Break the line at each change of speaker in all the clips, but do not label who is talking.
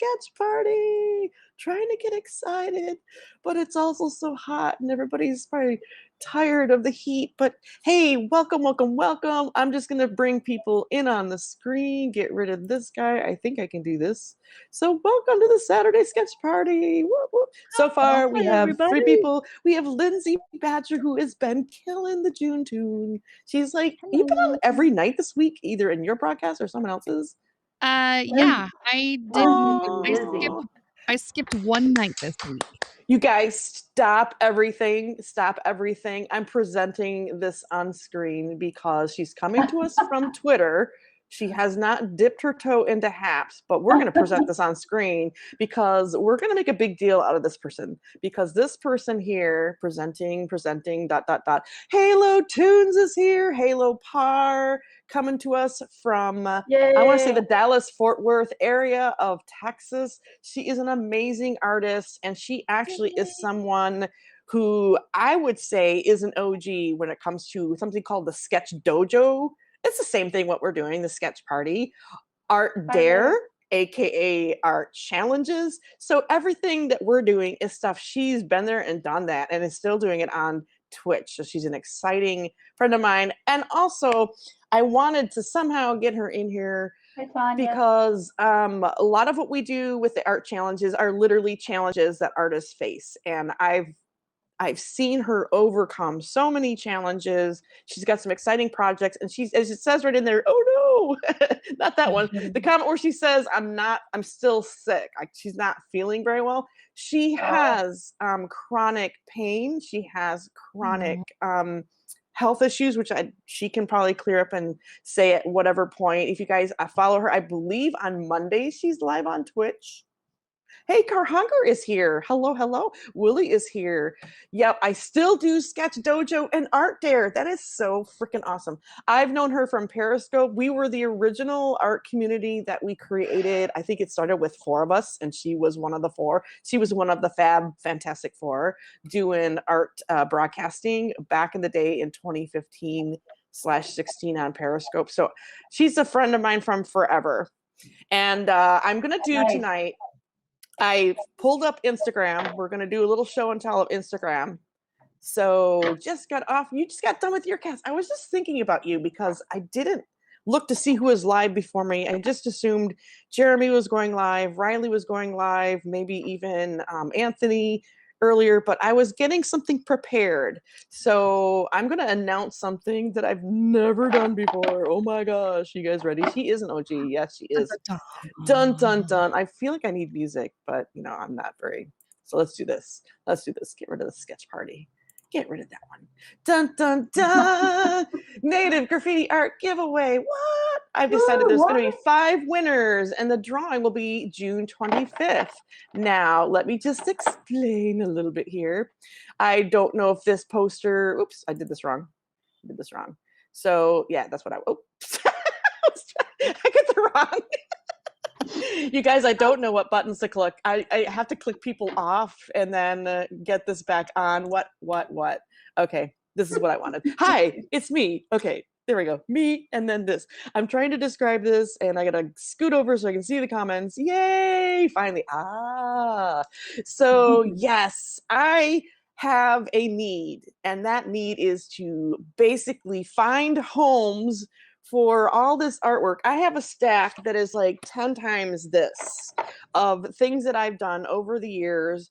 sketch party. Trying to get excited, but it's also so hot and everybody's probably tired of the heat. But hey, welcome, welcome, welcome. I'm just going to bring people in on the screen, get rid of this guy. I think I can do this. So welcome to the Saturday sketch party. Whoop, whoop. So far, we have three people. We have Lindsay Badger, who has been killing the June tune. She's like, you've been on every night this week, either in your broadcast or someone else's.
Yeah, I did.
Oh.
I skipped one night this week.
You guys, stop everything. Stop everything. I'm presenting this on screen because she's coming to us from Twitter. She has not dipped her toe into Haps, but we're going to present this on screen because we're going to make a big deal out of this person. Because this person here, presenting, dot, dot, dot. Halo Tunes is here. Halo Par coming to us from, I want to say the Dallas-Fort Worth area of Texas. She is an amazing artist, and she actually is someone who I would say is an OG when it comes to something called the Sketch Dojo. It's the same thing what we're doing, the sketch party. Art Dare, aka Art Challenges. So everything that we're doing is stuff she's been there and done that and is still doing it on Twitch. So she's an exciting friend of mine. And also, I wanted to somehow get her in here because a lot of what we do with the art challenges are literally challenges that artists face. And I've seen her overcome so many challenges. She's got some exciting projects, and she's, as it says right in there, oh no, not that one. The comment where she says, I'm still sick. She's not feeling very well. She has chronic pain. She has chronic health issues, which she can probably clear up and say at whatever point. If you guys follow her, I believe on Mondays she's live on Twitch. Hey, Carhunger is here. Hello, hello. Willie is here. Yep, I still do Sketch Dojo and Art Dare. That is so freaking awesome. I've known her from Periscope. We were the original art community that we created. I think it started with 4 of us, and she was one of the 4. She was one of the Fantastic 4 doing art broadcasting back in the day in 2015/16 on Periscope. So she's a friend of mine from forever. And I'm going to do tonight, I pulled up Instagram. We're going to do a little show and tell of Instagram. So you just got done with your cast. I was just thinking about you because I didn't look to see who was live before me. I just assumed Jeremy was going live, Riley was going live, maybe even Anthony earlier, but I was getting something prepared. So I'm going to announce something that I've never done before. Oh my gosh, you guys ready? She is an OG. Yes, she is. Dun, dun, dun. I feel like I need music, but I'm not very. So let's do this. Let's do this. Get rid of the sketch party. Get rid of that one. Dun, dun, dun. Native graffiti art giveaway. What? I've decided there's going to be 5 winners, and the drawing will be June 25th. Now, let me just explain a little bit here. I don't know if this poster, oops, I did this wrong. So, yeah, that's what oops. I got the wrong. You guys, I don't know what buttons to click. I have to click people off and then get this back on. What? Okay, this is what I wanted. Hi, it's me. Okay, there we go. Me, and then this. I'm trying to describe this, and I gotta scoot over so I can see the comments. Yay, finally. So yes, I have a need, and that need is to basically find homes for all this artwork. I have a stack that is like 10 times this of things that I've done over the years.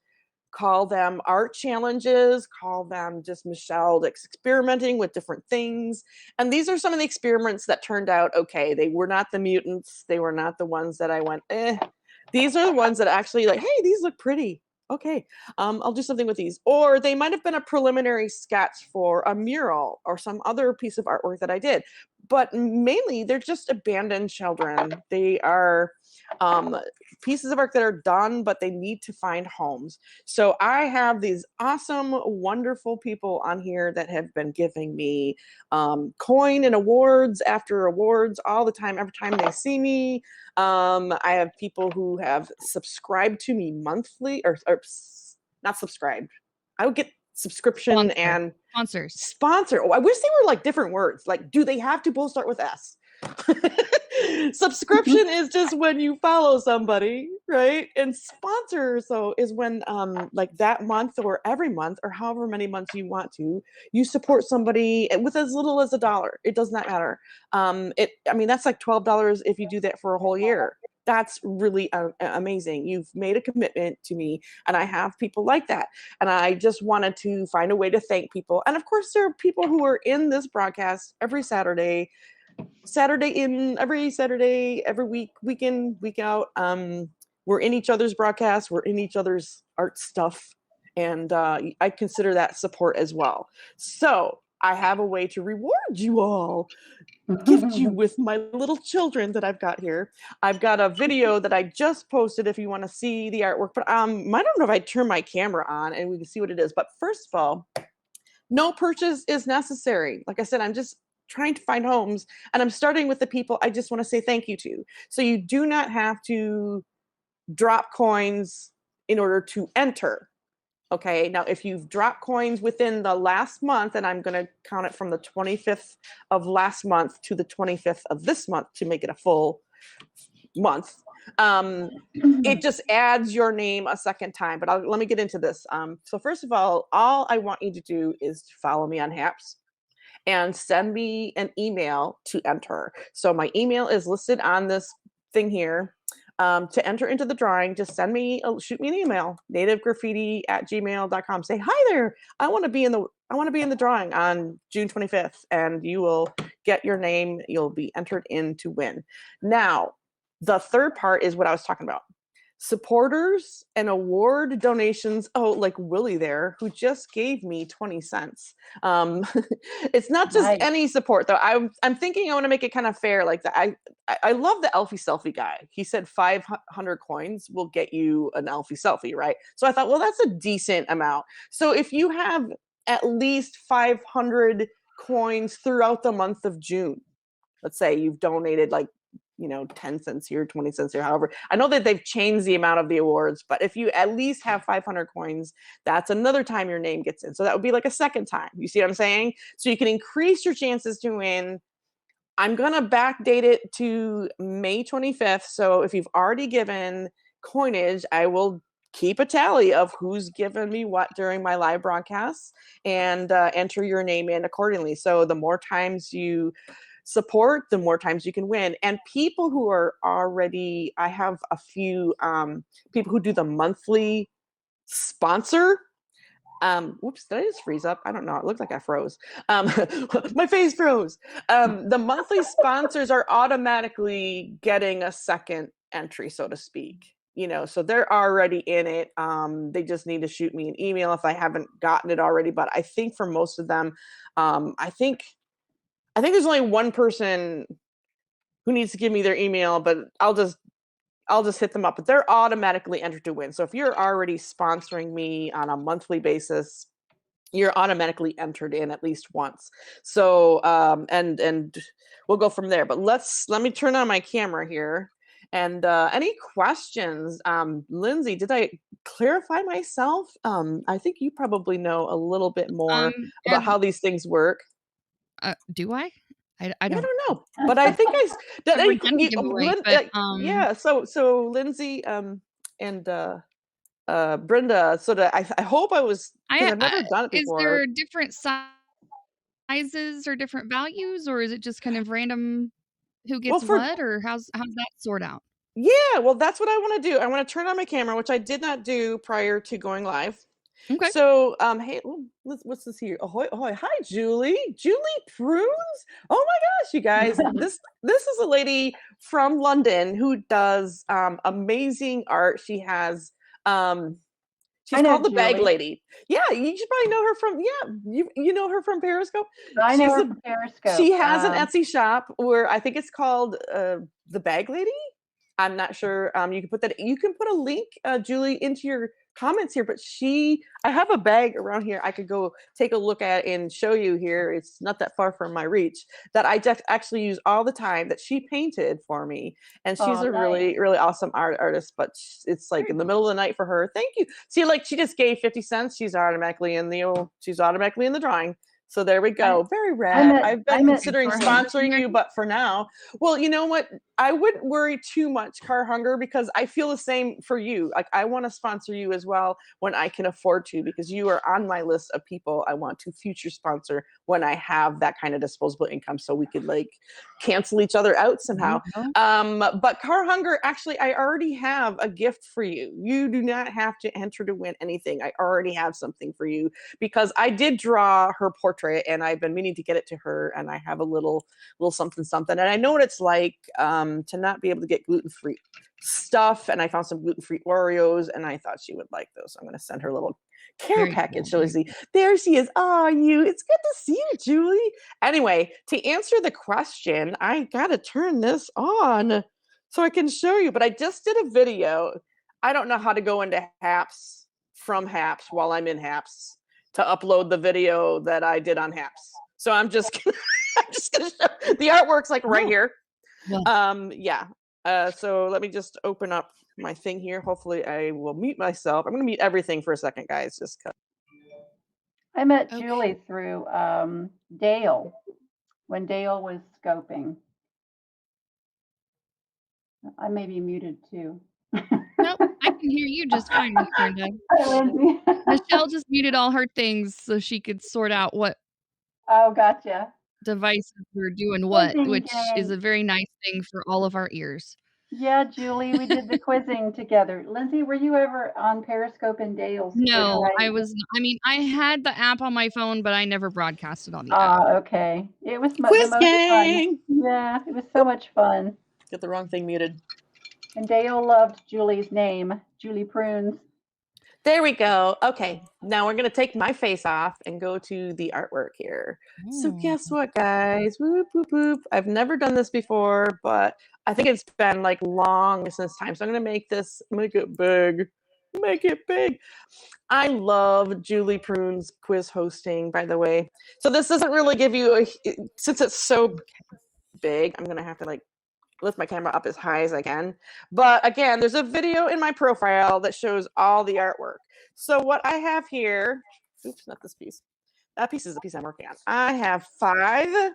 Call them art challenges, call them just Michelle experimenting with different things. And these are some of the experiments that turned out okay. They were not the mutants. They were not the ones that I went, eh. These are the ones that actually like, hey, these look pretty. Okay, I'll do something with these. Or they might have been a preliminary sketch for a mural or some other piece of artwork that I did. But mainly, they're just abandoned children. They are pieces of art that are done, but they need to find homes. So I have these awesome, wonderful people on here that have been giving me coin and awards after awards all the time, every time they see me. I have people who have subscribed to me monthly, or not subscribed. I would get subscription and sponsor. Oh, I wish they were like different words. Like, do they have to both start with S? Subscription is just when you follow somebody, right? And sponsor so is when like that month or every month or however many months you want to, you support somebody with as little as $1. It does not matter. I mean that's like $12 if you do that for a whole year. That's really amazing. You've made a commitment to me, and I have people like that. And I just wanted to find a way to thank people. And of course, there are people who are in this broadcast every Saturday every Saturday, every week, week in, week out. We're in each other's broadcasts, we're in each other's art stuff, and I consider that support as well. So I have a way to reward you all, gift you with my little children that I've got here. I've got a video that I just posted if you want to see the artwork, but I don't know if I turn my camera on and we can see what it is. But first of all, no purchase is necessary. Like I said, I'm just trying to find homes, and I'm starting with the people I just want to say thank you to. So you do not have to drop coins in order to enter. Okay, now if you've dropped coins within the last month, and I'm going to count it from the 25th of last month to the 25th of this month to make it a full month, it just adds your name a second time. But let me get into this. So first of all I want you to do is to follow me on Haps and send me an email to enter. So my email is listed on this thing here. To enter into the drawing, just shoot me an email, nativegraffiti@gmail.com. Say, hi there, I want to be in the drawing on June 25th, and you will get your name. You'll be entered in to win. Now, the third part is what I was talking about. Supporters and award donations. Oh, like Willie there, who just gave me 20 cents. It's not just any support though. I'm thinking I want to make it kind of fair like that. I love the Elfie selfie guy. He said 500 coins will get you an Elfie selfie, right? So I thought, well, that's a decent amount. So if you have at least 500 coins throughout the month of June, let's say you've donated like 10 cents here, 20 cents here, however. I know that they've changed the amount of the awards, but if you at least have 500 coins, that's another time your name gets in. So that would be like a second time. You see what I'm saying? So you can increase your chances to win. I'm going to backdate it to May 25th. So if you've already given coinage, I will keep a tally of who's given me what during my live broadcasts and enter your name in accordingly. So the more times you support, the more times you can win. And people who are already, I have a few people who do the monthly sponsor. Whoops, did I just freeze up? I don't know. It looked like I froze. My face froze. The monthly sponsors are automatically getting a second entry, so to speak. So they're already in it. They just need to shoot me an email if I haven't gotten it already. But I think for most of them, I think there's only one person who needs to give me their email, but I'll just hit them up. But they're automatically entered to win. So if you're already sponsoring me on a monthly basis, you're automatically entered in at least once. So and we'll go from there. But let me turn on my camera here. And any questions? Lindsay, did I clarify myself? I think you probably know a little bit more about how these things work.
Do I? I
I
don't.
don't know, but I think yeah. So Lindsay and Brenda. So that I hope I've never done it before.
Is there different sizes or different values, or is it just kind of random who gets what, or how's that sort out?
Yeah, well, that's what I want to do. I want to turn on my camera, which I did not do prior to going live.
Okay.
So, hey, what's this here? Ahoy, ahoy. Hi, Julie. Julie Prunes. Oh my gosh, you guys. This is a lady from London who does amazing art. She has she's called the Bag Lady. Yeah, you should probably know her from you know her from Periscope.
I know her from Periscope.
She has an Etsy shop where I think it's called the Bag Lady. I'm not sure. You can put a link, Julie, into your comments here, but I have a bag around here I could go take a look at and show you here. It's not that far from my reach, that I just actually use all the time, that she painted for me. And she's a really, really awesome artist, but it's like in the middle of the night for her. Thank you. See, like she just gave 50 cents. She's automatically in the drawing. So there we go. Very
I
rad.
met-
I've
I
been
met
considering
Car Hunger.
sponsoring you, but for now, well, you know what? I wouldn't worry too much, Car Hunger, because I feel the same for you. Like I want to sponsor you as well when I can afford to, because you are on my list of people I want to future sponsor when I have that kind of disposable income, so we could like cancel each other out somehow. But Car Hunger, actually, I already have a gift for you. You do not have to enter to win anything. I already have something for you because I did draw her portrait and I've been meaning to get it to her, and I have a little something something, and I know what it's like to not be able to get gluten-free stuff, and I found some gluten-free Oreos and I thought she would like those, so I'm going to send her a little care
Very
package.
cool.
So see, there she is. Oh, it's good to see you, Julie. Anyway, to answer the question, I gotta turn this on so I can show you, but I just did a video. I don't know how to go into Haps from Haps while I'm in Haps to upload the video that I did on Haps. So I'm just gonna, I'm just gonna show the artwork's like right here.
Yeah.
So let me just open up my thing here. Hopefully I will mute myself. I'm gonna mute everything for a second, guys. Just
I met
Okay.
Julie through Dale when Dale was scoping. I may be muted too.
Nope, I can hear you just fine, Miss Brenda.
Hi, Lindsay.
Michelle just muted all her things so she could sort out what
Oh, gotcha.
devices were doing what,
Quizzing
which is
game.
a very nice thing for all of our ears.
Yeah, Julie, we did the quizzing together. Lindsay, were you ever on Periscope in Dale's?
No, I mean, I had the app on my phone, but I never broadcasted on the app.
Ah, okay. It was the
quiz
most
gang.
fun. Yeah, it was so much fun.
Get the wrong thing muted.
And Dale loved Julie's name, Julie Prunes.
There we go. Okay, now we're gonna take my face off and go to the artwork here. So guess what, guys? Whoop, whoop, whoop. I've never done this before, but I think it's been like long since time. So I'm gonna make this, make it big. Make it big. I love Julie Prune's quiz hosting, by the way. So this doesn't really give you since it's so big, I'm gonna have to like lift my camera up as high as I can. But again, there's a video in my profile that shows all the artwork. So what I have here, oops, not this piece. That piece is the piece I'm working on. I have 5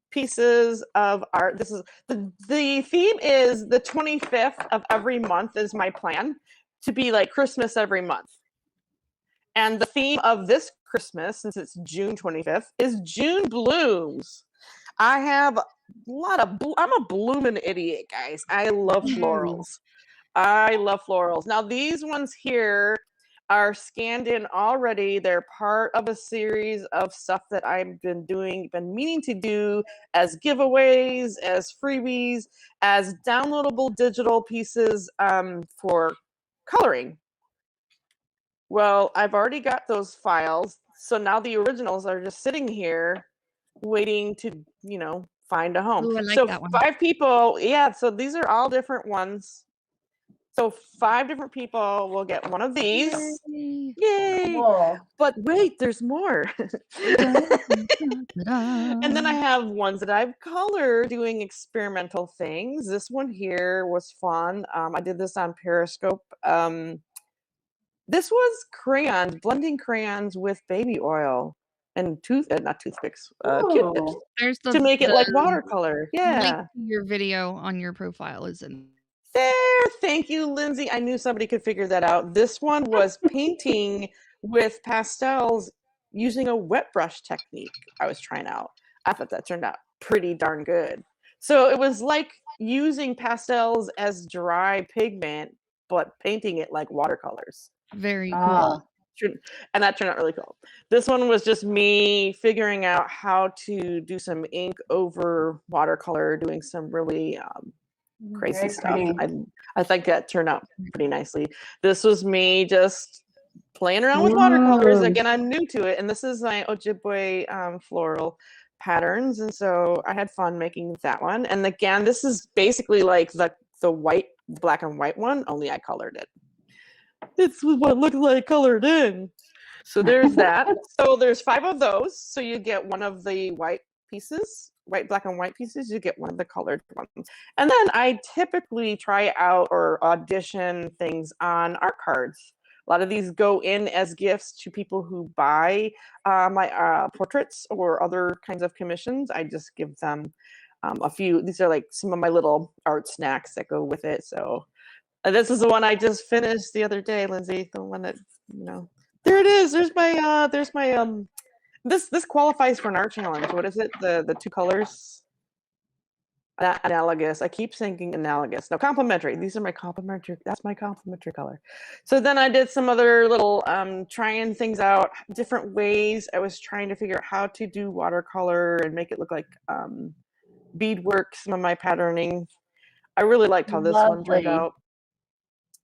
pieces of art. This is the theme is the 25th of every month is my plan to be like Christmas every month. And the theme of this Christmas, since it's June 25th, is June blooms. I have a lot of, I'm a blooming idiot, guys. I love florals. I love florals. Now these ones here are scanned in already. They're part of a series of stuff that I've been meaning to do as giveaways, as freebies, as downloadable digital pieces for coloring. Well, I've already got those files. So now the originals are just sitting here waiting to, find a home.
Ooh, I like
so
that one.
5 people, yeah, so these are all different ones. So 5 different people will get one of these. Yay!
Whoa.
But wait, there's more. And then I have ones that I've colored doing experimental things. This one here was fun. I did this on Periscope. This was crayons, blending crayons with baby oil and not toothpicks, Q-tips
There's
to make it like watercolor. Yeah.
Link to your video on your profile is in
there. Thank you, Lindsay. I knew somebody could figure that out. This one was painting with pastels using a wet brush technique I was trying out. I thought that turned out pretty darn good. So it was like using pastels as dry pigment, but painting it like watercolors.
Very cool.
And that turned out really cool. This one was just me figuring out how to do some ink over watercolor, doing some really crazy stuff. I think that turned out pretty nicely. This was me just playing around with watercolors. Again, I'm new to it, and this is my Ojibwe floral patterns, and so I had fun making that one. And again, this is basically like the black and white one, only I colored it. It's what it looks like colored in. So there's that. So there's 5 of those. So you get one of the white pieces, black and white pieces. You get one of the colored ones. And then I typically try out or audition things on art cards. A lot of these go in as gifts to people who buy my portraits or other kinds of commissions. I just give them a few. These are like some of my little art snacks that go with it. So this is the one I just finished the other day, Lindsay. The one that, there it is. There's my this qualifies for an art challenge. What is it? The two colors? Analogous. I keep thinking analogous. No, complementary. These are my complementary. That's my complementary color. So then I did some other little trying things out, different ways. I was trying to figure out how to do watercolor and make it look like beadwork. Some of my patterning. I really liked how this one turned
Lovely.
out.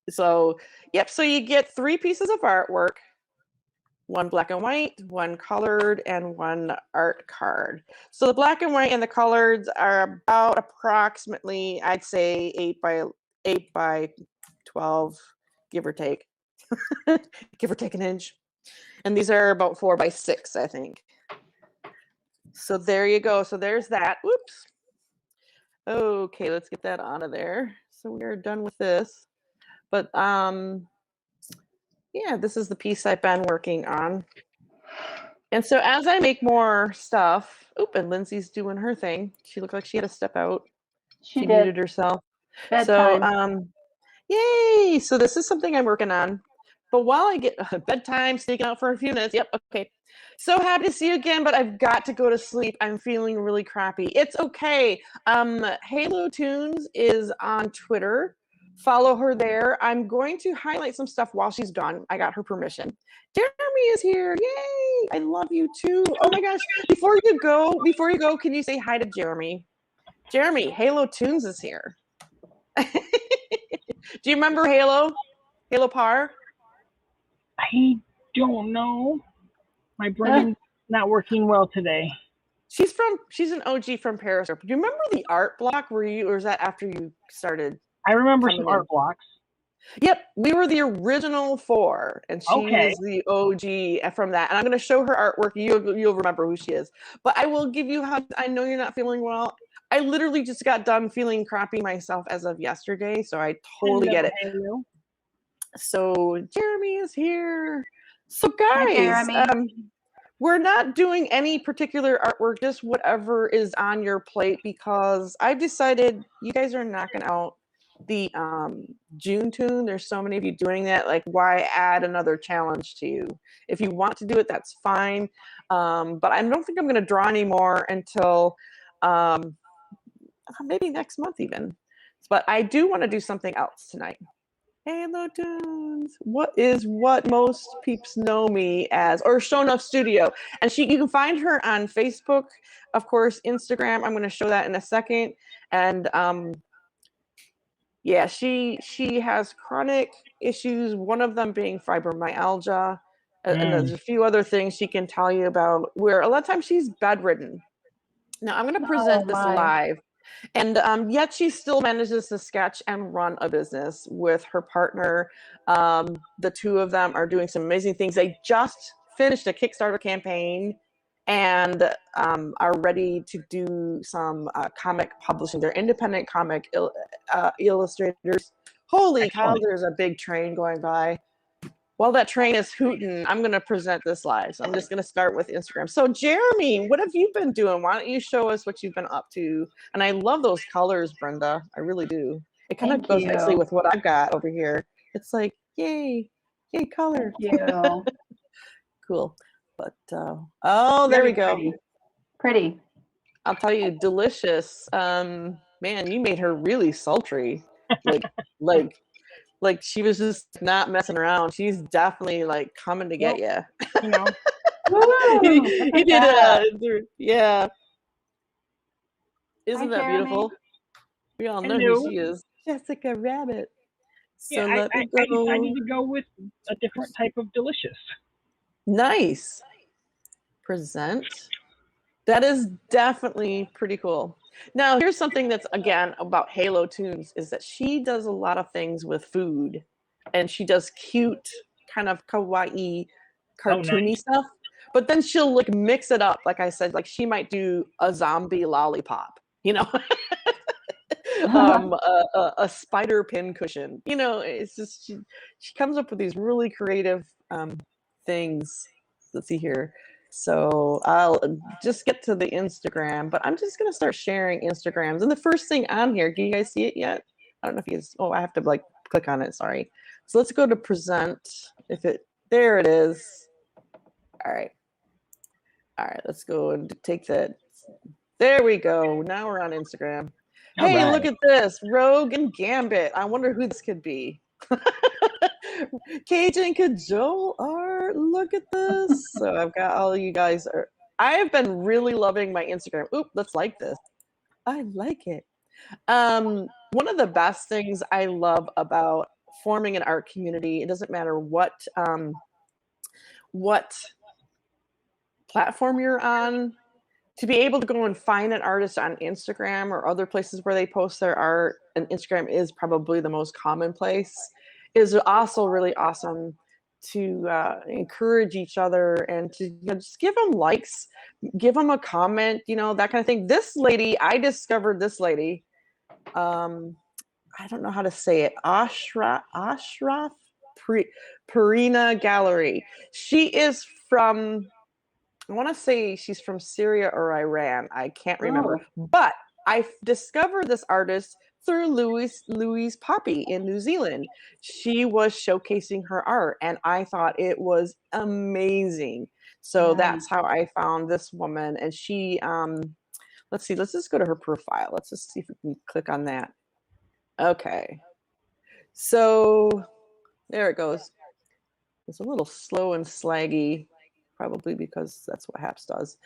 So, yep. So you get 3 pieces of artwork. 1 black and white, 1 colored, and 1 art card. So the black and white and the coloreds are about approximately, I'd say 8 by 12, give or take. Give or take an inch. And these are about 4 by 6, I think. So there you go. So there's that. Whoops. Okay, let's get that out of there. So we are done with this. But yeah, this is the piece I've been working on. And so as I make more stuff, and Lindsay's doing her thing. She looked like she had to step out.
She
muted
did.
herself.
Bedtime.
So, yay! So this is something I'm working on. But while I get bedtime, sneaking out for a few minutes. Yep, okay. So happy to see you again, but I've got to go to sleep. I'm feeling really crappy. It's okay. Halo Tunes is on Twitter. Follow her there. I'm going to highlight some stuff while she's gone. I got her permission. Jeremy is here. Yay! I love you too. Oh my gosh. Before you go, can you say hi to Jeremy? Jeremy, Halo Tunes is here. Do you remember Halo? Halo Par?
I don't know. My brain's not working well today.
She's an OG from Periscope. Do you remember the art block? Or is that after you started?
I remember some art blocks.
Yep, we were the original 4, and she is the OG from that. And I'm going to show her artwork. You'll remember who she is. But I will give you I know you're not feeling well. I literally just got done feeling crappy myself as of yesterday, so I totally get it.
Hello.
So Jeremy is here. So guys,
Jeremy.
we're not doing any particular artwork, just whatever is on your plate, because I've decided you guys are knocking out the June tune. There's so many of you doing that. Like, why add another challenge to you? If you want to do it, that's fine. But I don't think I'm going to draw anymore until maybe next month even. But I do want to do something else tonight. Halo Tunes. What most peeps know me as, or Show Enough Studio. And you can find her on Facebook, of course, Instagram. I'm going to show that in a second. And yeah, she has chronic issues, one of them being fibromyalgia. And there's a few other things she can tell you about, where a lot of times she's bedridden. Now I'm going to present this live. And yet she still manages to sketch and run a business with her partner. The two of them are doing some amazing things. They just finished a Kickstarter campaign and are ready to do some comic publishing. They're independent comic illustrators. Holy cow, there's a big train going by. While that train is hooting, I'm going to present this live. So I'm just going to start with Instagram. So Jeremy, what have you been doing? Why don't you show us what you've been up to? And I love those colors, Brenda. I really do. It kind of goes nicely with what I've got over here. It's like, yay color.
Thank you.
Cool. But, there we go.
Pretty.
I'll tell you, delicious. Man, you made her really sultry. Like she was just not messing around. She's definitely like coming to get you.
You know.
He did yeah. Isn't that beautiful? We all know who she is. Jessica Rabbit. So
yeah,
I
decided to go with a different type of delicious.
Nice. Present. That is definitely pretty cool. Now, here's something that's, again, about Halo Tunes, is that she does a lot of things with food. And she does cute, kind of kawaii, cartoony stuff. But then she'll, like, mix it up. Like I said, like, she might do a zombie lollipop, you know? a spider pin cushion. You know, it's just she comes up with these really creative things. Let's see here. So I'll just get to the Instagram, but I'm just gonna start sharing Instagrams. And the first thing on here, can you guys see it yet? I don't know if you guys, oh, I have to like click on it, sorry. So let's go to present. There it is. All right, let's go and take that. There we go. Now we're on Instagram.
All
Hey,
right.
look at this. Rogue and Gambit. I wonder who this could be. Cajun Cajole art. Look at this. So I've got all you guys. I have been really loving my Instagram. Oop, let's like this. I like it. One of the best things I love about forming an art community, it doesn't matter what platform you're on, to be able to go and find an artist on Instagram or other places where they post their art, and Instagram is probably the most common place, is also really awesome to encourage each other and to just give them likes, give them a comment, that kind of thing. This lady, I discovered this lady. I don't know how to say it. Ashraf Perina Gallery. She is from, I want to say she's from Syria or Iran. I can't remember. But I discovered this artist through Louise Poppy in New Zealand. She was showcasing her art, and I thought it was amazing. So that's how I found this woman. And she, let's see, let's just go to her profile. Let's just see if we can click on that. Okay. So there it goes. It's a little slow and slaggy, probably because that's what HAPS does.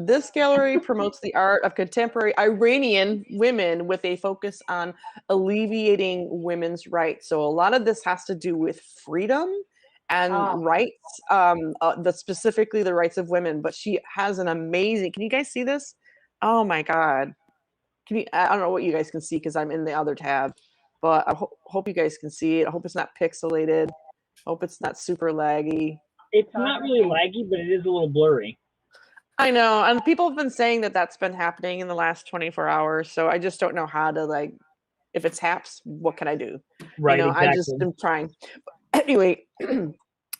This gallery promotes the art of contemporary Iranian women with a focus on alleviating women's rights. So a lot of this has to do with freedom and rights, specifically the rights of women. But she has an amazing, can you guys see this? Oh my God. I don't know what you guys can see because I'm in the other tab, but I hope you guys can see it. I hope it's not pixelated. I hope it's not super laggy.
It's not really laggy, but it is a little blurry.
I know, and people have been saying that that's been happening in the last 24 hours, so I just don't know how to, like, if it's HAPS, what can I do?
Right, exactly.
I just am trying. But anyway,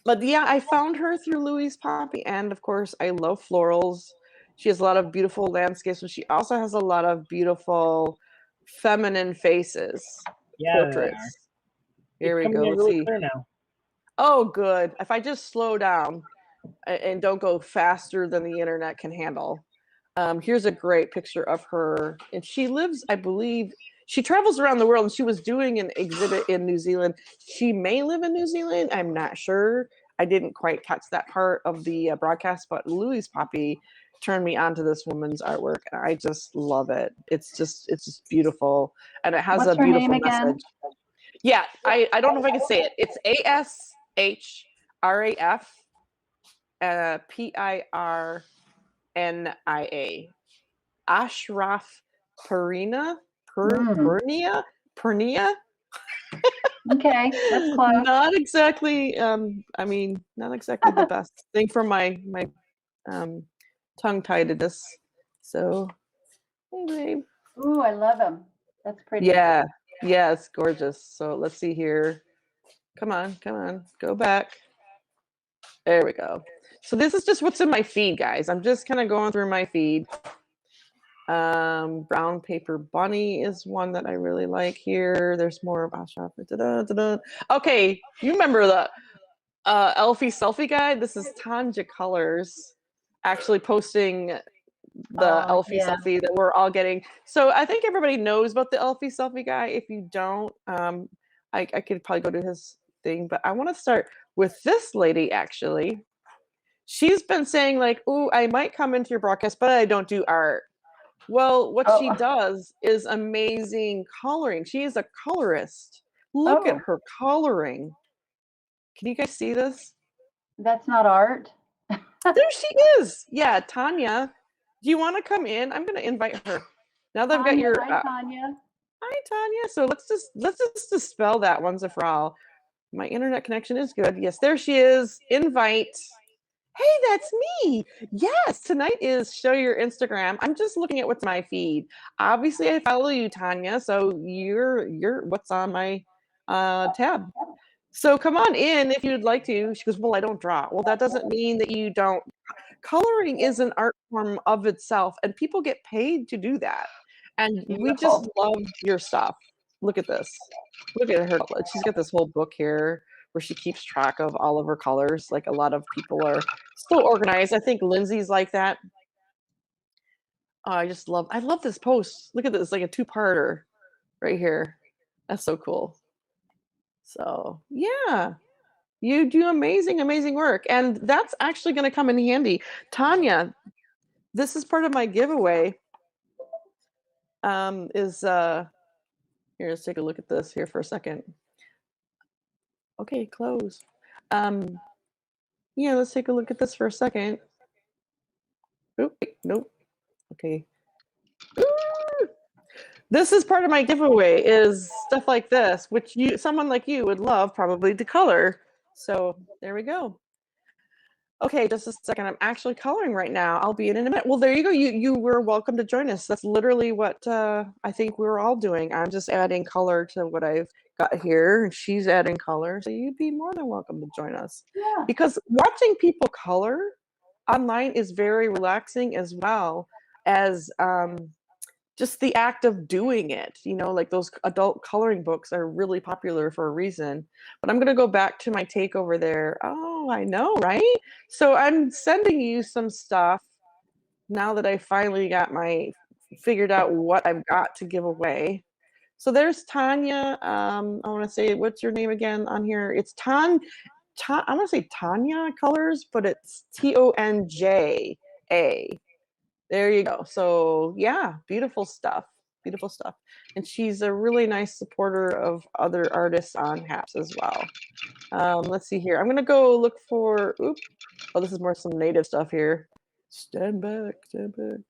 but yeah, I found her through Louise Poppy, and of course, I love florals. She has a lot of beautiful landscapes, but she also has a lot of beautiful feminine faces, portraits. Here we go. Let's see.
Clear now.
Oh, good. If I just slow down and don't go faster than the internet can handle. Here's a great picture of her. And she lives, I believe, she travels around the world, and she was doing an exhibit in New Zealand. She may live in New Zealand. I'm not sure. I didn't quite catch that part of the broadcast, but Louise Poppy turned me on to this woman's artwork, and I just love it. It's just beautiful, and it has a beautiful message. Yeah, I don't know if I can say it. It's ASHRAF PIRNIA. Ashraf Perina. Pernia.
Okay, that's close.
Not exactly. Not exactly the best thing for my tongue-tiedness. So, anyway.
Ooh, I love them. That's pretty.
Yeah, it's gorgeous. So let's see here. Come on, go back. There we go. So this is just what's in my feed, guys. I'm just kind of going through my feed. Brown Paper Bunny is one that I really like here. There's more of Ashraf. Okay, you remember the Elfie Selfie Guide? This is Tanja Colors actually posting the Elfie Selfie that we're all getting. So I think everybody knows about the Elfie Selfie Guy. If you don't, I could probably go to his thing, but I want to start with this lady actually. She's been saying like, "Ooh, I might come into your broadcast, but I don't do art." Well, what she does is amazing coloring. She is a colorist. Look at her coloring. Can you guys see this?
That's not art.
There she is. Yeah, Tanya. Do you want to come in? I'm going to invite her. Now that I've got your
Hi, Tanya.
Hi, Tanya. So let's just dispel that once and for all. My internet connection is good. Yes, there she is. Invite. Hey, that's me. Yes, tonight is Show Your Instagram. I'm just looking at what's my feed. Obviously, I follow you, Tanya. So you're what's on my tab. So come on in if you'd like to. She goes, well, I don't draw. Well, that doesn't mean that you don't. Coloring is an art form of itself, and people get paid to do that. And we just love your stuff. Look at this. Look at her. She's got this whole book here where she keeps track of all of her colors. Like a lot of people are so organized. I think Lindsay's like that. Oh, I love this post. Look at this, like a two-parter right here. That's so cool. So yeah. You do amazing, amazing work. And that's actually going to come in handy. Tanya, this is part of my giveaway. Here, let's take a look at this here for a second. Okay, close. Yeah, let's take a look at this for a second. Oop, wait, nope. Okay. Ooh. This is part of my giveaway is stuff like this, which someone like you would love probably to color. So there we go. Okay, just a second. I'm actually coloring right now. I'll be in a minute. Well, there you go. You were welcome to join us. That's literally what I think we're all doing. I'm just adding color to what I've got here. And she's adding color. So you'd be more than welcome to join us.
Yeah.
Because watching people color online is very relaxing as well as just the act of doing it. You know, like those adult coloring books are really popular for a reason. But I'm going to go back to my take over there. Oh, I know, right? So I'm sending you some stuff now that I finally got figured out what I've got to give away. So there's Tanya. I want to say, what's your name again on here? It's I want to say Tanya Colors, but it's TONJA. There you go. So yeah, beautiful stuff. Beautiful stuff. And she's a really nice supporter of other artists on HAPS as well. Let's see here. I'm gonna go look for. Oops. Oh, this is more some native stuff here. Stand back. Stand back.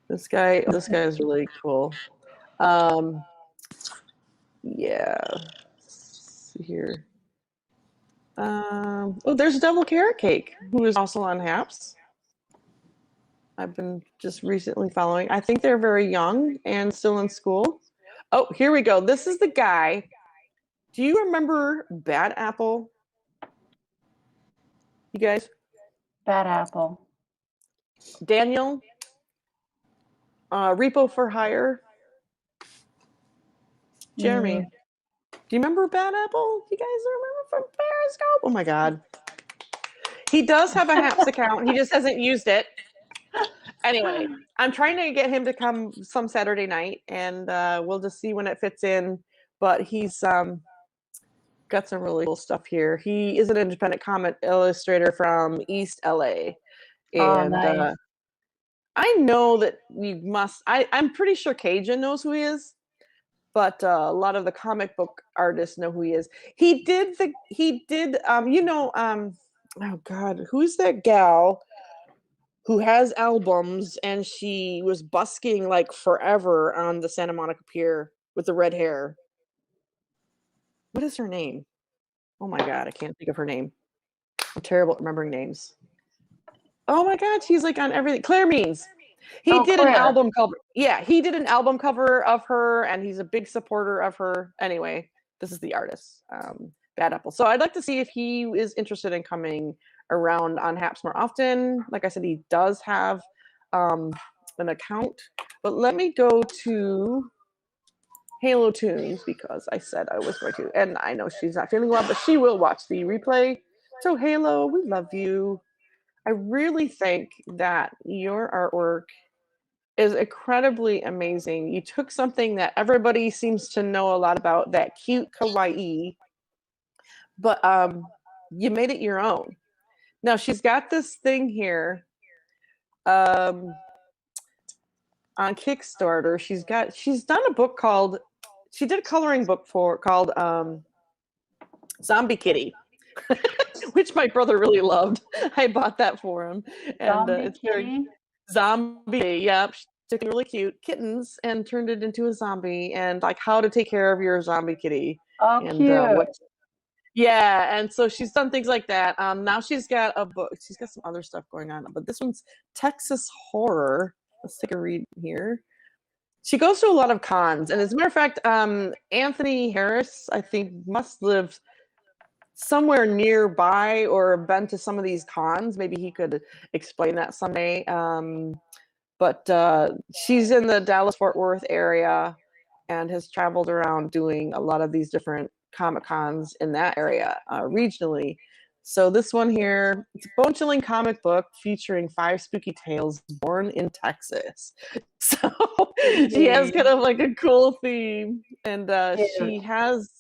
This guy is really cool. Yeah. Let's see here. Oh, there's Devil Carrot Cake, who is also on HAPS. I've been just recently following. I think they're very young and still in school. Oh, here we go. This is the guy. Do you remember Bad Apple? You guys?
Bad Apple.
Daniel? Repo for Hire? Jeremy? Do you remember Bad Apple? You guys remember from Periscope? Oh my God. He does have a HAPS account. He just hasn't used it. Anyway, I'm trying to get him to come some Saturday night, and we'll just see when it fits in. But he's got some really cool stuff here. He is an independent comic illustrator from East LA. And
nice.
I know that you must, I'm pretty sure Cajun knows who he is, but a lot of the comic book artists know who he is. Oh God, who's that gal who has albums and she was busking like forever on the Santa Monica Pier with the red hair? What is her name? Oh my God, I can't think of her name. I'm terrible at remembering names. Oh my God, she's like on everything. Claire Means. He did
Claire.
an album cover. Yeah, he did an album cover of her, and he's a big supporter of her. Anyway, this is the artist, Bad Apple. So I'd like to see if he is interested in coming around on HAPS more often. Like I said, he does have an account. But let me go to Halo Tunes because I said I was going to. And I know she's not feeling well, but she will watch the replay. So Halo, we love you. I really think that your artwork is incredibly amazing. You took something that everybody seems to know a lot about, that cute kawaii, but you made it your own. Now she's got this thing here on Kickstarter. She's done a book she did a coloring book called Zombie Kitty. Which my brother really loved. I bought that for him, and it's very zombie. Yep, she took really cute kittens and turned it into a zombie, and like how to take care of your zombie kitty.
Oh,
and
cute.
Yeah, and so she's done things like that. Now she's got a book. She's got some other stuff going on, but this one's Texas Horror. Let's take a read here. She goes to a lot of cons, and as a matter of fact, Anthony Harris, I think, must live somewhere nearby or been to some of these cons. Maybe he could explain that someday. But she's in the Dallas-Fort Worth area and has traveled around doing a lot of these different Comic Cons in that area regionally. So this one here, it's a bone-chilling comic book featuring 5 spooky tales born in Texas. So she has kind of like a cool theme, and she has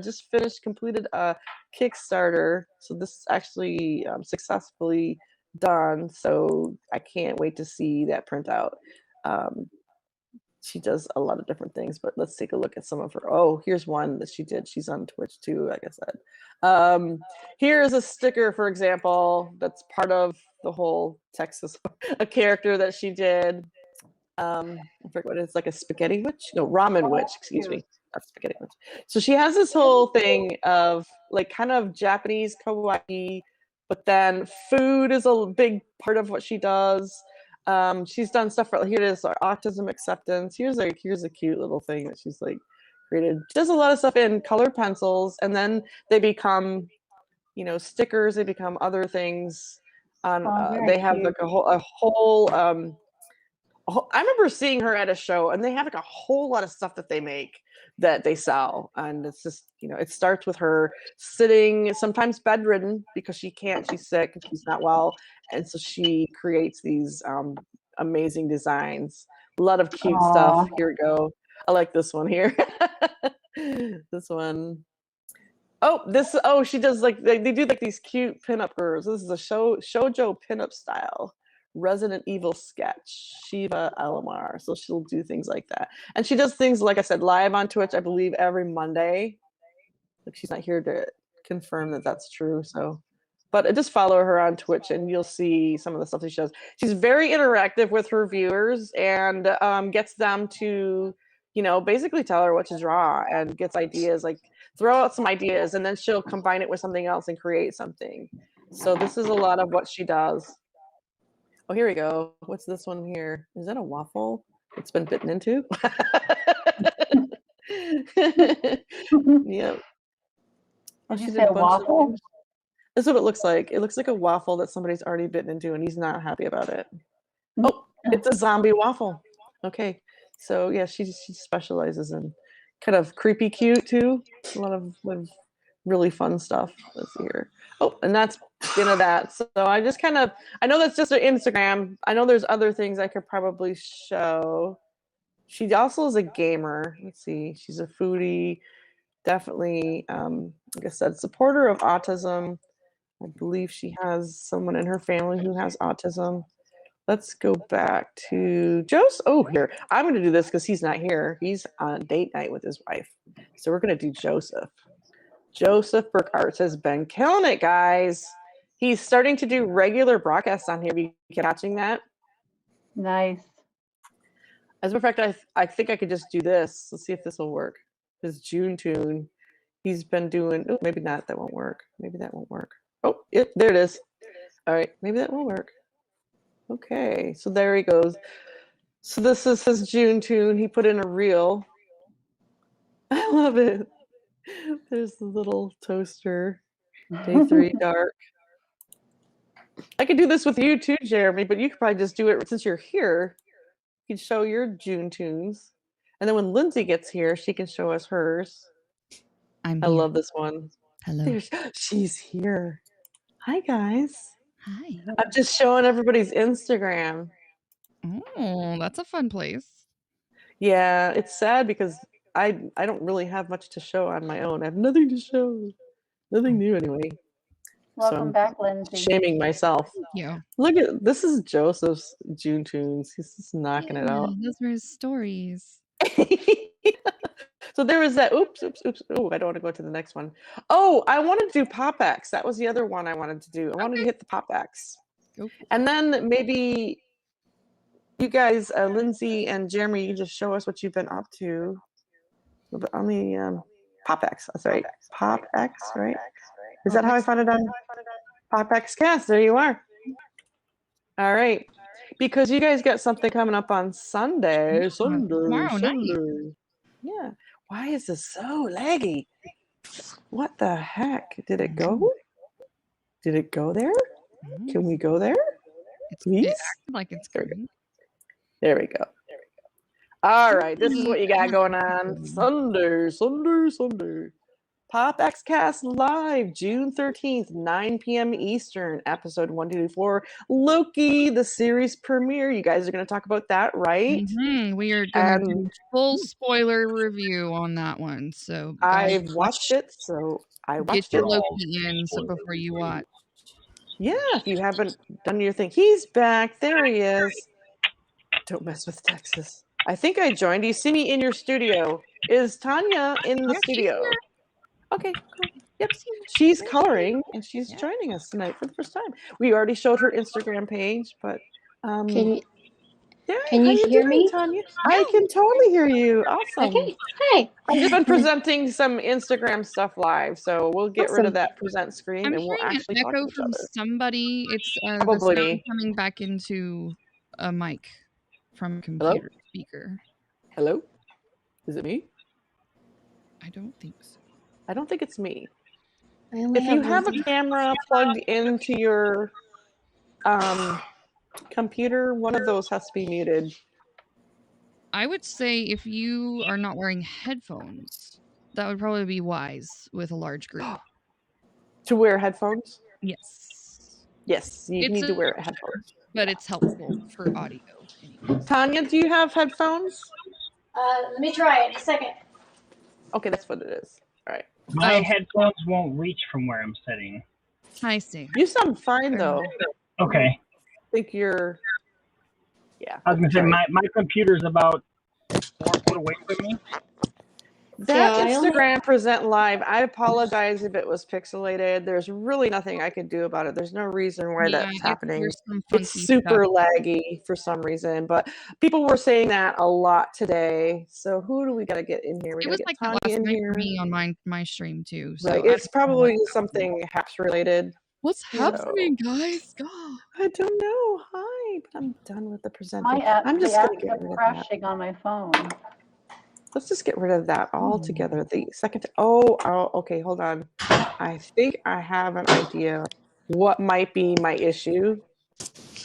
just completed a Kickstarter. So this is actually successfully done. So I can't wait to see that print out. She does a lot of different things, but let's take a look at some of her. Oh, here's one that she did. She's on Twitch too, like I said. Here's a sticker, for example, that's part of the whole Texas, a character that she did. I forget what it's like, a spaghetti witch? No, ramen witch, excuse me. Not spaghetti witch. So she has this whole thing of like kind of Japanese kawaii, but then food is a big part of what she does. She's done stuff for, here it is, autism acceptance. Here's a cute little thing that she's like created. She does a lot of stuff in colored pencils, and then they become, stickers. They become other things. On they have like a whole. I remember seeing her at a show, and they have like a whole lot of stuff that they make that they sell, and it's just, it starts with her sitting, sometimes bedridden because she's sick, she's not well, and so she creates these amazing designs, a lot of cute stuff. Here we go. I like this one here. This one. She does like they do like these cute pinup girls. This is a shoujo pinup style Resident Evil sketch, Shiva Alamar. So she'll do things like that. And she does things, like I said, live on Twitch, I believe, every Monday. Like, she's not here to confirm that that's true. So, but just follow her on Twitch and you'll see some of the stuff that she does. She's very interactive with her viewers and gets them to, basically tell her what to draw, and gets ideas, like throw out some ideas, and then she'll combine it with something else and create something. So this is a lot of what she does. Oh, here we go. What's this one here? Is that a waffle it's been bitten into? Yep.
Did you say a waffle?
That's what it looks like. It looks like a waffle that somebody's already bitten into, and he's not happy about it. Oh, it's a zombie waffle. Okay. So yeah, she specializes in kind of creepy cute too. A lot of really fun stuff. Let's see here. Oh, and that's the end of that. So I just I know that's just her Instagram. I know there's other things I could probably show. She also is a gamer. Let's see. She's a foodie. Definitely, like I said, supporter of autism. I believe she has someone in her family who has autism. Let's go back to Joseph. Oh, here. I'm going to do this because he's not here. He's on date night with his wife. So we're going to do Joseph. Joseph Burkhardt has been killing it, guys. He's starting to do regular broadcasts on here. We keep watching that.
Nice.
As a matter of fact, I think I could just do this. Let's see if this will work. This June tune. He's been doing, oh, maybe not. That won't work. Maybe that won't work. Oh, there it is. All right, maybe that will work. Okay, so there he goes. So this is his June tune. He put in a reel. I love it. There's the little toaster. Day 3 dark. I could do this with you too, Jeremy, but you could probably just do it since you're here. You can show your June tunes. And then when Lindsay gets here, she can show us hers. I love this one.
Hello.
She's here. Hi, guys.
Hi.
I'm just showing everybody's Instagram.
Oh, that's a fun place.
Yeah, it's sad because I don't really have much to show on my own. I have nothing to show. Nothing new anyway.
Welcome back, Lindsay.
Shaming myself.
Thank you.
Look at this is Joseph's June tunes. He's just knocking it out.
Those were his stories.
So there was that. Oops. Oh, I don't want to go to the next one. Oh, I wanted to do Pop-X. That was the other one I wanted to do. I wanted to hit the Pop-X. And then maybe you guys, Lindsay and Jeremy, you just show us what you've been up to. But let me PopX. That's right. PopX, right? Is that how I found it on PopX Cast? There you are. All right. Because you guys got something coming up on Sunday.
Tomorrow night.
Yeah. Why is this so laggy? What the heck? Did it go? Did it go there? Can we go there? Please?
It acted like it's
There we go.
going.
There we go. All right. This is what you got going on. Sunday. PopX Cast Live, June 13th, 9 p.m. Eastern, episode 124. Loki, the series premiere. You guys are going to talk about that, right?
We are going to do full spoiler review on that one. So guys,
I've watched it, so I
get
watched
your
it.
Loki in so before you watch.
Yeah, if you haven't done your thing. He's back. There he is. Don't mess with Texas. I think I joined. You see me in your studio. Is Tanya in the
Yeah, she's
studio?
here.
Okay, cool. Yep. She's coloring and she's joining us tonight for the first time. We already showed her Instagram page, but
Can you
yeah,
can
how
you
you
hear
doing,
me?
Tanya? I can totally hear you. Awesome.
Okay. Hi.
I've just been presenting some Instagram stuff live, so we'll get rid of
Awesome.
that present screen
I'm
and we'll
hearing an
actually talk to
echo
each
from
other.
somebody. It's the
Probably
sound
me.
coming back into a mic from a
Hello?
computer speaker.
Hello? Is it me?
I don't think so.
I don't think it's me.
I only
If you
one
have a
thing.
camera plugged into your computer, one of those has to be muted.
I would say if you are not wearing headphones, that would probably be wise with a large group.
To wear headphones?
Yes.
Yes, you
It's
need to
a-
wear headphones.
But it's helpful for audio. Anyways.
Tanya, do you have headphones?
Let me try it in a second.
Okay, that's what it is. All right.
My
Oh.
headphones won't reach from where I'm sitting.
I see.
You sound fine though.
Okay.
I think you're. Yeah.
I was gonna say
Sorry.
my computer's about 4 foot away from me.
That
Yeah, I only-
Instagram present live. I apologize if it was pixelated. There's really nothing I could do about it. There's no reason why that's happening.
There's some funky
It's super
stuff.
laggy for some reason, but people were saying that a lot today. So who do we got to get in here? We
It
got to
was
get
like that
Tanya
last
in
night
here.
for me on my stream too. So
Right.
I
It's
don't know
probably
what's
something HAPS related.
What's happening, guys? God.
I don't know. Hi, but I'm done with the presenting.
My app,
I'm just
the
gonna
app
get
kept
rid of that.
crashing on my phone.
Let's just get rid of that altogether. The second. Oh, okay. Hold on. I think I have an idea what might be my issue.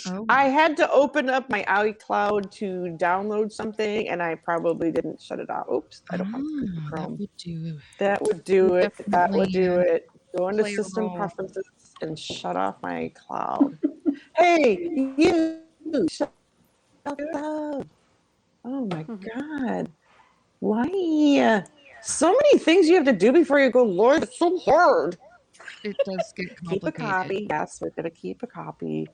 Oh.
I had to open up my iCloud to download something, and I probably didn't shut it off. Oops, I don't have
that
Chrome.
would do.
That would do it. That would do
Definitely,
it. Go into
play a
system
role.
preferences and shut off my cloud. Hey, you! Shut up! Oh my God! Why? So many things you have to do before you go. Lord, it's so hard.
It does get
Keep a
complicated.
copy. Yes, we're gonna keep a copy.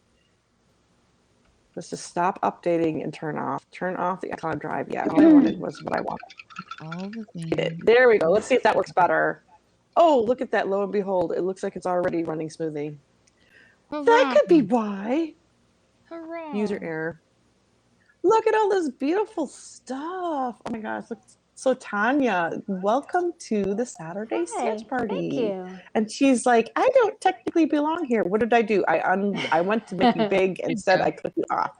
Let's just stop updating and turn off. Turn off the iCloud drive. Yeah, all I wanted was what I wanted.
All the
Did
things.
it. There we go. Let's see if that works better. Oh, look at that. Lo and behold, it looks like it's already running smoothly. That could be why.
Hurrah.
User error. Look at all this beautiful stuff. Oh my gosh. Look. So Tanya, welcome to the Saturday Sketch
Hi,
Party.
thank you.
And she's like, I don't technically belong here. What did I do? I went to make you big and said I clicked you off.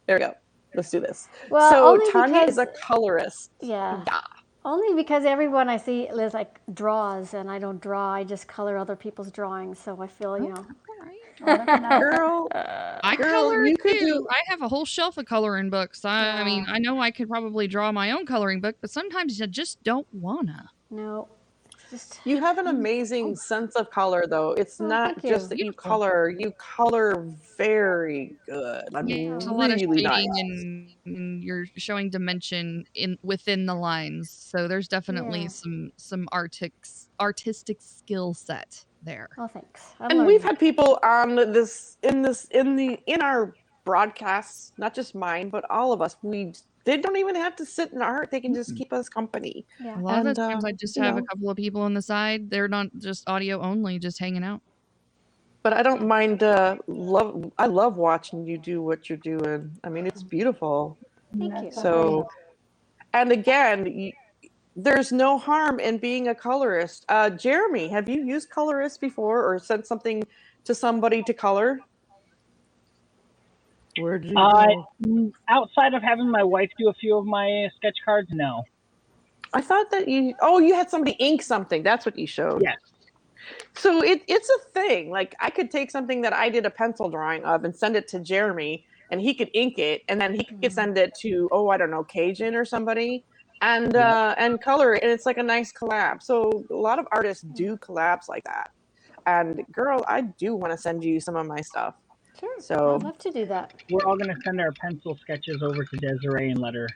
There we go. Let's do this.
Well,
so
only
Tanya
because,
is a colorist.
yeah,
Yeah.
only because everyone I see is like draws, and I don't draw. I just color other people's drawings, so I feel, you know.
Girl,
I
Girl,
color
you
too.
could do-
I have a whole shelf of coloring books. I mean,
Yeah.
I know I could probably draw my own coloring book, but sometimes you just don't wanna.
No, it's just
you have an amazing sense of color, though. It's
Oh,
not
thank you.
just that you color. You color very good. I mean,
There's a lot of
really
shading
nice.
and you're showing dimension within the lines. So there's definitely
Yeah.
some artistic skill set there.
oh, thanks.
And we've had people on in our broadcasts, not just mine, but all of us. They don't even have to sit in art. They can just keep us company.
Yeah.
A lot of the
And,
times I just
you
have a
know.
couple of people on the side. They're not just audio only, just hanging out.
But I don't mind. I love watching you do what you're doing. I mean, it's beautiful.
Thank you.
So, and again, there's no harm in being a colorist. Jeremy, have you used colorist before or sent something to somebody to color? Where did you go?
Outside of having my wife do a few of my sketch cards, no.
I thought that you had somebody ink something. That's what you showed.
Yes.
So it's a thing. Like I could take something that I did a pencil drawing of and send it to Jeremy and he could ink it and then he could send it to, I don't know, Cajun or somebody and color it, and it's like a nice collab. So a lot of artists do collabs like that. And girl, I do want to send you some of my stuff.
Sure.
So
I'd love to do that.
We're all going to send our pencil sketches over to Desiree and let her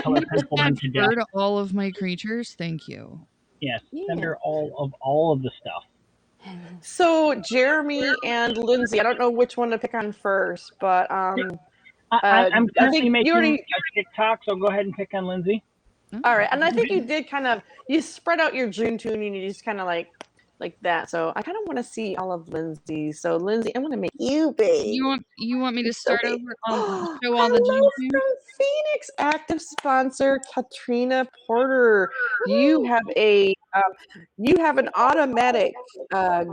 color pencil them
Add
to
fur
death.
to all of my creatures. Thank you.
Yes, send
Yeah.
her all of the stuff.
So Jeremy and Lindsay, I don't know which one to pick on first, but
I'm
I
currently
think
making
you already.
a TikTok, so go ahead and pick on Lindsay.
All right, and I think you did you spread out your June tune and you just kind of like that. So I kind of want to see all of Lindsay. So Lindsay, I'm gonna make you big.
You want me to
So
start
big.
over? I'll show
I
all the
love
June tunes?
from Phoenix active sponsor Katrina Porter. You have an automatic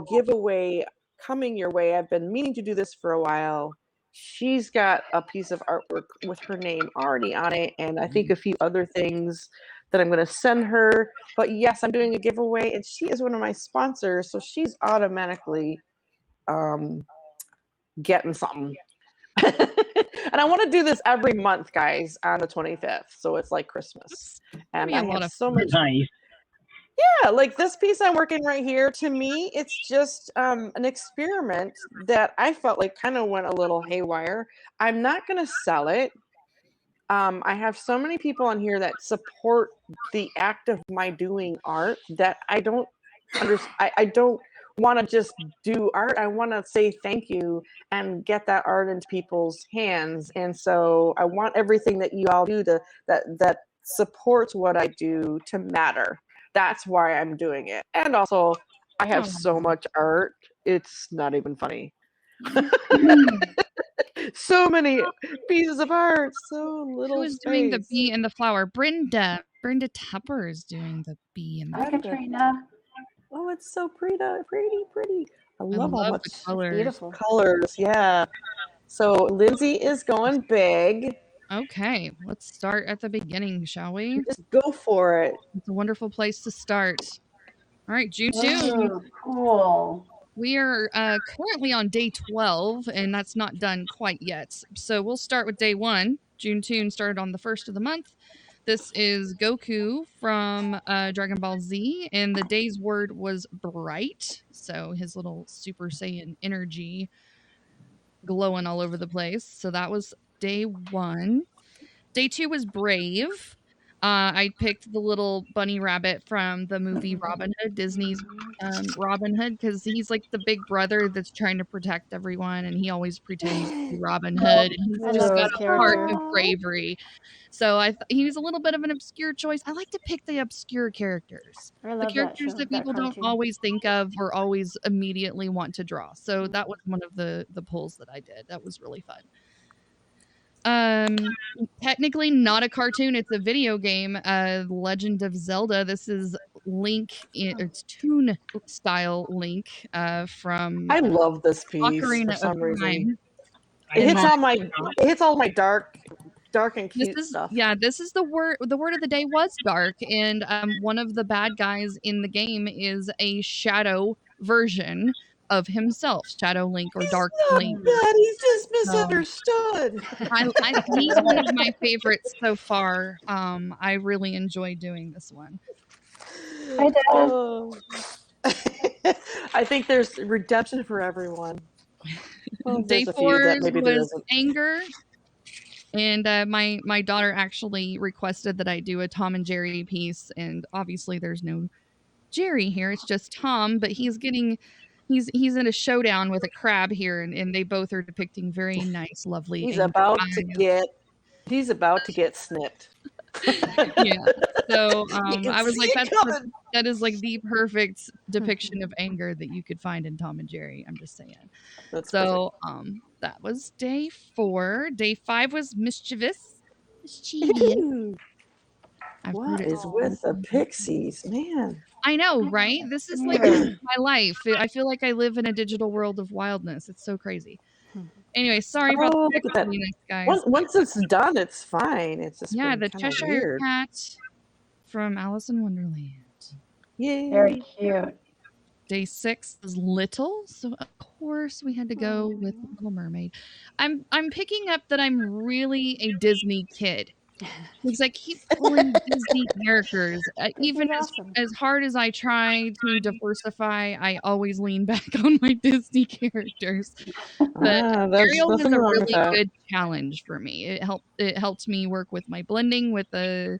giveaway coming your way. I've been meaning to do this for a while. She's got a piece of artwork with her name already on it, and I think a few other things that I'm going to send her. But yes, I'm doing a giveaway, and she is one of my sponsors, so she's automatically getting something. And I want to do this every month, guys, on the 25th, so it's like Christmas. And I have so much.
Nice.
Yeah, like this piece I'm working right here, to me, it's just an experiment that I felt like kind of went a little haywire. I'm not going to sell it. I have so many people on here that support the act of my doing art that I don't understand. I don't want to just do art. I want to say thank you and get that art into people's hands. And so I want everything that you all do that supports what I do to matter. That's why I'm doing it. And also, I have so much art. It's not even funny. So many pieces of art, so little
Who is
space.
doing the bee and the flower? Brenda Tupper is doing the bee and the
Hi,
flower.
Katrina.
Oh, it's so pretty. I love how much
the colors.
Beautiful.
colors. Yeah. So Lindsay is going big.
Okay, let's start at the beginning, shall we?
Just go for it.
It's a wonderful place to start. All right, June 2.
Oh, cool.
We are currently on day 12, and that's not done quite yet. So we'll start with day 1. June 2 started on the 1st of the month. This is Goku from Dragon Ball Z, and the day's word was bright. So his little Super Saiyan energy glowing all over the place. So that was day 1. Day 2 was brave. I picked the little bunny rabbit from the movie Robin Hood, Disney's Robin Hood, because he's like the big brother that's trying to protect everyone, and he always pretends to be Robin Hood, and he's
I
just
love
got
his
a heart
character.
of bravery. So he's a little bit of an obscure choice. I like to pick the obscure characters,
I
the
love that
characters
show,
that
that
people don't
cartoon.
always think of or always immediately want to draw. So that was one of the pulls that I did. That was really fun. Technically not a cartoon, it's a video game, Legend of Zelda. This is Link, it's Toon style Link from
I love this piece
Ocarina
for
of
some reason.
Time.
It hits all my dark and cute
This is
stuff.
this is the word of the day was dark, and one of the bad guys in the game is a shadow version of himself, Shadow Link or Dark Link.
Bad, he's just misunderstood.
He's one of my favorites so far. I really enjoy doing this one.
Hi, Dad.
Oh. I think there's redemption for everyone. Well,
Day
there's a few
4
that maybe there
was
isn't.
anger, and my daughter actually requested that I do a Tom and Jerry piece, and obviously there's no Jerry here. It's just Tom, but he's in a showdown with a crab here, and they both are depicting very nice, lovely.
He's
angry
about to get snipped.
Yeah. So
You can
I was
see
like,
it coming.
that is like the perfect depiction of anger that you could find in Tom and Jerry. I'm just saying.
That's
So that was day 4. Day 5 was mischievous.
perfect.
I've
What
heard it.
is with the pixies, man?
I know, right? This is like
Weird.
my life. I feel like I live in a digital world of wildness. It's so crazy. Anyway, sorry about
Oh,
the
look at that.
craziness, guys.
Once it's done, it's fine. It's just
Yeah,
been
the
kind of
Cheshire
weird.
Cat from Alice in Wonderland.
Yay.
Very cute.
Day 6 is Little, so of course we had to go with Little Mermaid. I'm picking up that I'm really a Disney kid because I keep pulling Disney characters. Even
Disney's awesome.
as hard as I try to diversify, I always lean back on my Disney characters. But
There's
Ariel was
nothing
a
wrong with
really
that.
good challenge for me. It helped me work with my blending with the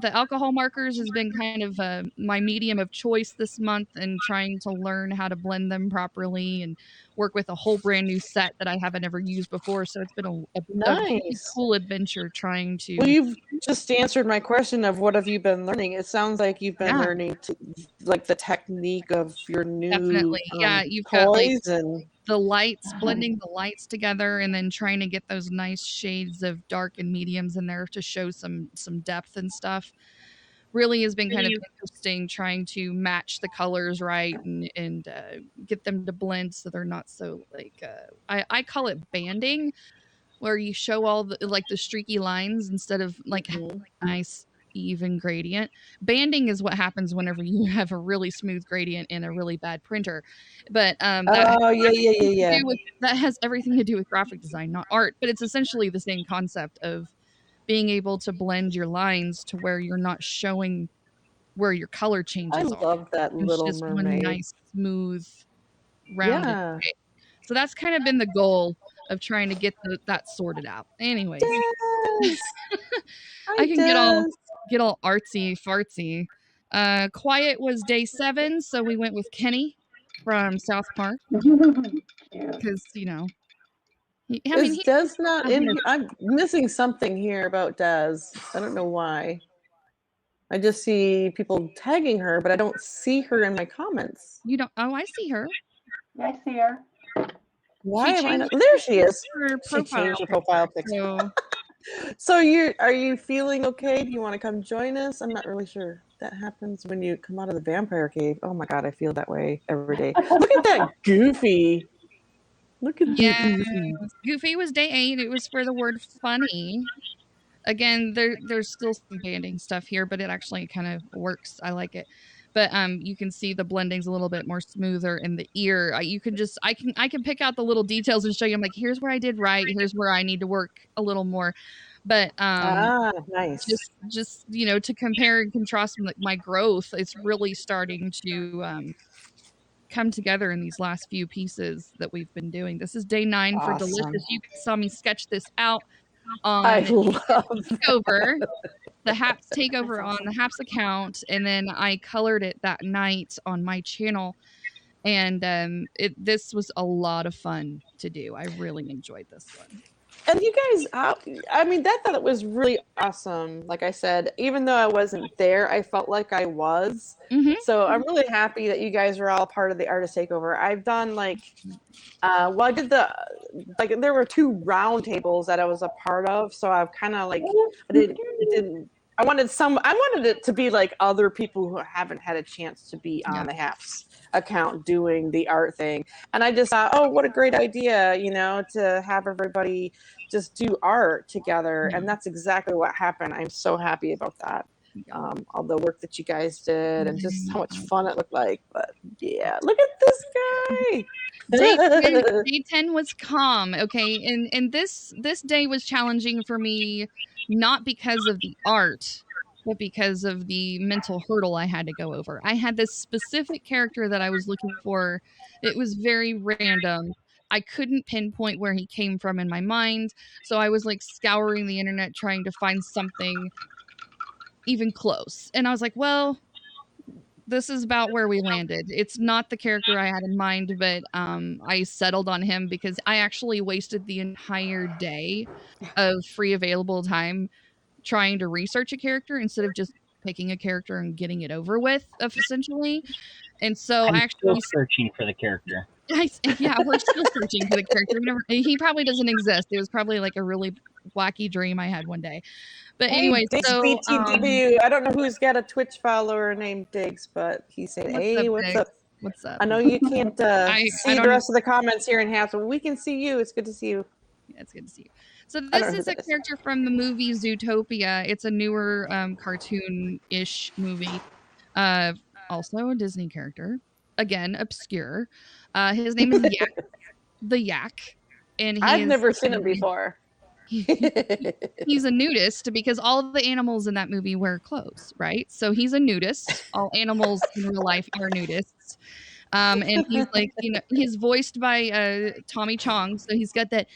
alcohol markers has been kind of my medium of choice this month, and trying to learn how to blend them properly and work with a whole brand new set that I haven't ever used before. So it's been a really
Nice.
cool adventure trying to.
Well, you've just answered my question of what have you been learning. It sounds like you've been
Yeah.
learning to, like, the technique of your new
Definitely. Yeah, you've got, like,
toys and
the lights, blending the lights together, and then trying to get those nice shades of dark and mediums in there to show some depth and stuff. Really has been kind of interesting trying to match the colors right and get them to blend so they're not so like I call it banding, where you show all the like the streaky lines instead of like having a nice even gradient. Banding is what happens whenever you have a really smooth gradient in a really bad printer. But that
yeah.
that has everything to do with graphic design, not art, but it's essentially the same concept of being able to blend your lines to where you're not showing where your color
I
changes are.
love that
It's
Little
just one
Mermaid.
nice, smooth, rounded
Yeah.
shape. So that's kind of been the goal of trying to get that sorted out. Anyways,
Yes.
I can get all artsy fartsy. Quiet was day 7, so we went with Kenny from South Park
Cute.
because
Is Des not in here? I'm missing something here about Des. I don't know why. I just see people tagging her, but I don't see her in my comments.
you don't. Oh, I see her.
I see her.
Why am I
changed
not? There she is.
Her
She changed her profile picture.
So
So are you feeling okay? Do you want to come join us? I'm not really sure. That happens when you come out of the vampire cave. Oh my god, I feel that way every day. Look at that Goofy. Look at Goofy.
Goofy was day 8. It was for the word funny. Again, there's still some banding stuff here, but it actually kind of works. I like it. But you can see the blending's a little bit more smoother in the ear. I can pick out the little details and show you. I'm like, here's where I did right. Here's where I need to work a little more. But
nice.
just to compare and contrast my growth, it's really starting to come together in these last few pieces that we've been doing. This is day 9 for
Awesome.
Delicious. You saw me sketch this out
I
on
love
Takeover, the Haps Takeover on the Haps account, and then I colored it that night on my channel. And this was a lot of fun to do. I really enjoyed this one.
And you guys, I mean, that thought it was really awesome. Like I said, even though I wasn't there, I felt like I was.
Mhm.
So I'm really happy that you guys are all part of the Artist Takeover. I've done I did there were 2 round tables that I was a part of. So I've kind of I wanted it to be like other people who haven't had a chance to be on the Haps account doing the art thing. And I just thought, oh, what a great idea, to have everybody just do art together. And that's exactly what happened. I'm so happy about that. All the work that you guys did and just how much fun it looked like. But yeah, look at this guy.
Day 10 was calm, okay? And this day was challenging for me, not because of the art, but because of the mental hurdle I had to go over. I had this specific character that I was looking for. It was very random. I couldn't pinpoint where he came from in my mind, so I was like scouring the internet trying to find something even close. And I was like, well, this is about where we landed. It's not the character I had in mind, but I settled on him because I actually wasted the entire day of free available time trying to research a character instead of just picking a character and getting it over with, essentially. And so
I'm
I actually
still searching for the character.
Yeah, we're still searching for the character. He probably doesn't exist. It was probably like a really wacky dream I had one day. But
Hey,
anyway,
Diggs
so
BTW. I don't know who's got a Twitch follower named Diggs, but he said,
what's
"Hey,
up,
what's
Diggs?
up?"
What's up?
I know you can't
I
see the
don't
rest of the comments here in half, but we can see you. It's good to see you.
Yeah, it's good to see you. So
I don't
this
know who
is a
that is.
character from the movie Zootopia. It's a newer cartoon-ish movie. Also a Disney character. Again, obscure. His name is Yak, the Yak, and
I've never seen him before.
he's a nudist because all of the animals in that movie wear clothes, right? So he's a nudist. All animals in real life are nudists. And he's like, he's voiced by Tommy Chong, so he's got that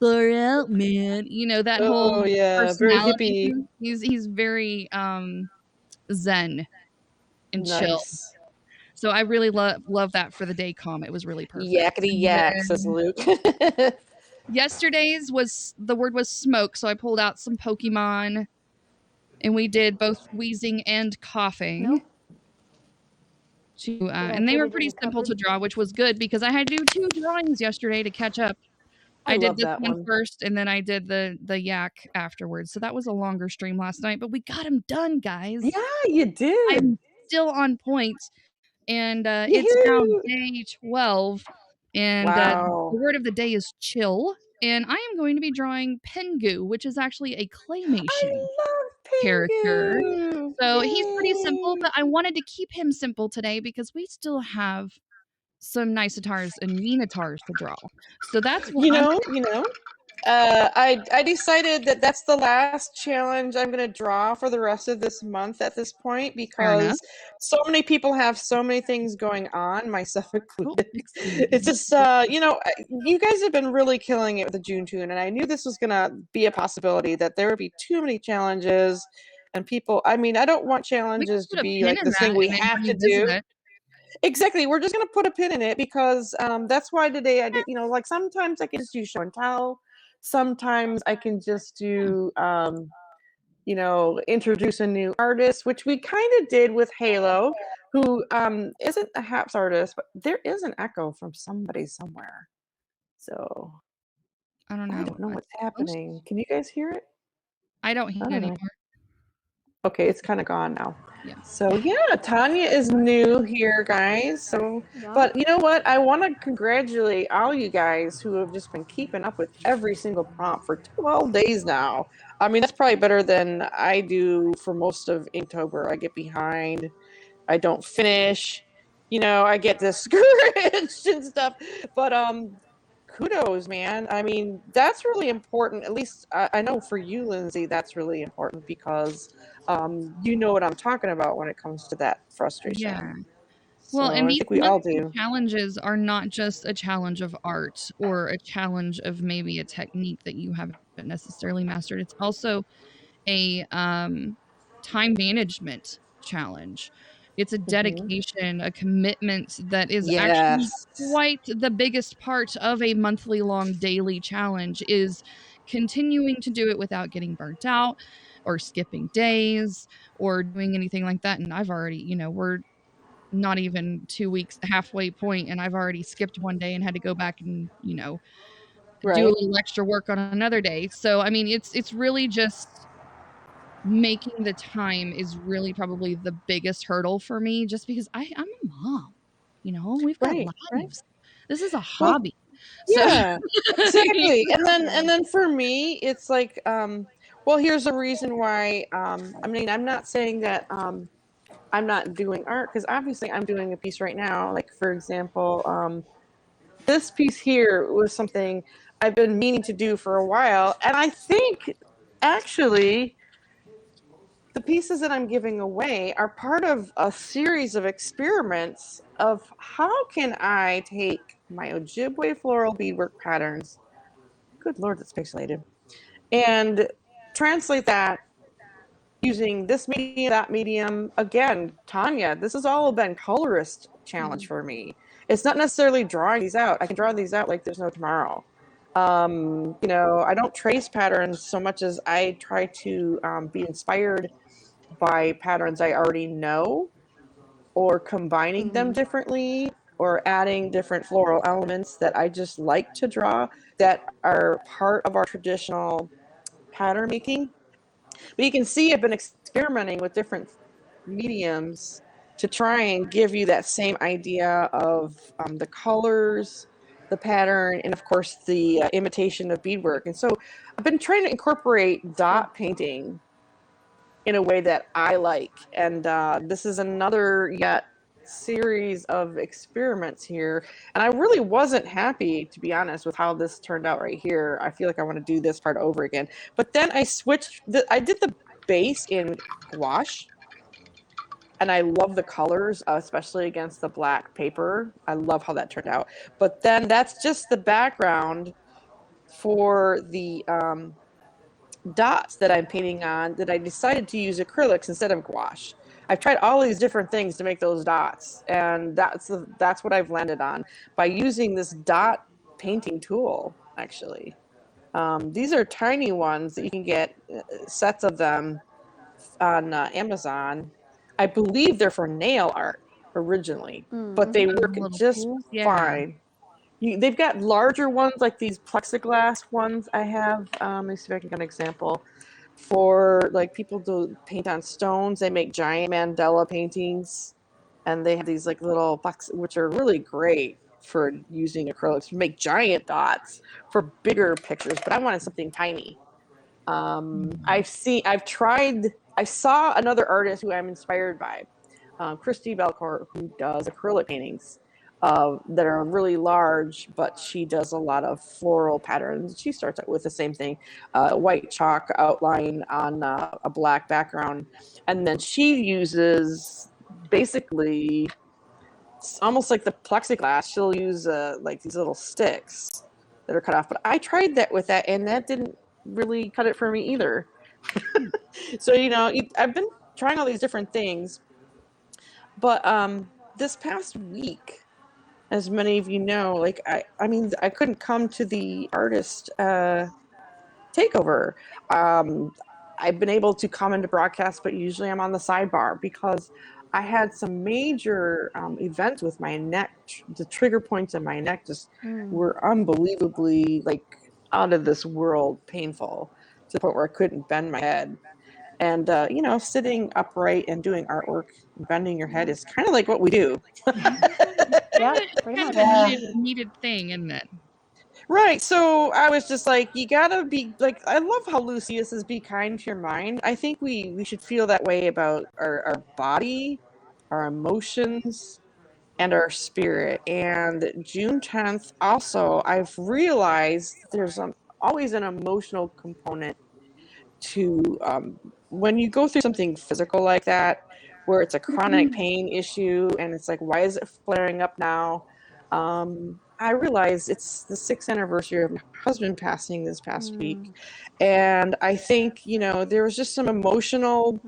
far out man, that
Oh
whole
yeah, very
personality.
hippie.
He's very zen and chill.
Nice.
So I really love that for the Daycom. It was really perfect.
Yakety
And
yak,
then
says Luke.
yesterday's the word was smoke, so I pulled out some Pokemon, and we did both wheezing and coughing.
Nope.
And they were pretty simple to draw, which was good because I had to do 2 drawings yesterday to catch up. I did
love
this
that
one first, and then I did the yak afterwards. So that was a longer stream last night, but we got them done, guys.
Yeah, you did.
I'm still on point, and it's now day 12, and
Wow.
the word of the day is chill. And I am going to be drawing Pengu, which is actually a claymation
I love
character.
Pingu.
So he's pretty simple,
Yay.
but I wanted to keep him simple today because we still have some Nicetars and Minotaurs to draw. So that's what
I decided that that's the last challenge I'm going to draw for the rest of this month at this point because so many people have so many things going on, myself included. It's just, you guys have been really killing it with the June Tune, and I knew this was going to be a possibility, that there would be too many challenges and people, I don't want challenges to be like this thing we have to do. Exactly. We're just going to put a pin in it because that's why today I did, like sometimes I can just do show and tell. Sometimes I can just do, introduce a new artist, which we kind of did with Halo, who isn't a Haps artist, but there is an echo from somebody somewhere. So
I don't know.
I don't know what's happening. Can you guys hear it?
I don't hear it anymore.
Okay, it's kind of gone now.
Yeah.
So yeah, Tanya is new here, guys. So, but you know what? I want to congratulate all you guys who have just been keeping up with every single prompt for 12 days now. That's probably better than I do for most of Inktober. I get behind. I don't finish. I get discouraged and stuff. But kudos, man. That's really important. At least I know for you, Lindsay, that's really important because you know what I'm talking about when it comes to that frustration.
Yeah. Well,
So
and
I
these
think we all do.
challenges are not just a challenge of art or a challenge of maybe a technique that you haven't necessarily mastered. It's also a time management challenge. It's a dedication, a commitment that is actually quite the biggest part of a monthly long daily challenge, is continuing to do it without getting burnt out or skipping days or doing anything like that. And I've already, we're not even 2 weeks, the halfway point, and I've already skipped one day and had to go back and, do a little extra work on another day. So, it's really just making the time is really probably the biggest hurdle for me, just because I'm a mom, we've got lives. This is a hobby.
Yeah, exactly. And then for me, it's like, well, here's a reason why, I'm not saying that, I'm not doing art, because obviously I'm doing a piece right now. Like, for example, this piece here was something I've been meaning to do for a while. And I think actually the pieces that I'm giving away are part of a series of experiments of how can I take my Ojibwe floral beadwork patterns, good Lord, that's pixelated, and translate that using this medium, that medium. Again, Tanya, this has all been colorist challenge for me. It's not necessarily drawing these out. I can draw these out like there's no tomorrow. I don't trace patterns so much as I try to be inspired by patterns I already know, or combining them differently, or adding different floral elements that I just like to draw that are part of our traditional pattern making. But you can see I've been experimenting with different mediums to try and give you that same idea of the colors, the pattern, and of course the imitation of beadwork. And so I've been trying to incorporate dot painting in a way that I like. And this is another yet series of experiments here. And I really wasn't happy, to be honest, with how this turned out right here. I feel like I want to do this part over again. But then I switched, I did the base in gouache. And I love the colors, especially against the black paper. I love how that turned out. But then that's just the background for the dots that I'm painting on, that I decided to use acrylics instead of gouache. I've tried all these different things to make those dots, and that's what I've landed on by using this dot painting tool, actually. These are tiny ones that you can get sets of them on Amazon. I believe they're for nail art originally, but they work
Little
just
tools, yeah.
fine. They've got larger ones, like these plexiglass ones I have. Let me see if I can get an example. For like people to paint on stones, they make giant mandala paintings, and they have these like little box, which are really great for using acrylics to make giant dots for bigger pictures. But I wanted something tiny. I saw another artist who I'm inspired by, Christy Belcourt, who does acrylic paintings that are really large, but she does a lot of floral patterns. She starts out with the same thing, white chalk outline on a black background. And then she uses basically almost like the plexiglass. She'll use like these little sticks that are cut off. But I tried that with that, and that didn't really cut it for me either. So, I've been trying all these different things. But this past week, as many of you know, like I mean, I couldn't come to the artist takeover. I've been able to come into broadcast, but usually I'm on the sidebar because I had some major events with my neck. The trigger points in my neck just were unbelievably like out of this world painful, to the point where I couldn't bend my head. And sitting upright and doing artwork, bending your head is kind of like what we do.
Yeah, pretty
Kind
much.
of a needed thing, isn't it?
Right. So I was just like, you gotta be like, I love how Lucia says, be kind to your mind. I think we should feel that way about our body, our emotions, and our spirit. And June 10th, also, I've realized there's always an emotional component to when you go through something physical like that, where it's a chronic pain issue, and it's like, why is it flaring up now? I realized it's the 6th anniversary of my husband passing this past week. And I think, there was just some emotional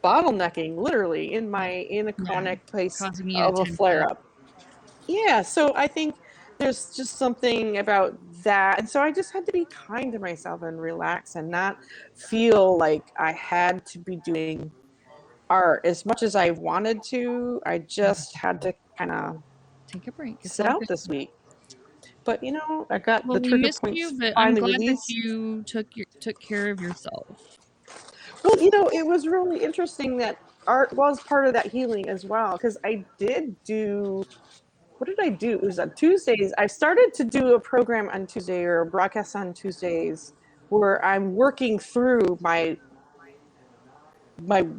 bottlenecking literally in a chronic place
Causing you
of
to
a
tense
flare
up.
up. Yeah. So I think there's just something about that. And so I just had to be kind to myself and relax and not feel like I had to be doing art as much as I wanted to. I just had to kind of
Take a break. It's
sit
all
out
good.
this week. But I got
Well,
the
we
trigger
missed
points
you, but I'm
finally
glad that
released.
you took care of yourself.
Well, it was really interesting that art was part of that healing as well, because I did do, what did I do? It was on Tuesdays. I started to do a program on Tuesday, or a broadcast on Tuesdays, where I'm working through my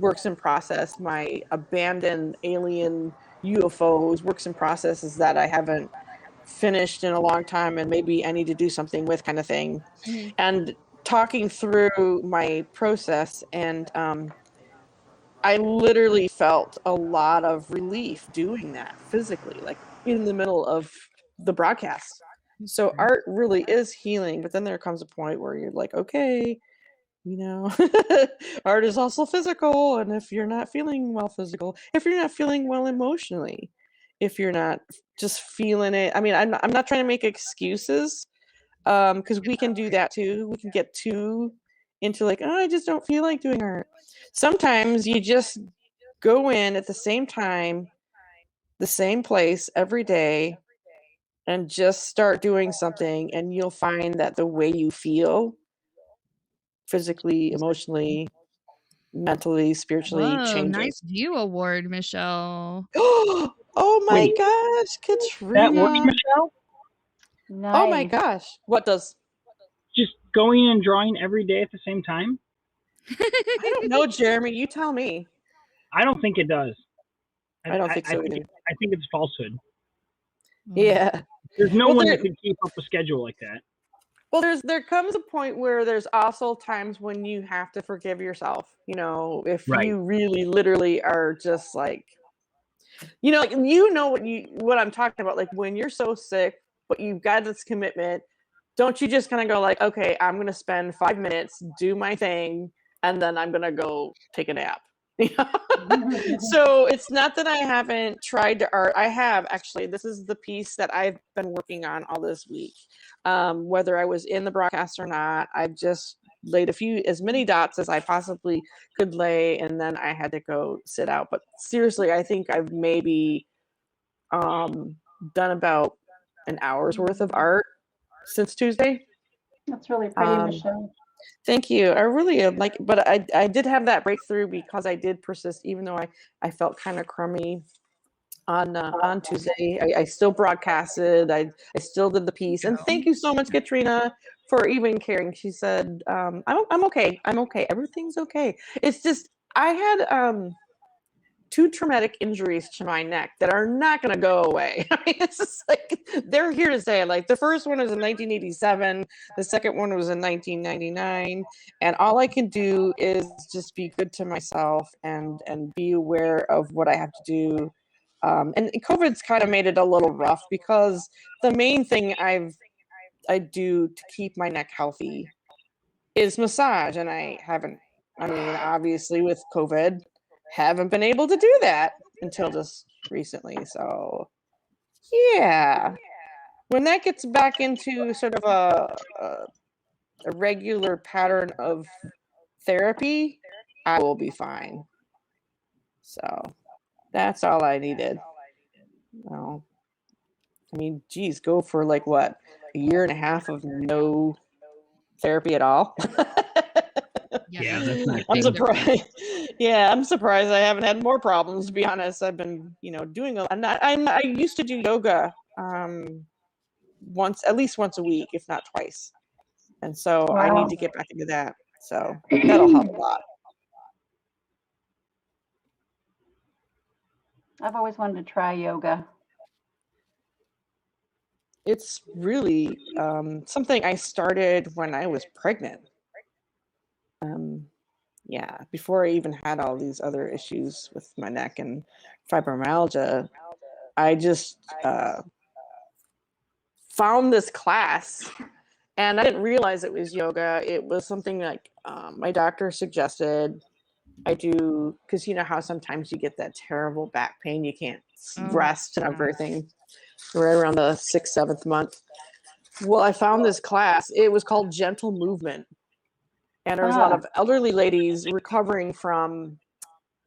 works in process, my abandoned alien UFOs, works in processes that I haven't finished in a long time, and maybe I need to do something with, kind of thing. And talking through my process, and I literally felt a lot of relief doing that physically, like in the middle of the broadcast. So art really is healing, but then there comes a point where you're like, okay, art is also physical. And if you're not feeling well if you're not feeling well emotionally, if you're not just feeling it, I mean, I'm not trying to make excuses, because we can do that too. We can get too into like, oh, I just don't feel like doing art. Sometimes you just go in at the same time, the same place every day, and just start doing something, and you'll find that the way you feel physically, emotionally, mentally, spiritually
Whoa,
changing.
nice view award, Michelle.
Oh my
Wait.
gosh,
That works,
Katrina.
Michelle?
Nice.
Oh my gosh. What does?
Just going and drawing every day at the same time?
I don't know, Jeremy. You tell me.
I don't think it does.
I don't think so either.
I think it's falsehood.
Yeah.
There's no
Well,
one
there-
that can keep up a schedule like that.
Well, there comes a point where there's also times when you have to forgive yourself. You know, if
Right.
you really literally are just like, what I'm talking about. Like when you're so sick, but you've got this commitment, don't you just kind of go like, okay, I'm gonna spend 5 minutes, do my thing, and then I'm gonna go take a nap. So it's not that I haven't tried to art. I have actually. This is the piece that I've been working on all this week. Whether I was in the broadcast or not, I've just laid as many dots as I possibly could lay, and then I had to go sit out. But seriously, I think I've maybe done about an hour's worth of art since Tuesday.
That's really pretty,
Um,
Michelle.
Thank you. I really am but I did have that breakthrough because I did persist, even though I felt kind of crummy on Tuesday. I still broadcasted. I still did the piece. And thank you so much, Katrina, for even caring. She said, I'm okay. I'm okay. Everything's okay. It's just I had 2 traumatic injuries to my neck that are not going to go away. I mean, it's just like they're here to stay. Like the first one was in 1987, the second one was in 1999, and all I can do is just be good to myself and be aware of what I have to do. And COVID's kind of made it a little rough because the main thing I do to keep my neck healthy is massage, and I haven't. I mean, obviously with COVID, haven't been able to do that until just recently. So, yeah, when that gets back into sort of a regular pattern of therapy, I will be fine. So, that's all I needed. Well, I mean, geez, go for like what, a year and a half of no therapy at all.
Yeah, that's not
I'm
good.
surprised. Yeah, I'm surprised I haven't had more problems. To be honest, I've been, doing. I used to do yoga, at least once a week, if not twice, and so I
Wow.
need to get back into that. So that'll help a lot.
I've always wanted to try yoga.
It's really something I started when I was pregnant. Yeah, before I even had all these other issues with my neck and fibromyalgia, I just found this class, and I didn't realize it was yoga. It was something like my doctor suggested I do, because you know how sometimes you get that terrible back pain, you can't rest and everything, right around the 6th, 7th month. Well, I found this class. It was called Gentle Movement. And there was a lot of elderly ladies recovering from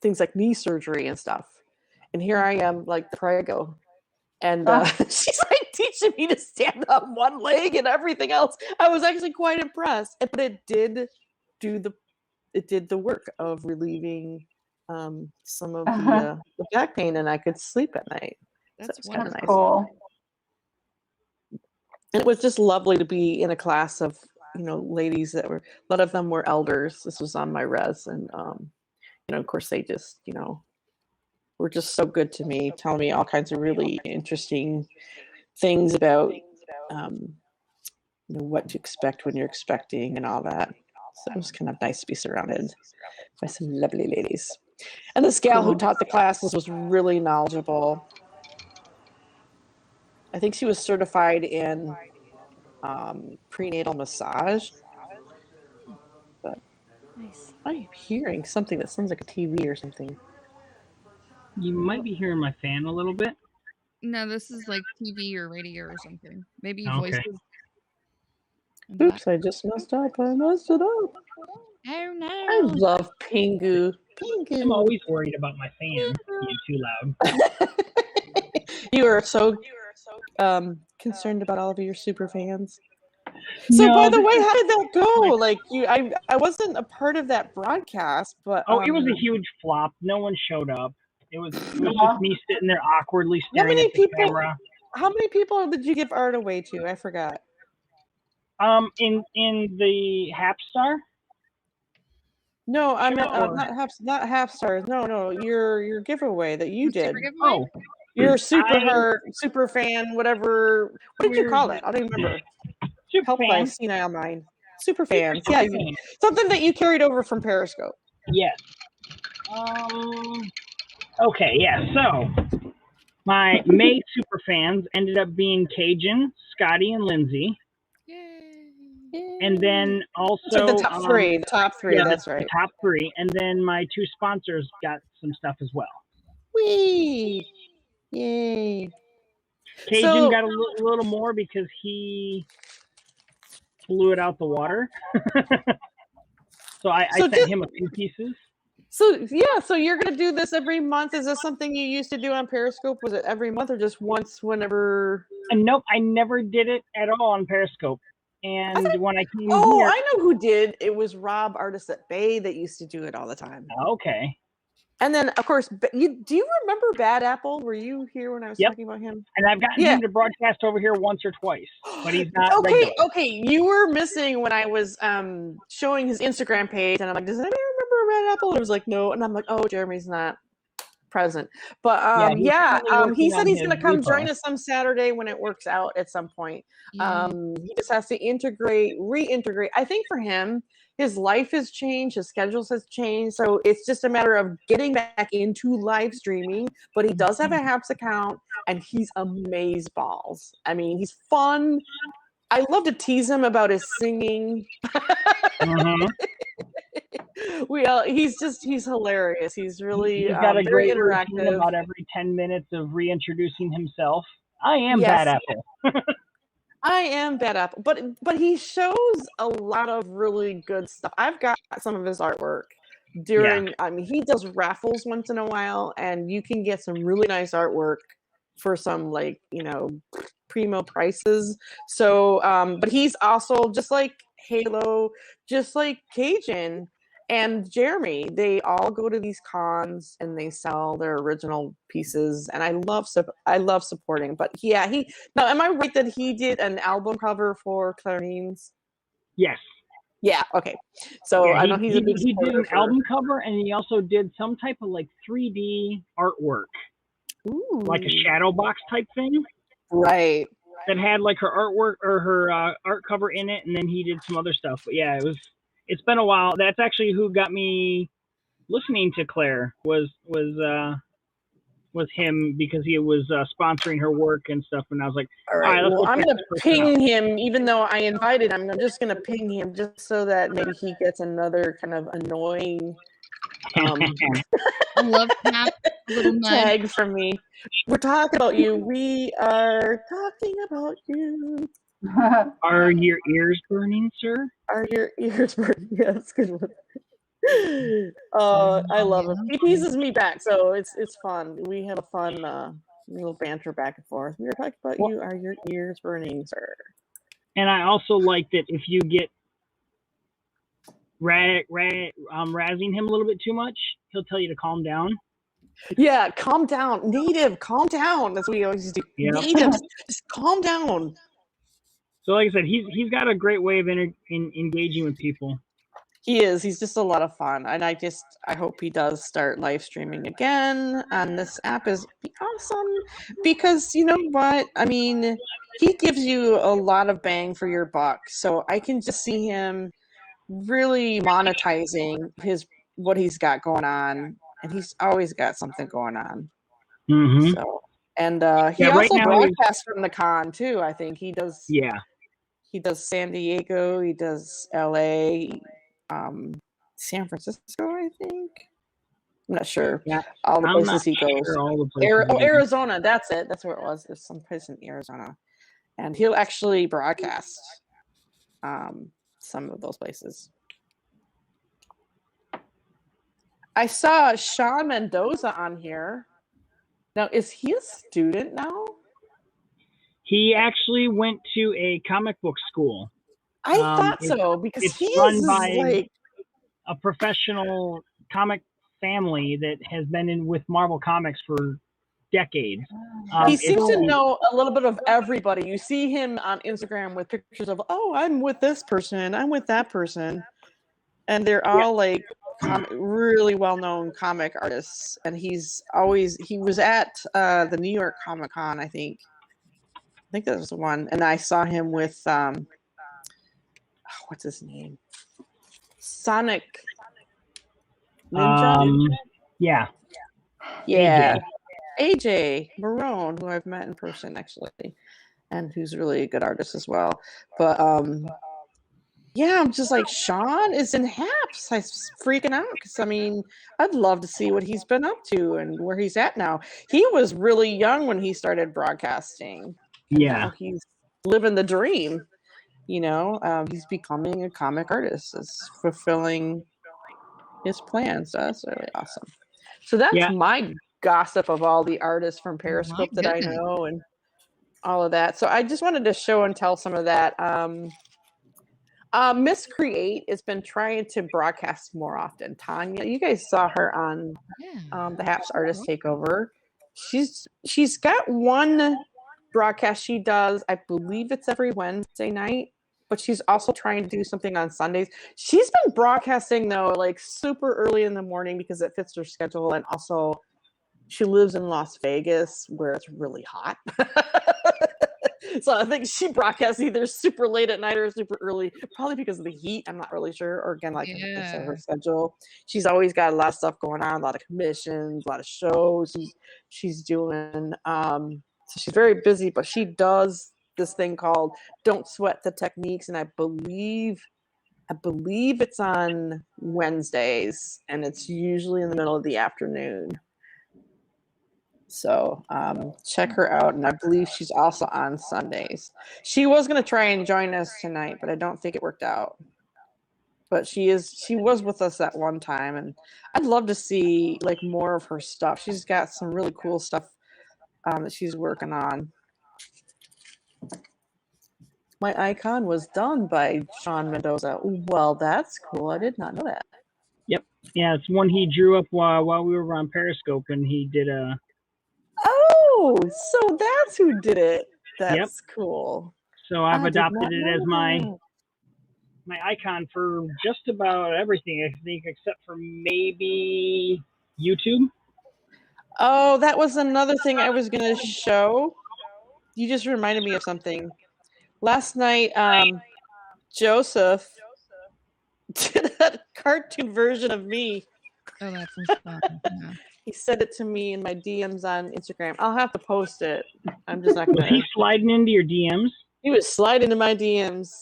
things like knee surgery and stuff. And here I am, like the prego. And she's like teaching me to stand on one leg and everything else. I was actually quite impressed. But it did the work of relieving some of the back pain, and I could sleep at night.
That's
so kind of
That's
nice.
cool.
And it was just lovely to be in a class of ladies that were, a lot of them were elders. This was on my res, and of course they just were just so good to me, telling me all kinds of really interesting things about what to expect when you're expecting and all that. So it was kind of nice to be surrounded by some lovely ladies. And this gal who taught the classes was really knowledgeable. I think she was certified in prenatal massage. But
Nice.
I'm hearing something that sounds like a TV or something.
You might be hearing my fan a little bit.
No, this is like TV or radio or something. Maybe
Okay.
voices. and
Oops, I just messed up. I messed it up.
Oh no.
I love Pingu. Pingu.
I'm always worried about my fan being too loud.
You are so concerned about all of your super fans. So by
No,
the
this
way,
is
how did that go?
like,
Like I wasn't a part of that broadcast, but
oh, it was a huge flop. No one showed up. It was just me sitting there awkwardly
how
staring
many
at the
people?
camera.
How many people did you give art away to? I forgot.
In the Hapstar.
No, I meant
Sure.
not half stars. No, your giveaway that you
Super
did.
giveaway?
Oh,
Your super
I
heart, super fan, whatever. What did you call it? I don't even remember.
super
Help by
fan.
senile mind. Super fans. Yeah,
Super fan.
something that you carried over from Periscope.
Yes. Okay, yeah. So my May super fans ended up being Cajun, Scotty, and Lindsay,
Yay.
and then also
So the top three. The top three.
yeah,
That's
the
right.
top three, and then my 2 sponsors got some stuff as well.
Whee! Yay!
Cajun
So-
got a little more because he blew it out the water. So I
So
sent
just-
him a few pieces.
So yeah, so you're gonna do this every month. Is this something you used to do on Periscope? Was it every month or just once whenever?
And nope, I never did it at all on Periscope. And when I came
Oh,
here,
I know who did. It was Rob, artist at Bay, that used to do it all the time.
okay,
And then, of course, do you remember Bad Apple? Were you here when I was
Yep.
talking about him?
and I've gotten
Yeah.
him to broadcast over here once or twice, but he's not
Okay,
regular.
okay. You were missing when I was showing his Instagram page, and I'm like, does anybody remember Bad Apple? And it was like, no. And I'm like, oh, Jeremy's not present. But
he's currently
he
working
said
on
he's
his
going to come
repo.
join us some Saturday when it works out at some point.
Yeah.
He just has to reintegrate. I think for him, his life has changed, his schedules has changed. So it's just a matter of getting back into live streaming. But he does have a Haps account, and he's amaze balls. I mean, he's fun. I love to tease him about his singing.
Mhm.
He's hilarious. He's really
He's got a
very
great routine
interactive.
about every 10 minutes of reintroducing himself. I am
Yes.
Bad Apple.
I am Bad Apple, but he shows a lot of really good stuff. I've got some of his artwork during. I mean, he does raffles once in a while, and you can get some really nice artwork for some primo prices. So, but he's also just like Halo, just like Cajun and Jeremy. They all go to these cons and they sell their original pieces, and I love supporting. But yeah, now am I right that he did an album cover for Clarines?
Yes.
Yeah. Okay. So
Yeah,
I know he's a big
he did
supporter
an
for-
album cover, and he also did some type of like 3D artwork,
Ooh.
like a shadow box type thing
Right.
that had like her artwork or her art cover in it, and then he did some other stuff. But yeah, it's been a while. That's actually who got me listening to Claire was him, because he was sponsoring her work and stuff, and I was like,
All right.
let's
Well,
go
I'm
check
gonna
this person
ping him, even though I invited him. I'm just gonna ping him just so that maybe he gets another kind of annoying
I love Snap. Little nudge.
tag from me. We're talking about you. We are talking about you.
Are your ears burning, sir?
Are your ears burning? Yes, good one. I love him. He teases me back, so it's fun. We have a fun little banter back and forth. We were talking about you. Are your ears burning, sir?
And I also like that if you get razzing him a little bit too much, he'll tell you to calm down.
Yeah, calm down. Native, calm down. That's what we always do.
Yeah.
Native, just calm down.
So like I said, he's got a great way of engaging with people.
He is. He's just a lot of fun. And I hope he does start live streaming again. And this app is awesome because you know what? I mean, he gives you a lot of bang for your buck. So I can just see him really monetizing what he's got going on. And he's always got something going on.
Mm-hmm.
So, and he
Yeah, right
also
now
broadcasts from the con too. I think he does.
Yeah.
He does San Diego. He does LA, San Francisco. I think. I'm not sure.
Yeah.
All the
I'm
places
not
he goes.
sure all the places he goes.
Arizona. That's it. That's where it was. There's some place in Arizona, and he'll actually broadcast some of those places. I saw Sean Mendoza on here. Now, is he a student now?
He actually went to a comic book school.
I thought
It's
so because
it's
he
run
is
by
like
a professional comic family that has been in with Marvel Comics for decades.
he
It's
seems to know a little bit of everybody. You see him on Instagram with pictures of, oh, I'm with this person, I'm with that person, and they're all like really well-known comic artists. And he was at the New York Comic Con, I think that was the one, and I saw him with what's his name, Sonic Ninja.
Yeah.
Yeah, AJ Marone, who I've met in person actually, and who's really a good artist as well. But yeah, I'm just like, Sean is in Haps. I'm freaking out because I mean, I'd love to see what he's been up to and where he's at now. He was really young when he started broadcasting. And
Yeah.
now he's living the dream. He's becoming a comic artist. It's fulfilling his plans. So that's really awesome. So that's my gossip of all the artists from Periscope that I know and all of that. So I just wanted to show and tell some of that. Miss Create has been trying to broadcast more often. Tanya, you guys saw her on the Haps Artist Takeover. She's got one broadcast she does. I believe it's every Wednesday night, but she's also trying to do something on Sundays. She's been broadcasting though, like super early in the morning because it fits her schedule, and also she lives in Las Vegas where it's really hot. So I think she broadcasts either super late at night or super early, probably because of the heat. I'm not really sure. Or again, like I said, her schedule. She's always got a lot of stuff going on, a lot of commissions, a lot of shows she's doing. So she's very busy, but she does this thing called Don't Sweat the Techniques. And I believe it's on Wednesdays, and it's usually in the middle of the afternoon. So check her out, and I believe she's also on Sundays. She was going to try and join us tonight, but I don't think it worked out. But she was with us that one time, and I'd love to see like more of her stuff. She's got some really cool stuff that she's working on. My icon was done by Sean Mendoza. Well, that's cool. I did not know that.
Yep. Yeah, it's one he drew up while we were on Periscope, and he did a.
Oh, so that's who did it. That's cool.
So I've adopted it as my icon for just about everything, I think, except for maybe YouTube.
Oh, that was another thing I was going to show. You just reminded me of something. Last night, Joseph did a cartoon version of me.
Oh, that's fun. Yeah.
He sent it to me in my DMs on Instagram. I'll have to post it. I'm just not going to.
Was he sliding into your DMs?
He was sliding into my DMs.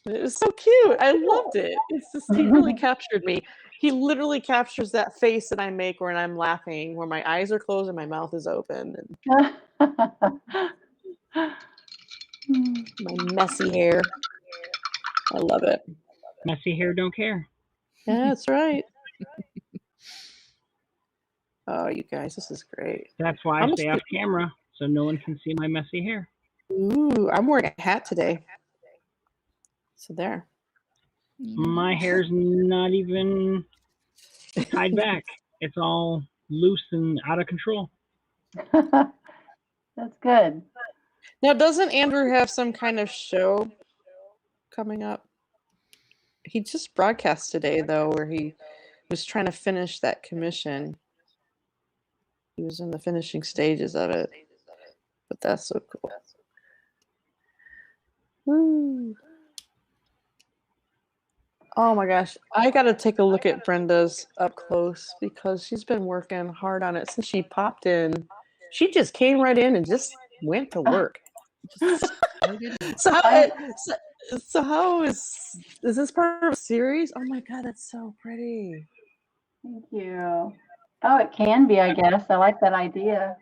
It was so cute. I loved it. It's just, he really captured me. He literally captures that face that I make when I'm laughing, where my eyes are closed and my mouth is open. And my messy hair. I love it.
Messy hair don't care.
Yeah, that's right. Oh, you guys, this is great.
That's why I stay off camera, so no one can see my messy hair.
Ooh, I'm wearing a hat today. So there.
My hair's not even tied back. It's all loose and out of control.
That's good.
Now, doesn't Andrew have some kind of show coming up? He just broadcast today, though, where he was trying to finish that commission. He was in the finishing stages of it. But that's so cool. Woo. Oh my gosh. I got to take a look at Brenda's up close because she's been working hard on it since she popped in. She just came right in and just went to work. So how is this part of a series? Oh my God, that's so pretty.
Thank you. Oh, it can be, I guess. I like that idea.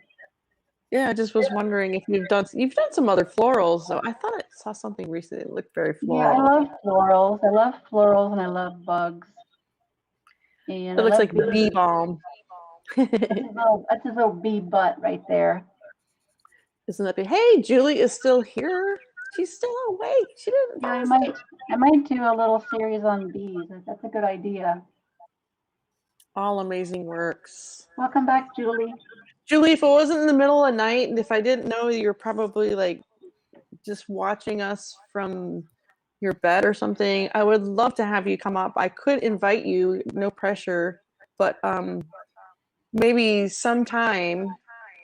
Yeah, I just was wondering if you've done some other florals. So I thought I saw something recently that looked very floral.
Yeah, I love florals. I love florals and I love bugs. And
it looks like bee balm.
That's his little bee butt right there.
Isn't that big? Hey, Julie is still here. She's still awake. She didn't.
Yeah, I might do a little series on bees. That's a good idea.
All amazing works.
Welcome back, Julie.
Julie, if it wasn't in the middle of the night and if I didn't know you're probably like just watching us from your bed or something, I would love to have you come up. I could invite you, no pressure, but maybe sometime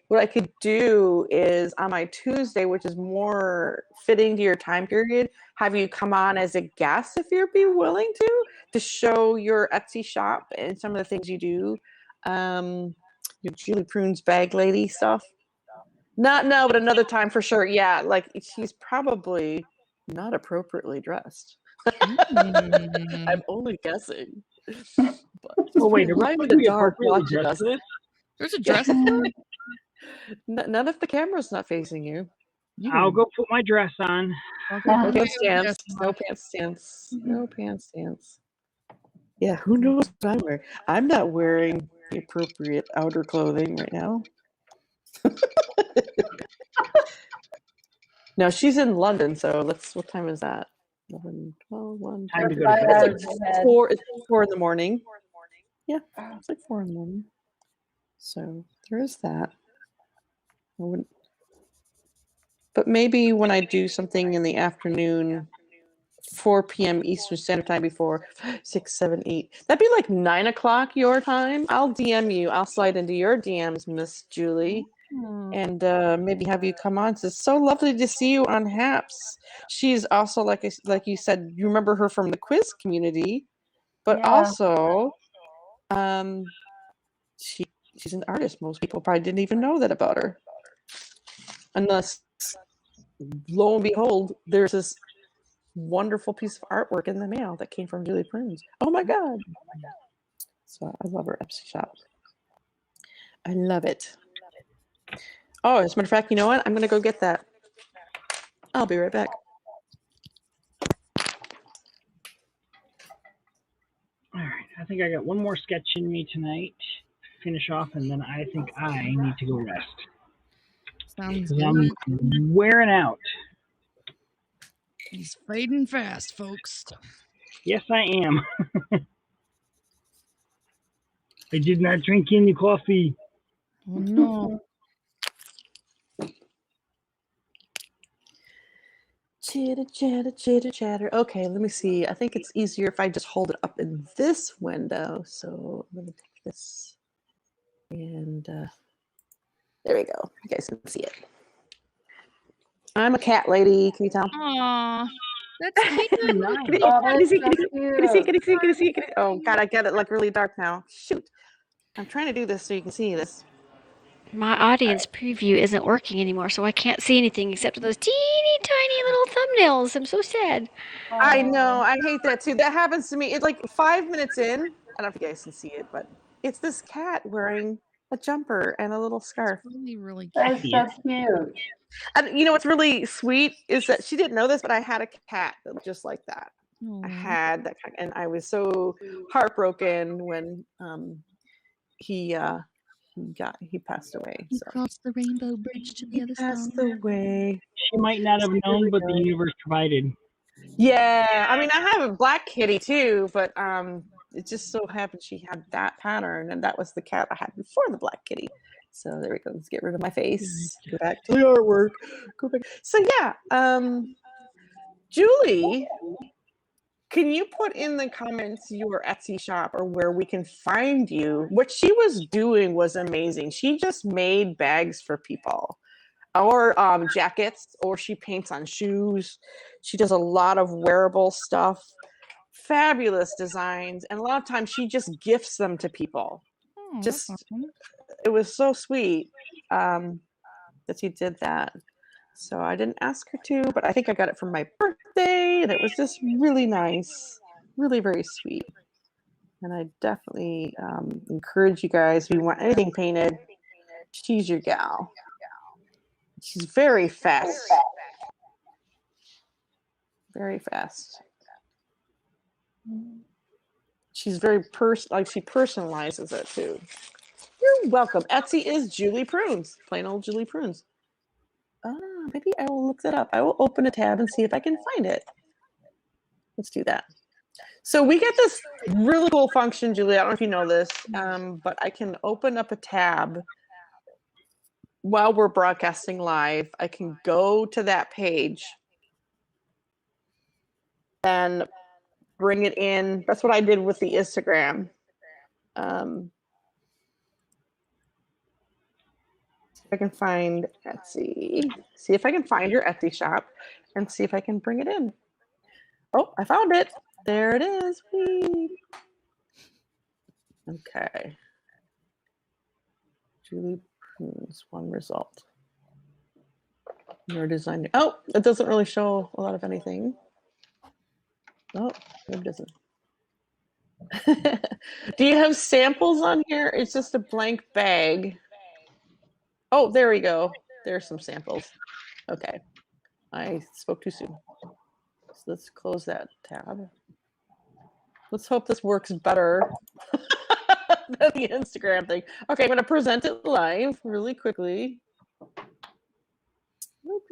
what I could do is on my Tuesday, which is more fitting to your time period, have you come on as a guest if you'd be willing to show your Etsy shop and some of the things you do. Your Julie Prunes bag lady stuff. Not now, but another time for sure. Yeah, like she's probably not appropriately dressed. I'm only guessing. But
Oh wait,
I'm in the dark watching us.
There's a dress. for it?
None if the camera's not facing you.
I'll go put my dress on.
No
Okay,
pants stance. No pants stance. No pants stance. Yeah, who knows what I'm wearing? I'm not wearing the appropriate outer clothing right now. No, she's in London, so what time is that? 11, 12, 1,
Time to
2,
go to bed.
it's 4 in the morning. Yeah, it's like 4 in the morning. So there is that. I wouldn't, but maybe when I do something in the afternoon, 4 p.m. Eastern Standard Time before 6, 7, 8. That'd be like 9 o'clock your time. I'll DM you. I'll slide into your DMs, Miss Julie, and maybe have you come on. It's so lovely to see you on Haps. She's also like you said, you remember her from the quiz community, but
Yeah.
also, she's an artist. Most people probably didn't even know that about her, unless lo and behold, there's this wonderful piece of artwork in the mail that came from Julie Prunes. Oh my God. So I love her Etsy shop. I love it. Oh, as a matter of fact, you know what? I'm going to go get that. I'll be right back.
All right, I think I got one more sketch in me tonight. Finish off, and then I think I need to go rest.
Sounds
'Cause
good.
I'm wearing out.
He's fading fast, folks.
Yes, I am. I did not drink any coffee.
Oh no.
Chitter, chatter, chitter, chatter. Okay, let me see. I think it's easier if I just hold it up in this window. So I'm going to take this and there we go. You guys can see it. I'm a cat lady. Can you tell?
Aw, that's cute.
Nice.
Oh,
Can you
that's
see?
so
Can you see?
cute.
Can you see? Can you see? Can you? Oh God, I get it like really dark now. Shoot, I'm trying to do this so you can see this.
My audience preview isn't working anymore, so I can't see anything except those teeny tiny little thumbnails. I'm so sad.
I know. I hate that too. That happens to me. It's like 5 minutes in. I don't know if you guys can see it, but it's this cat wearing a jumper and a little scarf.
Really, really
That
cute.
is so cute.
And you know what's really sweet is that she didn't know this, but I had a cat that looked just like that. I
Aw.
had that cat, and I was so heartbroken when he passed away.
He
So
crossed the rainbow bridge to the
he
other
passed
side.
away.
She might not have known, but the universe provided.
Yeah, I mean, I have a black kitty too, but it just so happened she had that pattern, and that was the cat I had before the black kitty. So there we go. Let's get rid of my face. Go back to the artwork. Go back. So yeah, Julie, can you put in the comments your Etsy shop or where we can find you? What she was doing was amazing. She just made bags for people, or jackets, or she paints on shoes. She does a lot of wearable stuff, fabulous designs, and a lot of times she just gifts them to people.
Oh, that's
Just
awesome.
it was so sweet that she did that. So I didn't ask her to, but I think I got it for my birthday, and it was just really nice, really very sweet. And I definitely encourage you guys, if you want anything painted, she's your gal. She's very fast. Very fast. She's very she personalizes it too. You're welcome. Etsy is Julie Prunes, plain old Julie Prunes. Ah, maybe I will look that up. I will open a tab and see if I can find it. Let's do that. So we get this really cool function, Julie. I don't know if you know this, but I can open up a tab while we're broadcasting live. I can go to that page and bring it in. That's what I did with the Instagram. See if I can find Etsy. See if I can find your Etsy shop and see if I can bring it in. Oh, I found it. There it is. Whee! Okay. Julie Prunes, one result. Your design. Oh, it doesn't really show a lot of anything. Oh, it doesn't. Do you have samples on here? It's just a blank bag. Oh, there we go. There's some samples. Okay. I spoke too soon. So let's close that tab. Let's hope this works better than the Instagram thing. Okay, I'm going to present it live really quickly.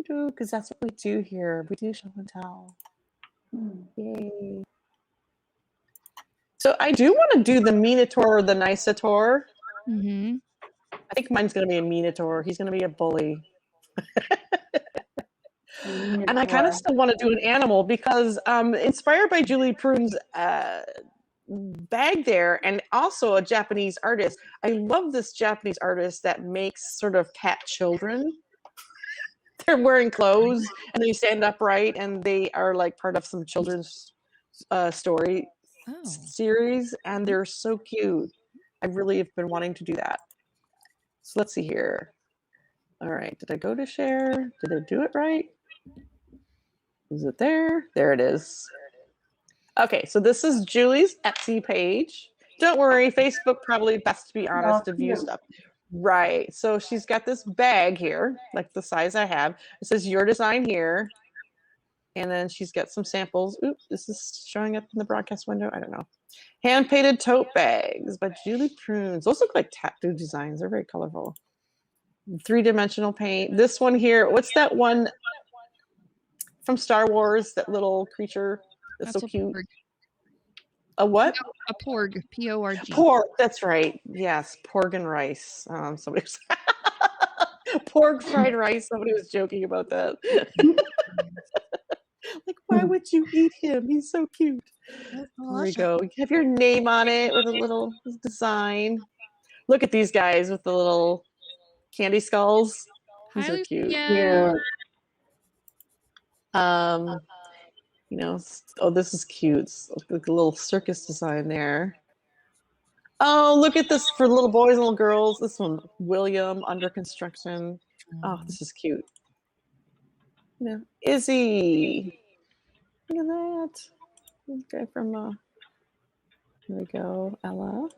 Because that's what we do here. We do show and tell. Yay. So I do want to do the Minotaur or the Nicetor.
Mm-hmm.
I think mine's going to be a Minotaur. He's going to be a bully. And I kind of still want to do an animal because inspired by Julie Prune's bag there, and also a Japanese artist. I love this Japanese artist that makes sort of cat children. They're wearing clothes and they stand upright and they are like part of some children's story series, and they're so cute. I really have been wanting to do that. So let's see here. All right, did I go to share? Did I do it right? Is it there? There it is. Okay, so this is Julie's Etsy page. Don't worry, Facebook probably best to be honest to view stuff. Right, so she's got this bag here, like the size I have. It says your design here. And then she's got some samples. Oops, this is showing up in the broadcast window. I don't know. Hand-painted tote bags by Julie Prunes. Those look like tattoo designs. They're very colorful. Three-dimensional paint. This one here, what's that one from Star Wars, that little creature that's so cute?
Porg.
A what?
A porg. P-O-R-G.
Porg, that's right. Yes, porg and rice. Somebody was porg fried rice. Somebody was joking about that. Like, why would you eat him? He's so cute. There we go. You have your name on it with a little design. Look at these guys with the little candy skulls. These are cute.
Yeah.
You know, oh, this is cute. It's like a little circus design there. Oh, look at this for little boys and little girls. This one, William, under construction. Oh, this is cute. Yeah, Izzy. Look at that. Okay, from here we go. Ella.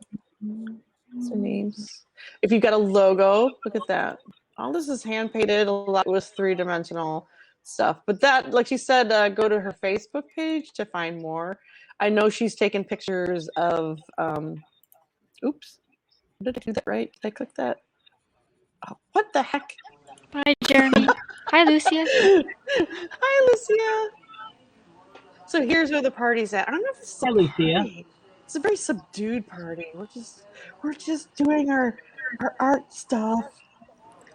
What's her names? If you've got a logo, look at that. All this is hand painted. A lot was three-dimensional stuff. But that, like she said, go to her Facebook page to find more. I know she's taken pictures of. Oops, did I do that right? Did I click that? Oh, what the heck?
Bye, Jeremy. Hi, Lucia.
Hi, Lucia. So here's where the party's at. I don't know if it's
Hi, Lucia.
It's a very subdued party. We're just doing our art stuff.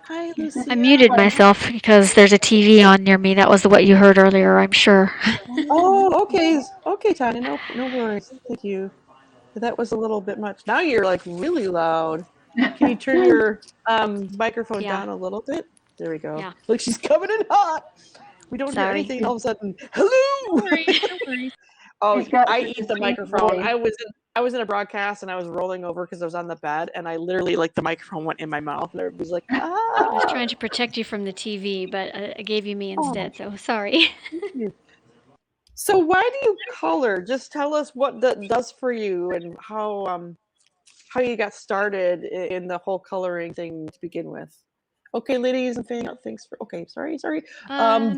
Hi, Lucia.
I muted myself because there's a TV on near me. That was what you heard earlier, I'm sure.
Oh, okay. Okay, Tanya. No worries. Thank you. That was a little bit much. Now you're like really loud. Can you turn your microphone down a little bit? There we go.
Yeah.
Look, she's coming in hot. We don't hear anything. All of a sudden, hello. Oh, I eat the microphone. I was in a broadcast and I was rolling over because I was on the bed and I literally the microphone went in my mouth and everybody's like, ah.
I was trying to protect you from the TV, but I gave you me instead, so sorry.
So why do you color? Just tell us what that does for you and how you got started in the whole coloring thing to begin with. Okay, ladies and thanks for. Okay, sorry.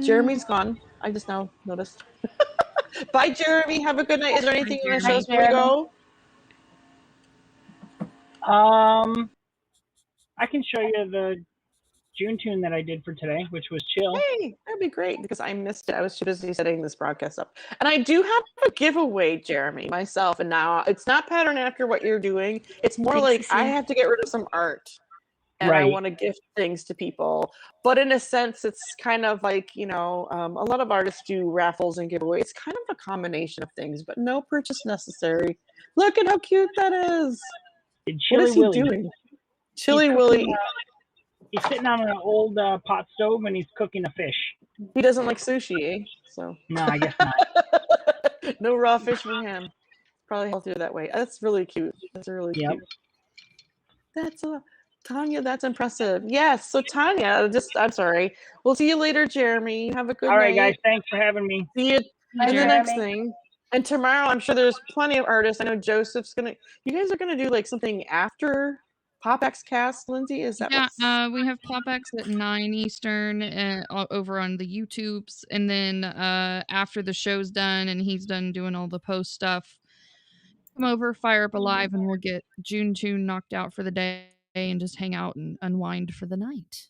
Jeremy's gone. I just now noticed. Bye, Jeremy. Have a good night. Is there anything you want to show us before we go?
I can show you June tune that I did for today, which was chill.
Hey, that'd be great because I missed it. I was too busy setting this broadcast up. And I do have a giveaway, Jeremy, myself. And now it's not pattern after what you're doing. It's more
Thanks,
like I
Cece.
have to get rid of some art. And I
Right.
want to gift things to people. But in a sense, it's kind of like, a lot of artists do raffles and giveaways. It's kind of a combination of things, but no purchase necessary. Look at how cute that is.
Did
What
Chili
is he
Willy.
doing? Chili
He's
Willy.
cooking, he's sitting on an old pot stove and he's cooking a fish.
He doesn't like sushi, eh? So
No, I guess not.
no raw fish for him. Probably healthier that way. That's really cute. That's really
Yep.
cute. That's Tanya, that's impressive. Yes. So Tanya, I'm sorry. We'll see you later, Jeremy. Have a good
All right,
night.
guys. Thanks for having me.
See you
Bye,
in the next
Jeremy.
thing. And tomorrow, I'm sure there's plenty of artists. I know Joseph's you guys are gonna do like something after PopX Cast, Lindsay? Is that
Yeah, we have PopX at 9 Eastern over on the YouTubes. And then after the show's done and he's done doing all the post stuff, come over, fire up a live, and we'll get June Tune knocked out for the day and just hang out and unwind for the night.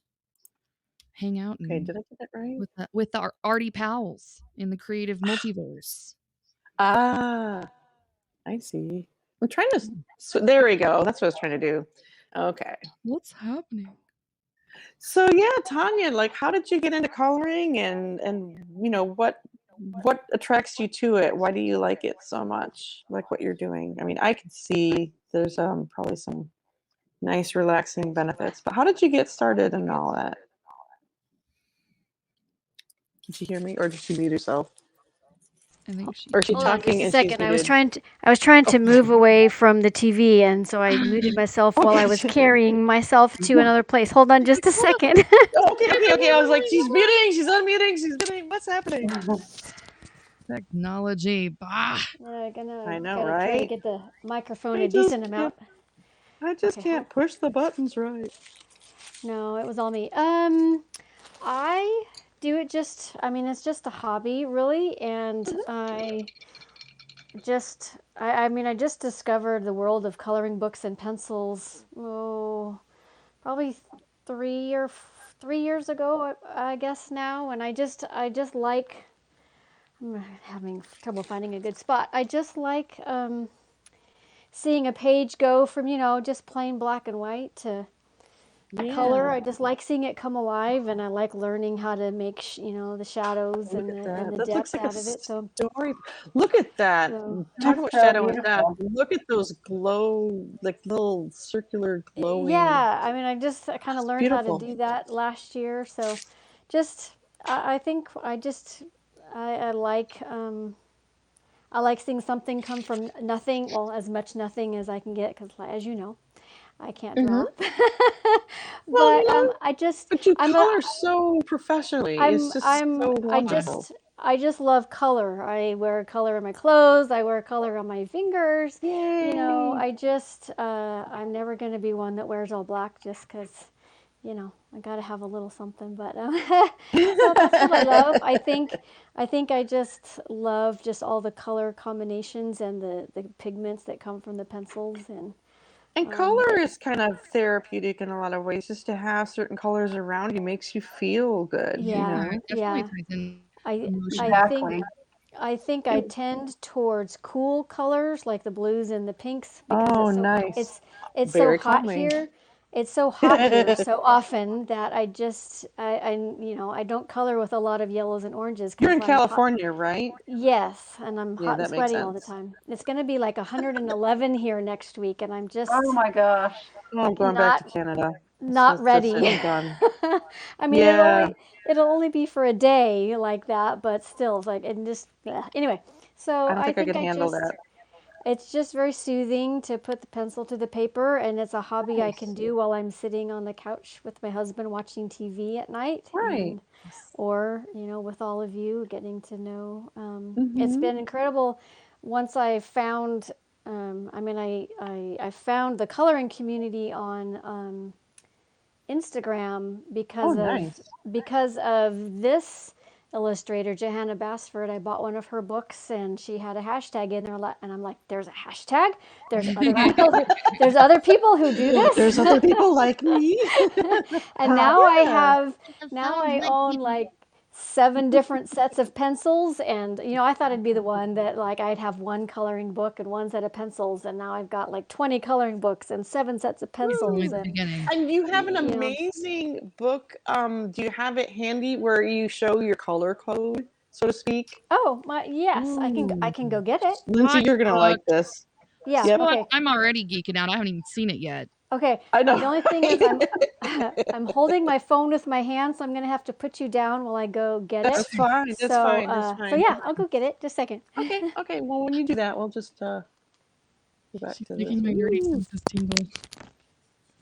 Hang out
okay?
and
Did I get that right?
with our arty pals in the creative multiverse.
Ah, I see. I'm trying to. There we go. That's what I was trying to do. Okay.
What's happening?
So yeah, Tanya, like, how did you get into coloring, and what attracts you to it? Why do you like it so much? Like what you're doing? I mean, I can see there's probably some nice relaxing benefits, but how did you get started and all that? Did you hear me, or did you mute yourself?
I think she.
Or is she
Hold on
talking
just a
and she's
second. I was
muted?
trying to move away from the TV, and so I muted myself while I was
Okay.
carrying myself to another place. Hold on just a second.
Okay. I was like, she's muting, she's unmuting, she's muting. What's happening?
Technology. Bah.
I know,
Gotta try to
right?
get the microphone
I
a
just
decent amount.
I just
Okay,
can't push the buttons right.
No, it was all me. I do it it's just a hobby, really, and I just discovered the world of coloring books and pencils, probably 3 years ago, I guess now, and I just like, I'm having trouble finding a good spot. I just like seeing a page go from, just plain black and white to color. I just like seeing it come alive, and I like learning how to make the shadows
Look
and
at
the
that.
and the
That looks
depth
like a
out of it. So
story. Look at that.
So-
Talk
That's
about
so
shadow and depth.
beautiful.
Look at those glow, like little circular glowing.
yeah, I kind of learned how
beautiful.
to do that last year. So I think I like I like seeing something come from nothing, well, as much nothing as I can get, because as you know, I can't draw.
Well,
But
no,
I just
but you
I'm
color so professionally. It's just so wonderful.
I just love color. I wear color in my clothes. I wear color on my fingers.
Yay.
I'm never going to be one that wears all black just because, I got to have a little something. But so that's what I love. I think I just love just all the color combinations and the pigments that come from the pencils.
And color is kind of therapeutic in a lot of ways. Just to have certain colors around you makes you feel good.
Yeah.
You know?
It definitely ties in
I
emotion.
Exactly.
think I tend towards cool colors like the blues and the pinks because
Oh,
it's so
nice.
it's
Very
so hot
calming.
here. It's so hot here so often that I don't color with a lot of yellows and oranges. 'cause
You're in
when I'm hot-
California, right?
Yes, and I'm
Yeah,
hot and
that makes
sweaty all the
sense.
time. It's going to be like 111 here next week, and I'm just
Oh my gosh.
Oh, I'm going back to
Not-
Canada.
not
That's it.
ready.
I'm done.
I mean,
Yeah.
it'll only be for a day like that, but still, it's like, and just anyway. So
I don't think I could
I
handle
just,
that.
it's just very soothing to put the pencil to the paper, and it's a hobby I can do while I'm sitting on the couch with my husband watching TV at night,
Right.
or with all of you, getting to know. It's been incredible. Once I found, I found the coloring community on Instagram
Oh, nice.
because of this illustrator, Johanna Basford. I bought one of her books, and she had a hashtag in there, and I'm like, "There's a hashtag. There's other people. There's other people who do this.
There's other people like me.
And now
Yeah.
I own like 7 different sets of pencils, and I thought I'd be the one that like I'd have one coloring book and one set of pencils, and now I've got like 20 coloring books and 7 sets of
Only
pencils,
the
and
beginning.
And you have an
you know.
amazing book. Do you have it handy where you show your color code, so to speak?
Oh, yes, I can go get it.
Lindsay, you're gonna like this.
Yeah,
Yep.
okay.
I'm already geeking out. I haven't even seen it yet.
Okay.
I know.
The only thing is I'm holding my phone with my hand, so I'm gonna have to put you down while I go get
That's
it.
fine. That's
So,
fine. That's
so
fine.
yeah, I'll go get it. Just a second.
Okay. Okay. Well, when you do that, we'll just go back
She's
to
making
this.
my nerdy
Ooh.
senses tingle.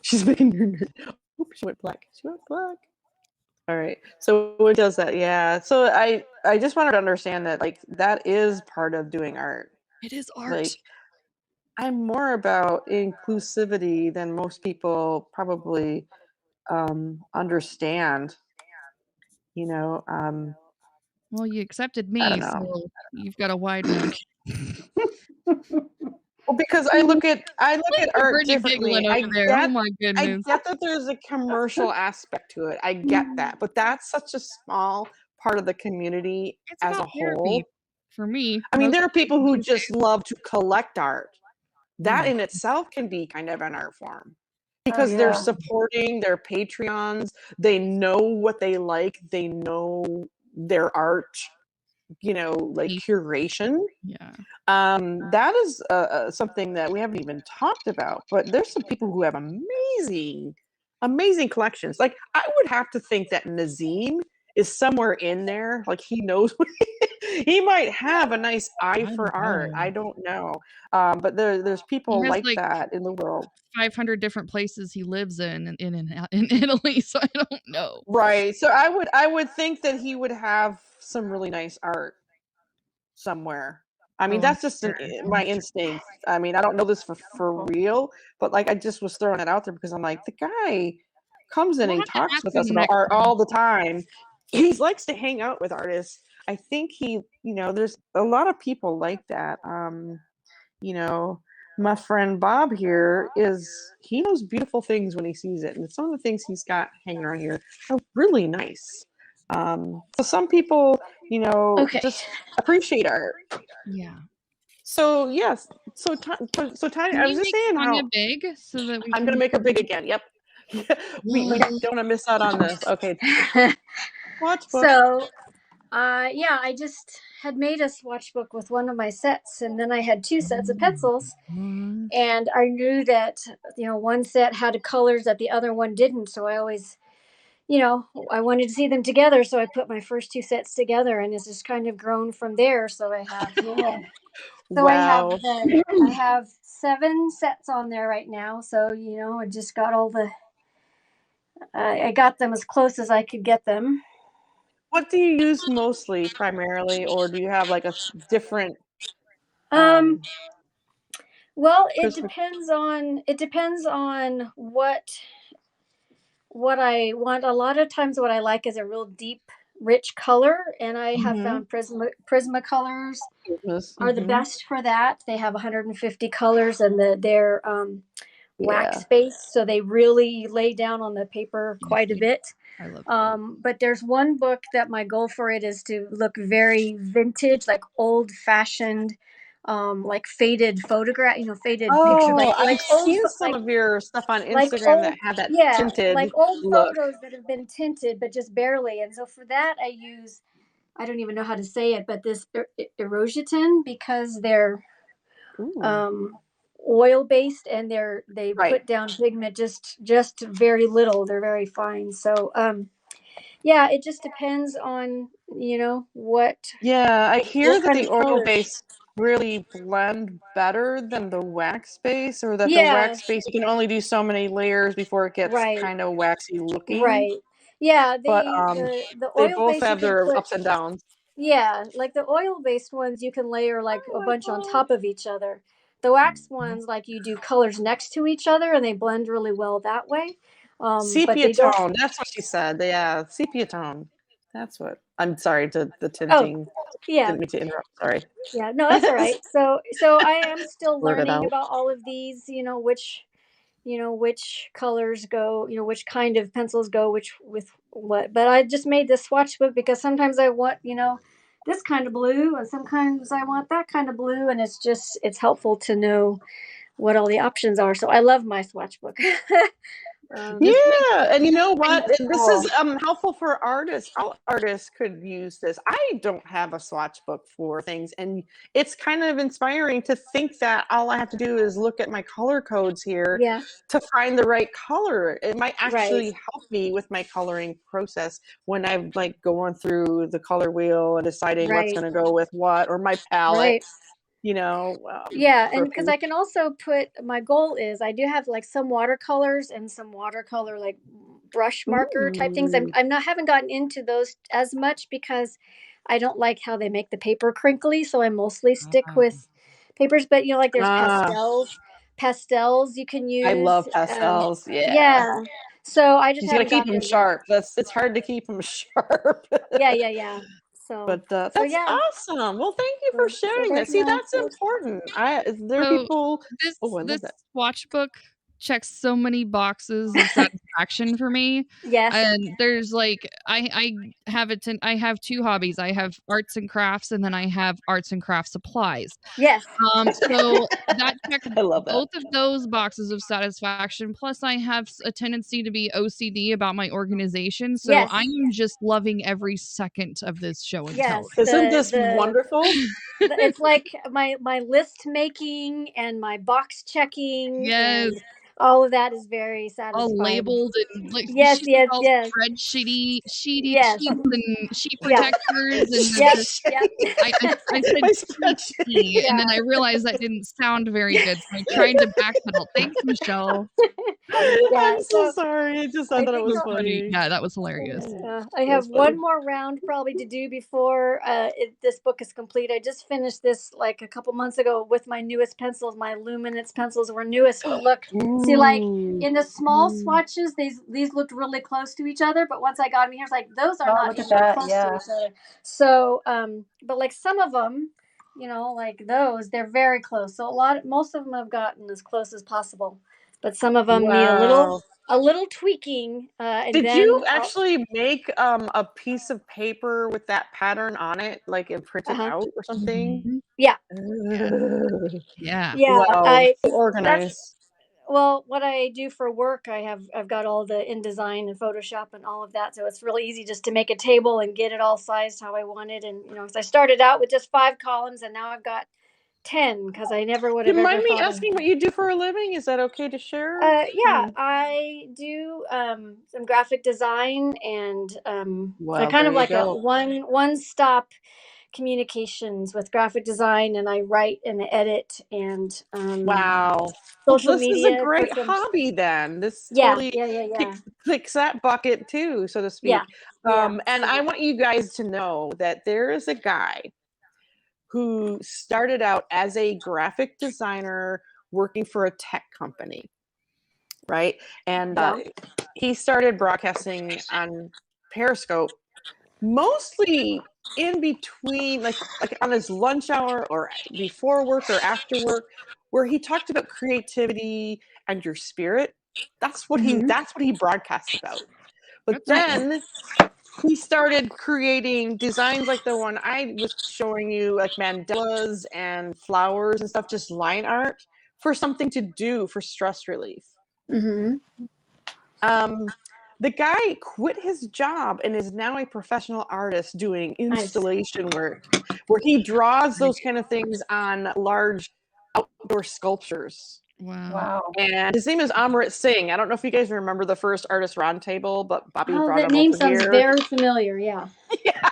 She's making her nerd. Oop, she went black. She went black. All right. So what does that? Yeah. So I just wanted to understand that like that is part of doing art.
It is art.
Like I'm more about inclusivity than most people probably understand. You know,
Well, you accepted
I
me,
don't know.
so you've got a wide range.
Well, because I look at art
Brittany
differently.
giggling
I
over there. Oh
get
my
I
goodness.
get that there's a commercial aspect to it. I get that, but that's such a small part of the community
It's
as a
about therapy
whole.
for me.
I mean,
most
there are people who
these
just
days.
love to collect art. That
Yeah.
in itself can be kind of an art form
Oh,
because they're
yeah.
supporting their Patreons. They know what they like. They know their art, like
Taste.
curation.
Yeah.
That is something that we haven't even talked about, but there's some people who have amazing collections. Like I would have to think that Nazim is somewhere in there. Like he knows he might have a nice eye
I
for
don't
art.
know.
I don't know. But there's people
has,
like
like,
that in the world.
500 different places he lives in Italy, so I don't know.
Right. So I would think that he would have some really nice art somewhere. I mean,
Oh, I'm
that's just
sure.
my instinct. I mean, I don't know this for real, but like I just was throwing it out there because I'm like, the guy comes in
We'll
and
have to
talks
ask
with
him
us about
next
art
time.
all the time. He likes to hang out with artists. I think there's a lot of people like that. My friend Bob here he knows beautiful things when he sees it, and some of the things he's got hanging around here are really nice. So some people,
Okay.
just appreciate art.
Yeah.
So yes, so Tanya,
Can
I
you
was just
make
saying
Tanya
how
big so that we
I'm
can
gonna make her big again. Yep. we don't want to miss out on this. Okay. Watch book.
So, yeah, I just had made a swatch book with one of my sets, and then I had 2 sets of pencils, and I knew that one set had colors that the other one didn't, so I always I wanted to see them together, so I put my first 2 sets together, and it's just kind of grown from there. So I have
Wow.
I have 7 sets on there right now. So I just got all the I got them as close as I could get them.
What do you use mostly, primarily, or do you have like a different?
Well, it
Christmas-
depends on what I want. A lot of times what I like is a real deep, rich color, and I have found Prismacolors are the best for that. They have 150 colors, and they're wax based, so they really lay down on the paper quite a bit.
I love that.
But there's one book that my goal for it is to look very vintage, like old fashioned, like faded photograph, faded picture, like
I've
old,
seen some of your stuff on
like
Instagram
old,
that had that
yeah,
tinted
like old
look.
photos that have been tinted, but just barely. And so for that, I use, I don't even know how to say it, but this erosion, because they're oil based, and they put down pigment just very little. They're very fine. So yeah, it just depends on what.
Yeah, I hear that
kind
the
of
oil
colors.
base really blend better than the wax base, or that the
Yeah.
wax base you can only do so many layers before it gets
Right.
kind of waxy looking.
Right. Yeah,
But
the
they
oil
both
base you
have
can
their
put,
ups and downs.
yeah, like the oil based ones you can layer like a bunch on top of each other. The wax ones, like you do colors next to each other, and they blend really well that way. But
Sepia
they don't.
tone. That's what she said. Yeah, sepia tone. That's what. I'm sorry to the tinting.
Yeah,
Didn't mean to interrupt. Sorry.
yeah, no, that's all right. So I am still
Blurt it
learning
out.
about all of these, which colors go, which kind of pencils go which with what. But I just made this swatch book because sometimes I want, this kind of blue, and sometimes I want that kind of blue, and it's helpful to know what all the options are. So I love my swatch book.
Yeah, and you know what?
this
This is helpful for artists. All artists could use this. I don't have a swatch book for things, and it's kind of inspiring to think that all I have to do is look at my color codes here
Yeah.
to find the right color. It might actually
Right.
help me with my coloring process when I'm like going through the color wheel and deciding what's
Right.
going to go with what, or my palette.
Right. Yeah,
for
and because
things.
I can also put, my goal is I do have like some watercolors and some watercolor like brush marker type things.
Ooh.
Haven't gotten into those as much because I don't like how they make the paper crinkly, so I mostly stick with papers. But like there's pastels you can use.
I love pastels.
Yeah. So I just
You gotta
haven't
keep
gotten
them
into
sharp. It's hard to keep them sharp.
Yeah. So,
But that's
yeah.
awesome. Well, thank you for
So
sharing that.
there's
See,
my
that's
swatch.
important. There are
So
people.
this
Oh, I love
this
that.
swatch book checks so many boxes of satisfaction for me.
Yes.
And there's like I have two hobbies. I have arts and crafts, and then I have arts and craft supplies.
Yes.
So that checks
I love that.
both of those boxes of satisfaction. Plus, I have a tendency to be OCD about my organization, so
Yes.
I am just loving every second of this show and tell.
Yes.
Isn't this wonderful?
It's like my list making and my box checking.
Yes.
And all of that is very satisfying.
All labeled and like
Yes.
all spreadsheety
Yes.
sheets and sheet
Yeah.
protectors and
Yes.
I said
My
spreadsheet, and then I realized that didn't sound very good, so I tried to backpedal. Thanks, Michelle.
Yeah,
I'm so sorry. I just thought that it was
So funny.
funny.
Yeah, that was hilarious.
I have one more round probably to do before this book is complete. I just finished this like a couple months ago with my newest pencils. My Luminance pencils were newest, but look, see, like in the small swatches, these looked really close to each other. But once I got them here, it's like those are not
look at
even
that,
close
yeah.
to each other. So, but like some of them, like those, they're very close. So most of them have gotten as close as possible, but some of them need a little tweaking. And
Did
then
you actually make a piece of paper with that pattern on it, like and print it out or something?
Yeah.
Yeah.
Yeah.
Wow. So organized.
Well, what I do for work, I've got all the InDesign and Photoshop and all of that, so it's really easy just to make a table and get it all sized how I want it. And so I started out with just 5 columns, and now I've got 10 because I never would
Do
have
you
ever
mind me
thought of-
asking what you do for a living? Is that okay to share?
Yeah, I do some graphic design and so
Well,
kind
there
of
you
like a
go.
one-stop communications with graphic design, and I write and edit and
Wow. Well,
social
this is
media.
a great
for some-
hobby then. This
Yeah,
totally
yeah.
kicks that bucket too, so to speak.
Yeah.
And I want you guys to know that there is a guy who started out as a graphic designer working for a tech company, right? And he started broadcasting on Periscope, mostly in between, like on his lunch hour or before work or after work, where he talked about creativity and your spirit. That's what he broadcasts about. But then he started creating designs like the one I was showing you, like mandalas and flowers and stuff, just line art for something to do for stress relief. The guy quit his job and is now a professional artist doing installation work, where he draws those kind of things on large outdoor sculptures.
Wow.
And his name is Amrit Singh. I don't know if you guys remember the first Artist Roundtable, but Bobby brought
that
him
name
over
sounds
here.
very familiar. Yeah.
Yeah.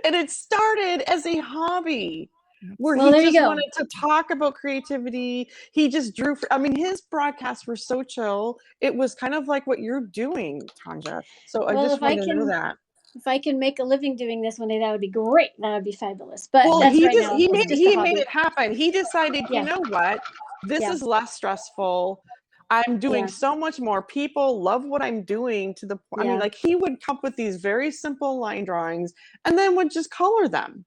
And it started as a hobby where
Well, there
he
you
just
go.
wanted to talk about creativity. He just drew. His broadcasts were so chill. It was kind of like what you're doing, Tanja. So I just wanted to know that.
If I can make a living doing this one day, that would be great. That would be fabulous. But
Well,
that's
he
right now.
he
It's
made
just a hobby.
it happen. He decided, you know what? This
Yeah.
is less stressful. I'm doing
Yeah.
so much more. People love what I'm doing to the point. I mean,
Yeah.
like he would come up with these very simple line drawings and then would just color them.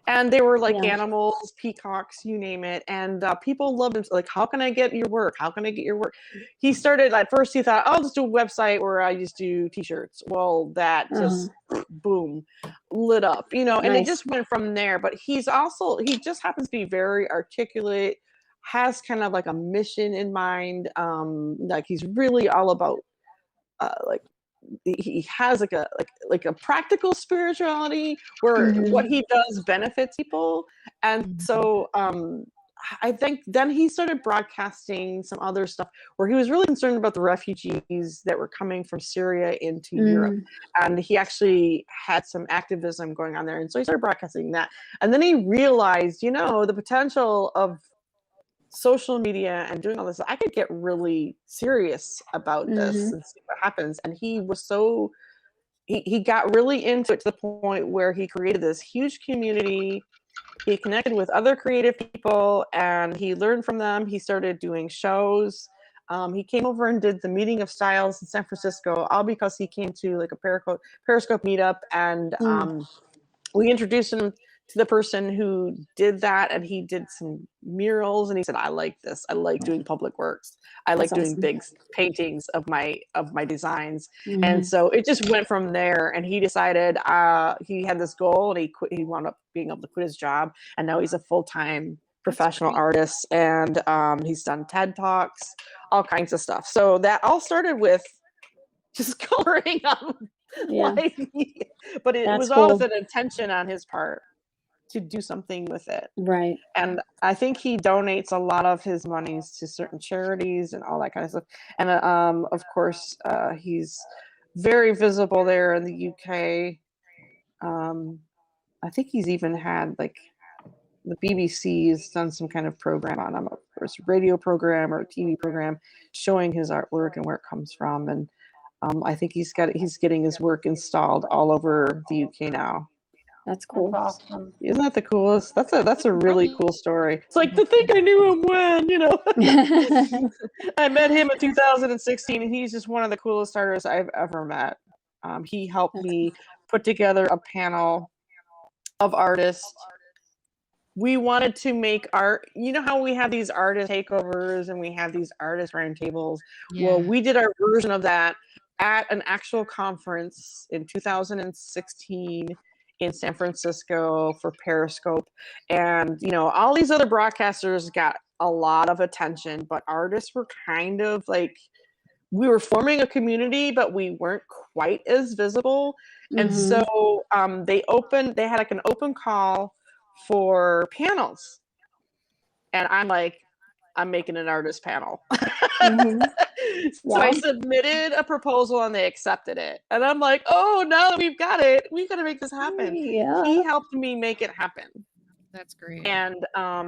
And they were like
Yeah.
animals, peacocks, you name it. And people loved him. Like, how can I get your work? How can I get your work? He started, at first he thought, I'll just do a website where I just do t-shirts. Well, that just boom, lit up, you know, and it
Nice.
just went from there. But he just happens to be very articulate, has kind of like a mission in mind. Like he's really all about like he has like a practical spirituality where what he does benefits people. And so I think then he started broadcasting some other stuff where he was really concerned about the refugees that were coming from Syria into Europe. And he actually had some activism going on there. And so he started broadcasting that. And then he realized, you know, the potential of social media and doing all this, I could get really serious about this and see what happens. And he was so he got really into it to the point where he created this huge community. He connected with other creative people and he learned from them. He started doing shows. He came over and did the Meeting of Styles in San Francisco, all because he came to like a Periscope meetup, and we introduced him to the person who did that, and he did some murals, and he said, I like this. I like doing public works. I like doing big paintings of my designs. And so it just went from there, and he decided he had this goal, and he wound up being able to quit his job, and now he's a full-time professional artist, and he's done TED Talks, all kinds of stuff. So that all started with just coloring on like, but it was all with an intention on his part to do something with it.
Right.
And I think he donates a lot of his monies to certain charities and all that kind of stuff. And of course, he's very visible there in the UK. I think he's even had like the BBC has done some kind of program on him, a radio program or a TV program showing his artwork and where it comes from. And I think he's getting his work installed all over the UK now.
That's cool.
That's awesome.
Isn't that the coolest? That's a really cool story. It's like to think I knew him when, you know. I met him in 2016, and he's just one of the coolest artists I've ever met. He helped me put together a panel of artists. We wanted to make art. You know how we have these artist takeovers and we have these artist roundtables? Well, we did our version of that at an actual conference in 2016 in San Francisco for Periscope. And, you know, all these other broadcasters got a lot of attention, but artists were kind of like, we were forming a community, but we weren't quite as visible. And so they had like an open call for panels. And I'm like, I'm making an artist panel. So I submitted a proposal and they accepted it. And I'm like, oh, now that we've got it, we've got to make this happen.
Yeah.
He helped me make it happen.
That's great.
And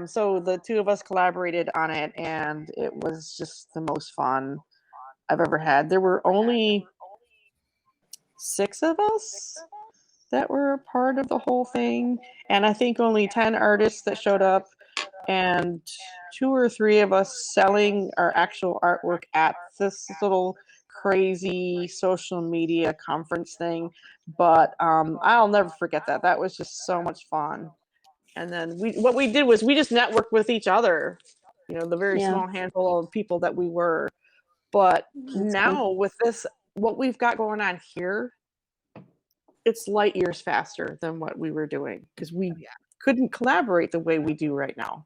so the two of us collaborated on it, and it was just the most fun I've ever had. There were only 6 of us that were a part of the whole thing. And I think only 10 artists that showed up, and 2 or 3 of us selling our actual artwork at this little crazy social media conference thing. But I'll never forget that. That was just so much fun. And then what we did was we just networked with each other, you know, the very small handful of people that we were. But now with this, what we've got going on here, it's light years faster than what we were doing, because we couldn't collaborate the way we do right now.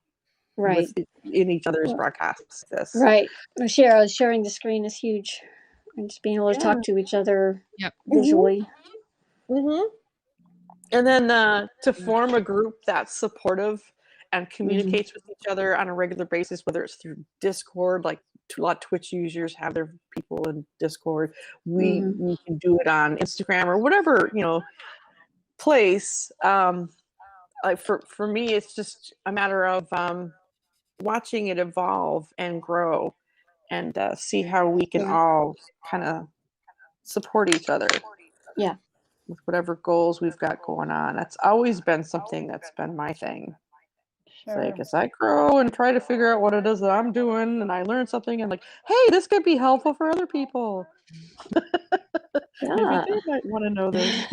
Right.
In each other's broadcasts.
Right. Sharing the screen is huge. And just being able to talk to each other visually.
And then to form a group that's supportive and communicates with each other on a regular basis, whether it's through Discord, like a lot of Twitch users have their people in Discord. We can do it on Instagram or whatever, you know, place. Like for me, it's just a matter of watching it evolve and grow, and see how we can all kind of support each other.
Yeah.
With whatever goals we've got going on. That's always been something that's been my thing. It's like as I grow and try to figure out what it is that I'm doing, and I learn something, and like, hey, this could be helpful for other people. Maybe
Yeah.
they might want to know this,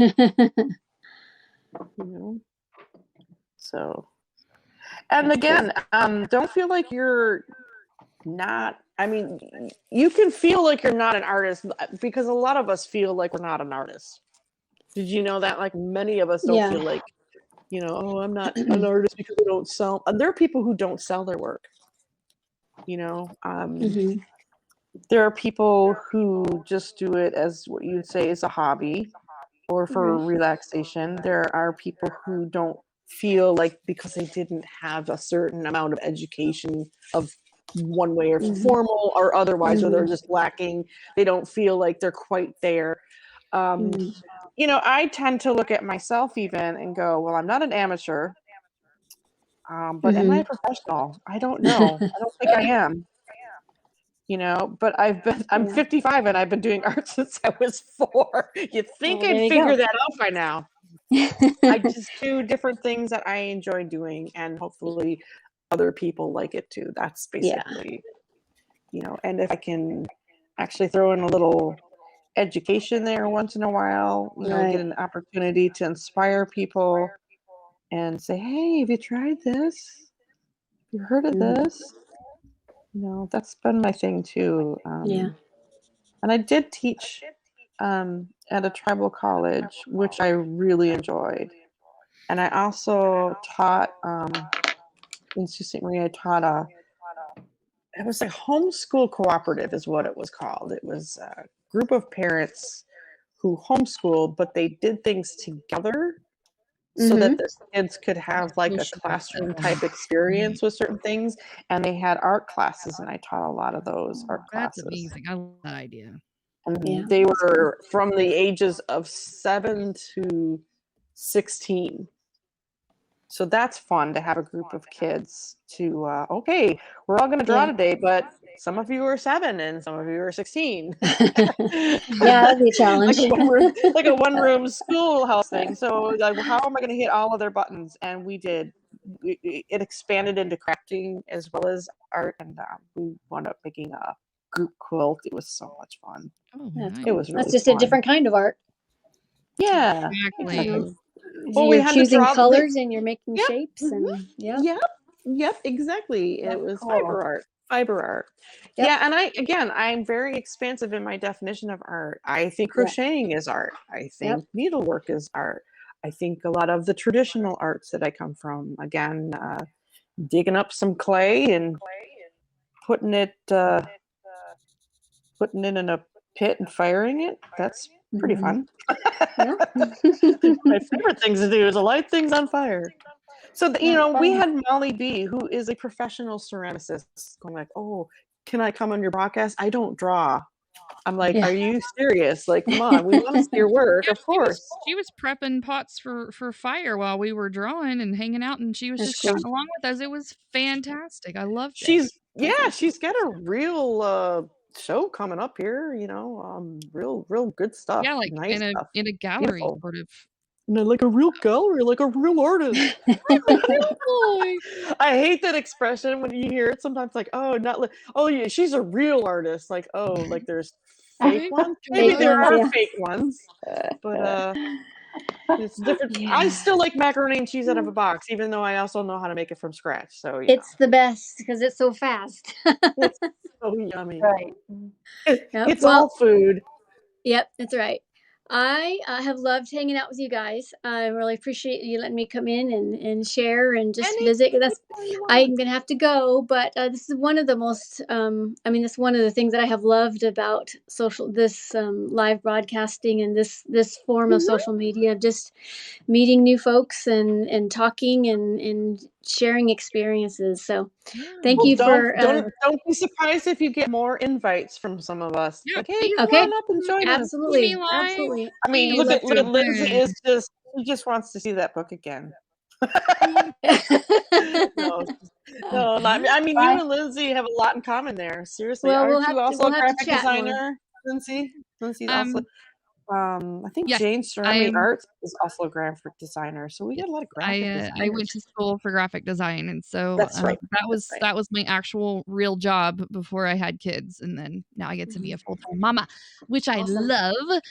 you know. So, and again, don't feel like you're not. I mean, you can feel like you're not an artist because a lot of us feel like we're not an artist. Did you know that? Like many of us don't
Yeah.
feel like, you know, oh, I'm not an artist because I don't sell. And there are people who don't sell their work. You know,
Mhm.
there are people who just do it as what you'd say is a hobby or for relaxation. There are people who don't feel like because they didn't have a certain amount of education of one way or formal or otherwise, or they're just lacking. They don't feel like they're quite there. You know, I tend to look at myself even and go, well, I'm not an amateur, but am I a professional? I don't know. I don't think I am. You know, but I'm 55 and I've been doing art since I was 4. You'd think
Well, there
I'd
you
figure
go.
that out by now. I just do different things that I enjoy doing, and hopefully other people like it too. That's basically, you know, and if I can actually throw in a little education there once in a while, you know, get an opportunity to inspire people and say, hey, have you tried this? Have you heard of this? You know, that's been my thing too. And I did teach at a tribal college, which I really enjoyed. And I also taught in Sault Ste. Marie. I taught it was a homeschool cooperative, is what it was called. It was a group of parents who homeschooled, but they did things together so that the kids could have like a classroom type experience with certain things. And they had art classes, and I taught a lot of those art
That's
classes.
amazing. I love that idea.
And they were from the ages of 7 to 16. So that's fun to have a group of kids to, okay, we're all going to draw today, but some of you are 7 and some of you are 16.
That'd be a challenge.
like a one-room schoolhouse thing. So like, how am I going to hit all of their buttons? And we did. It expanded into crafting as well as art, and we wound up making a group quilt. It was so much fun.
Oh,
That's
nice.
It was really
That's just
fun.
a different kind of art.
Yeah,
Exactly.
exactly. Well, we
You're
had to
choosing
draw
colors and you're making
Yep.
shapes and
Yep, exactly. It was fiber art.
Yep.
Yeah, and I'm very expansive in my definition of art. I think crocheting is art. I think needlework is art. I think a lot of the traditional arts that I come from, again, digging up some clay and putting it in a pit and firing it. That's pretty fun. My favorite things to do is to light things on fire. So, you know, we had Molly B, who is a professional ceramicist, going like, oh, can I come on your podcast? I don't draw. I'm like, are you serious? Like, come on, we want to see your work, of course.
She was prepping pots for fire while we were drawing and hanging out, and she was just chatting along with us. It was fantastic. I loved it.
She's got a real show coming up here, you know, real good stuff.
Yeah, like
nice
in
stuff.
a gallery
Beautiful.
sort of.
No, like a real gallery, like a real artist. I hate that expression when you hear it sometimes, like, oh, not like, oh yeah, she's a real artist. Like, oh, like there's fake ones. Maybe there are fake ones, but it's different. I still like macaroni and cheese out of a box, even though I also know how to make it from scratch. So
it's the best because it's so fast.
It's so yummy.
Right.
It's all food.
Yep, that's right. I have loved hanging out with you guys. I really appreciate you letting me come in and share and just visit. I'm gonna have to go, but this is one of the most. That's one of the things that I have loved about this live broadcasting and this form of social media. Just meeting new folks and talking and sharing experiences. So, thank you for.
Don't be surprised if you get more invites from some of us.
Yeah,
like, hey, come on up and join us.
Absolutely.
I mean, look at Lindsay is she just wants to see that book again. No, I mean, you and Lindsay have a lot in common there. Seriously,
well,
aren't you also a graphic designer, Lindsay? Lindsay's also. I think
Yes,
Jane Cerami Arts is also a graphic designer, so we
yes,
got a lot of graphic
I
designers.
went to school for graphic design, and so
That's right.
that was
That's right.
that was my actual real job before I had kids, and then now I get to be a full-time mama, which I
Awesome.
love.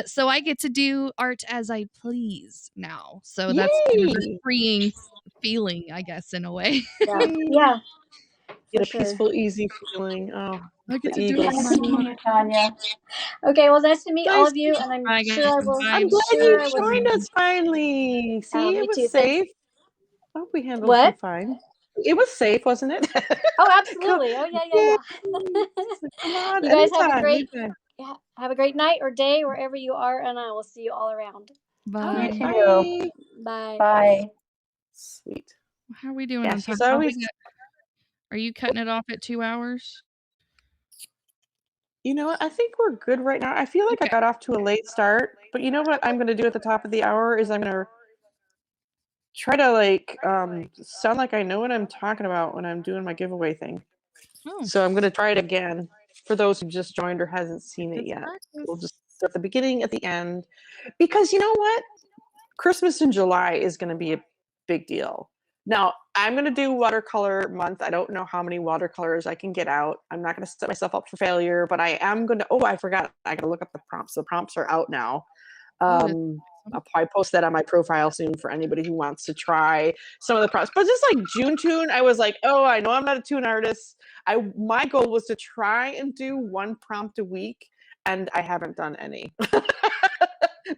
So I get to do art as I please now. So that's kind of a
Yay!
freeing feeling, I guess, in a way.
Yeah.
Yay!
Yeah.
Get a
sure.
peaceful, easy feeling. Oh,
I get
the
to do it
Nice
Eagles.
when I
meeting
want.
you, Tanya.
Okay. Well, nice to meet all
Nice.
of you, and I'm
Bye,
sure
guys.
I will.
Bye.
I'm glad
Sure, I
you
was.
joined us finally. See,
Me
it was
too. Thanks.
safe. I hope we handled you
What?
fine. It was safe, wasn't it?
Oh,
Come,
absolutely. Oh, yeah,
yay.
yeah.
Come on,
You guys have a
anytime,
great,
anytime.
have a great night or day wherever you are, and I will see you all around.
You
Bye.
too.
Bye.
Bye.
Bye.
Sweet.
How are we doing
Yeah,
on time?
she's always.
Are you cutting it off at 2 hours?
You know what? I think we're good right now. I feel like I
Okay.
got off to a late start, but you know what I'm going to do at the top of the hour is I'm going to try to like sound like I know what I'm talking about when I'm doing my giveaway thing.
Oh,
So I'm going to try it again for those who just joined or hasn't seen it
good
yet.
practice.
We'll just at the beginning, at the end, because you know what? Christmas in July is going to be a big deal. Now, I'm going to do watercolor month. I don't know how many watercolors I can get out. I'm not going to set myself up for failure, but I am going to. Oh, I forgot. I got to look up the prompts. The prompts are out now. I'll probably post that on my profile soon for anybody who wants to try some of the prompts. But just like June Tune, I was like, oh, I know I'm not a tune artist. My goal was to try and do one prompt a week, and I haven't done any.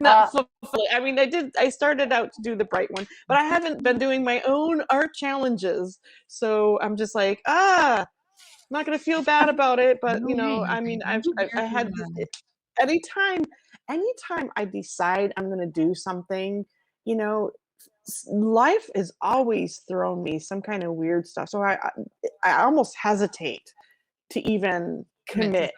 Not fully. I mean, I started out to do the bright one, but I haven't been doing my own art challenges. So I'm just like, I'm not going to feel bad about it. But, you know, I mean, I had anytime I decide I'm going to do something, you know, life has always thrown me some kind of weird stuff. So I almost hesitate to even commit.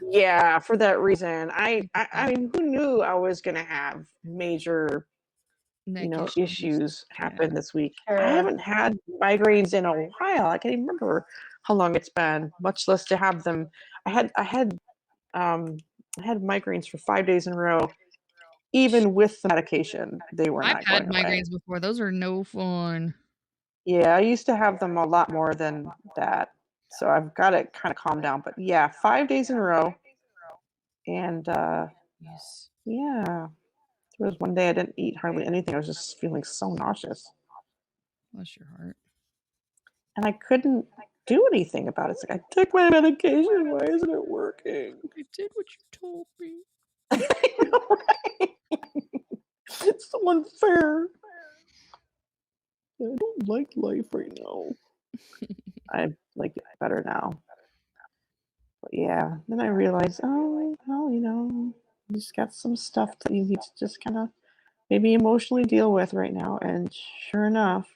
Yeah, for that reason. I mean, who knew I was going to have major, issues happen this week?
Sure.
I haven't had migraines in a while. I can't even remember how long it's been, much less to have them. I had migraines for 5 days in a row. Even with the medication, they were not going away.
I've had migraines before. Those are no fun.
Yeah, I used to have them a lot more than that. So I've got it kind of calmed down. But yeah, 5 days in a row. And
Yes.
yeah, there was one day I didn't eat hardly anything. I was just feeling so nauseous.
Bless your heart.
And I couldn't do anything about it. It's like, I took my medication. Why isn't it working?
I did what you told me.
I know, right? It's so unfair. I don't like life right now. I like it better now. But yeah, then I realized, oh, well, you just got some stuff that you need to just kind of maybe emotionally deal with right now. And sure enough,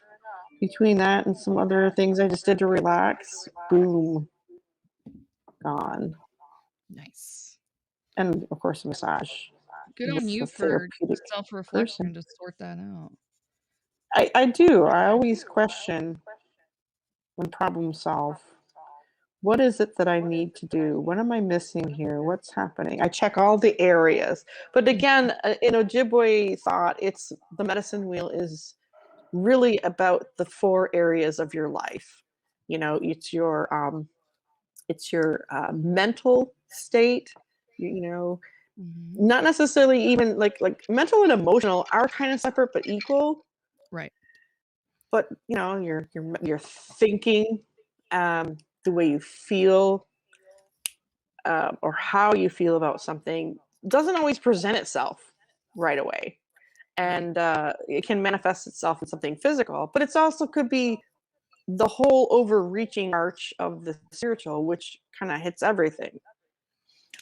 between that and some other things I just did to relax, boom, gone.
Nice.
And of course, a massage.
Good on you for self-reflection to sort that out.
I do. I always question and problem solve. What is it that I need to do? What am I missing here? What's happening? I check all the areas. But again, in Ojibwe thought, it's the medicine wheel is really about the 4 areas of your life. It's your mental state, not necessarily even like mental and emotional are kind of separate but equal.
Right.
But your thinking, the way you feel, or how you feel about something doesn't always present itself right away. And it can manifest itself in something physical, but it's also could be the whole overreaching arch of the spiritual, which kind of hits everything.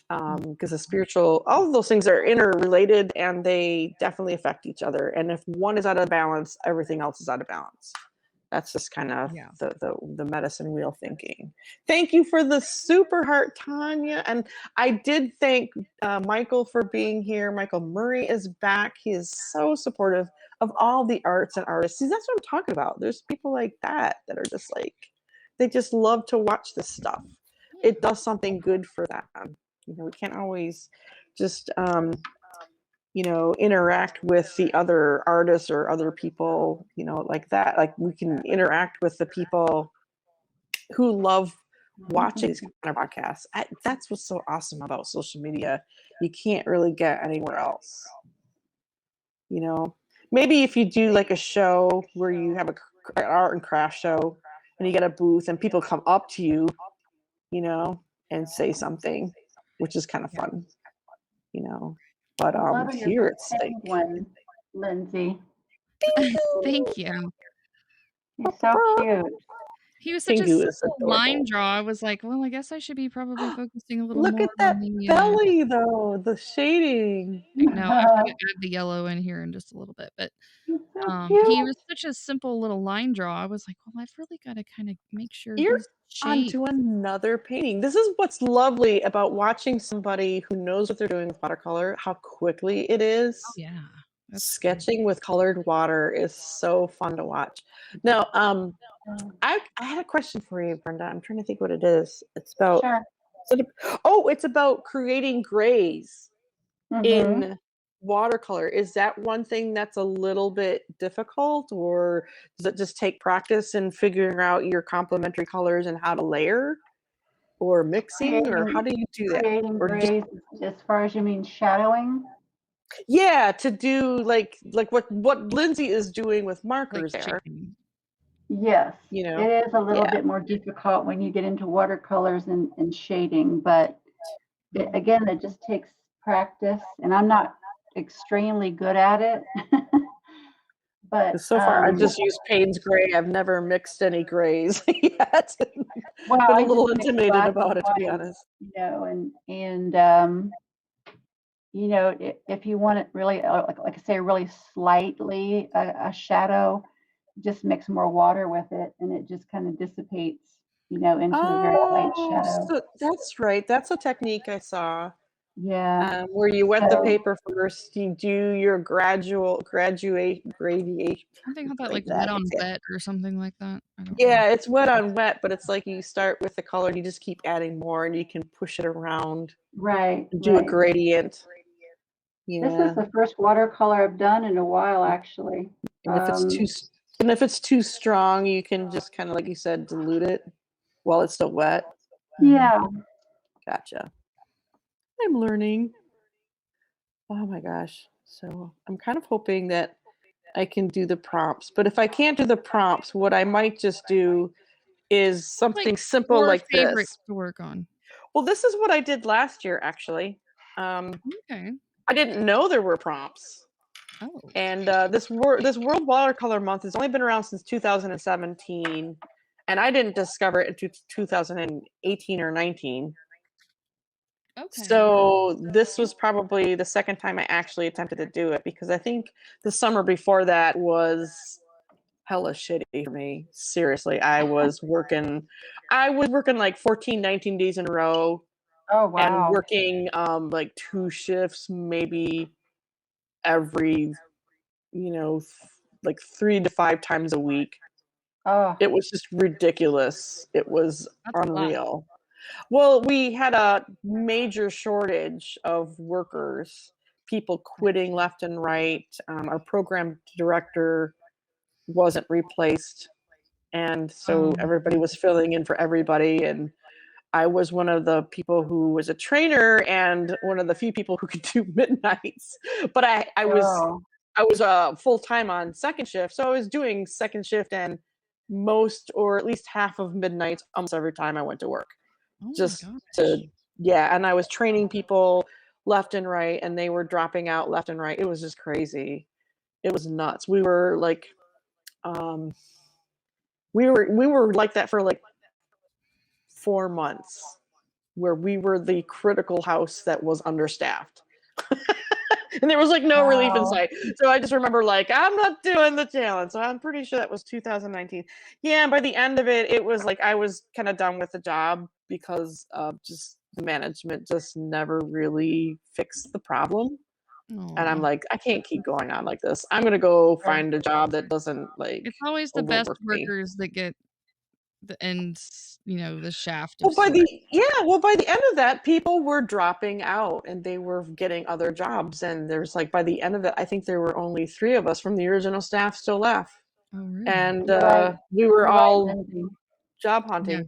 Because the spiritual, all of those things are interrelated and they definitely affect each other. And if one is out of balance, everything else is out of balance. That's just kind of the medicine wheel thinking. Thank you for the super heart, Tanya. And I did thank Michael for being here. Michael Murray is back. He is so supportive of all the arts and artists. See, that's what I'm talking about. There's people like that are just like, they just love to watch this stuff. It does something good for them. We can't always just interact with the other artists or other people, like that. Like we can interact with the people who love watching these kind of podcasts. That's what's so awesome about social media. You can't really get anywhere else. Maybe if you do like a show where you have an art and craft show and you get a booth and people come up to you, and say something, which is kind of fun, But
Loving your
here it's like,
penguin, Lindsay.
Thank you.
He's so cute.
He was such a
Pingu is
simple line
adorable.
draw. I was like, well, I guess I should be probably focusing a little
Look
more
at that
on the
belly, though, the shading.
No, I'm gonna add the yellow in here in just a little bit, but
He's so
he
cute.
was such a simple little line draw. I was like, well, I've really got to kind of make sure
You're
he's shaped.
onto another painting. This is what's lovely about watching somebody who knows what they're doing with watercolor, how quickly it is.
Oh, yeah. That's
Sketching with colored water is so fun to watch. Now, I had a question for you, Brenda. I'm trying to think what it is. It's about
Sure.
it's about creating grays in watercolor. Is that one thing that's a little bit difficult, or does it just take practice in figuring out your complementary colors and how to layer or mixing, or how do you do that?
Creating
Or just,
grays, as far as you mean shadowing?
yeah, to do like what Lindsay is doing with markers
like
there.
shaping.
Yes.
You know?
It is a little
Yeah.
bit more difficult when you get into watercolors and shading, but again, it just takes practice, and I'm not extremely good at it. But
So far, I've just used Payne's Gray. I've never mixed any grays yet.
well,
Been
I
a little
just mix
intimidated
black
about
and
it, to be
white,
honest.
If you want it really, like I say, really slightly a shadow, just mix more water with it, and it just kind of dissipates, into a very light shadow.
So that's right. That's a technique I saw.
Yeah.
Where you wet the
So-
paper first, you do your gradation.
Something about that,
like
like
that,
wet on
yeah.
wet or something like that. I don't know.
Yeah, it's wet on wet, but it's like you start with the color and you just keep adding more, and you can push it around
Right.
and do a
right.
gradient.
This
Yeah,
is the first watercolor I've done in a while, actually.
and if it's too strong, you can just kind of, like you said, dilute it while it's still wet.
Yeah.
Gotcha. I'm learning. Oh my gosh. So I'm kind of hoping that I can do the prompts, but if I can't do the prompts, what I might just do is something simple
Your
like
favorites
this.
to work on.
Well, this is what I did last year, actually.
Okay.
I didn't know there were prompts.
Oh.
And this World Watercolor Month has only been around since 2017, and I didn't discover it until 2018 or 19.
Okay.
So this was probably the second time I actually attempted to do it, because I think the summer before that was hella shitty for me. Seriously, I was working like 14, 19 days in a row.
Oh, wow.
And working like 2 shifts maybe every, like 3 to 5 times a week.
Oh,
It was just ridiculous. It was
That's a lot.
unreal. Well, we had a major shortage of workers, people quitting left and right. Our program director wasn't replaced, and so everybody was filling in for everybody, and I was one of the people who was a trainer and one of the few people who could do midnights. But I was full-time on second shift, so I was doing second shift and most, or at least half of midnights almost every time I went to work.
Oh
Just
my gosh.
and I was training people left and right, and they were dropping out left and right. It was just crazy. It was nuts. We were like, we were like that for like 4 months, where we were the critical house that was understaffed. And there was like no relief in
Wow.
sight. So I just remember like, I'm not doing the challenge. So I'm pretty sure that was 2019. Yeah, and by the end of it, it was like I was kind of done with the job because of just the management just never really fixed the problem. And I'm
Aw.
like, I can't keep going on like this. I'm gonna go find a job that doesn't like
It's always the best
overwork me.
workers that get and the shaft
Well,
of
by
sorts.
by the end of that, people were dropping out and they were getting other jobs. And there's like by the end of it, I think there were only 3 of us from the original staff still left,
Oh, really?
and
You're right.
we were
You're right,
all
Lindsay.
job hunting.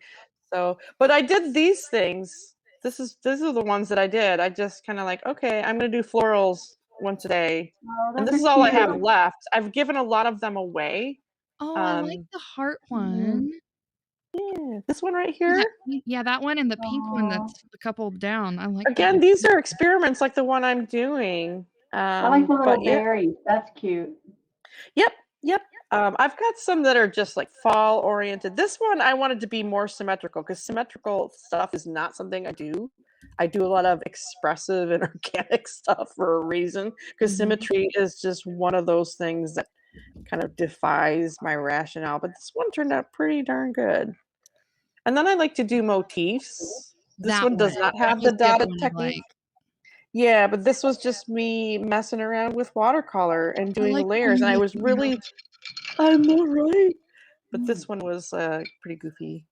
So, but I did these things. These are the ones that I did. I just kind of like, okay, I'm gonna do florals once a day,
Oh,
and
those
this is
are
all I have
cute.
left. I've given a lot of them away.
Oh, I like the heart one.
Yeah, this one right
Ooh,
here.
that one and the pink one
Aw.
that's a couple down. I like that
Again,
one.
these are experiments like the one I'm doing.
I like the little
But yeah,
berries. That's cute.
yep. I've got some that are just like fall oriented. This one I wanted to be more symmetrical because symmetrical stuff is not something I do. I do a lot of expressive and organic stuff for a reason because symmetry is just one of those things that kind of defies my rationale. But this one turned out pretty darn good. And then I like to do motifs. This
That
one does
one.
not
That
have
was
the
the other
dotted
one I
technique.
like.
Yeah, but this was just me messing around with watercolor and
I
doing
like the
layers,
one
and I
you
was
did.
really, I know, right? But this one was pretty goofy,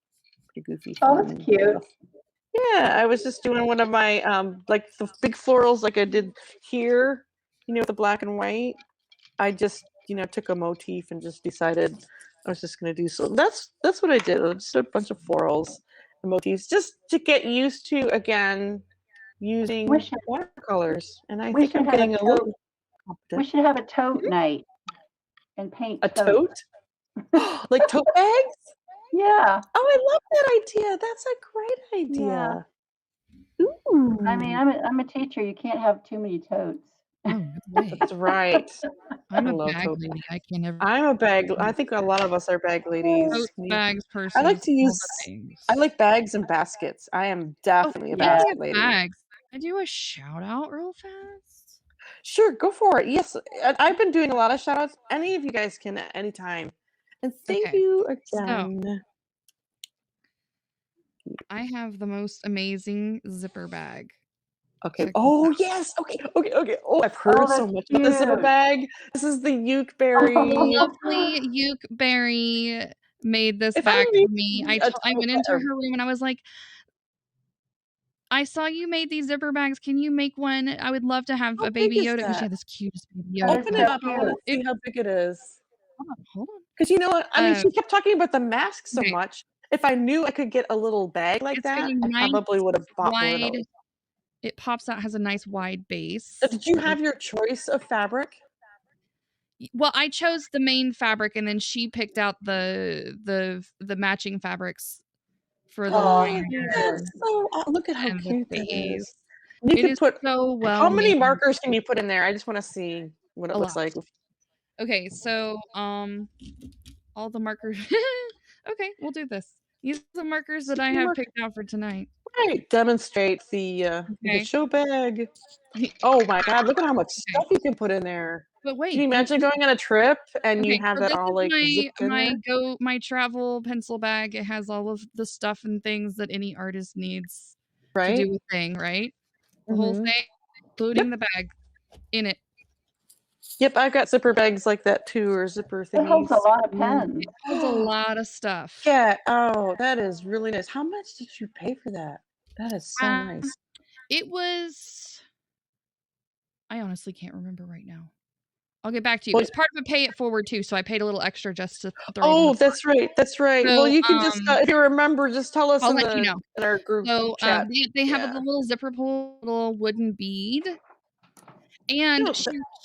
Oh,
fun.
that's cute.
Yeah, I was just doing one of my like the big florals, like I did here, with the black and white. I just took a motif and just decided I was just gonna do so. That's what I did. Just a bunch of florals and motifs, just to get used to again using watercolors. And I
We
think
should
I'm
have a
getting a little
tote.
confident.
We should have a tote night and paint
A
totes.
tote? Like tote bags?
Yeah.
Oh, I love that idea. That's a great idea. Ooh.
I mean, I'm a teacher. You can't have too many totes.
Oh, no way.
That's right.
I'm
I
a
love
bag
tote
lady.
bags.
I can never.
I'm a bag. I think a lot of us are bag ladies.
Tote bags,
I
purses,
like to
all
use.
the things.
I like bags and baskets. I am definitely a
yeah.
basket lady.
Bags. Can I do a shout out real fast?
Sure, go for it. Yes, I've been doing a lot of shout outs. Any of you guys can at any time. And thank
Okay,
you
so
again.
I have the most amazing zipper bag.
Okay.
Check this
Oh
out.
yes. Okay. Oh, I've heard
Oh,
so
that's
much about the zipper
cute.
bag. This is the Ukeberry.
Lovely Ukeberry made this
If
bag
I need
for me. I
a
went into
tote
her room and I was like, I saw you made these zipper bags. Can you make one? I would love to have
How
a
big
baby
is
Yoda because she
that?
had this cutest baby
That
Yoda.
is
Open
so
it up. I want to
cute.
see how big it is.
Hold on.
Because you know what? I mean,
Uh,
she kept talking about the mask so
okay.
much. If I knew I could get a little bag like
It's got
that,
a
I
nice
probably would have bought one of
wide.
those.
It pops out, has a nice wide base.
Did you have your choice of fabric?
Well, I chose the main fabric, and then she picked out the matching fabrics for the liner
That's so. Look at how
and the
cute that
base.
is. You
It
could
is
put.
so well
How many
made.
markers can you put in there? I just want to see what it
A
looks
lot.
like.
Okay, so all the markers. Okay, we'll do this. These are the markers that I have picked out for tonight.
Right. Demonstrate the
Okay.
show bag. Oh my God! Look at how much stuff you can put in there.
But wait,
Can you imagine going on a trip and you
okay,
have
so
that
this
all
is
like zipped in there?
my travel pencil bag. It has all of the stuff and things that any artist needs to
Right.
do a thing, right? The whole
Mhm.
thing, including the bag in it.
Yep, I've got zipper bags like that too, or zipper
It holds a
thingies.
lot of pens.
It holds a lot of stuff.
Yeah. Oh, that is really nice. How much did you pay for that? That is so nice.
It was. I honestly can't remember right now. I'll get back to you.
Well,
It's part of a pay it forward too, so I paid a little extra just to throw.
Oh, that's right. That's right.
So,
Well, you can just if you remember, just tell us
I'll
in
let you know.
in our group
So
chat.
they have a
Yeah.
little zipper pull, little wooden bead. And
No,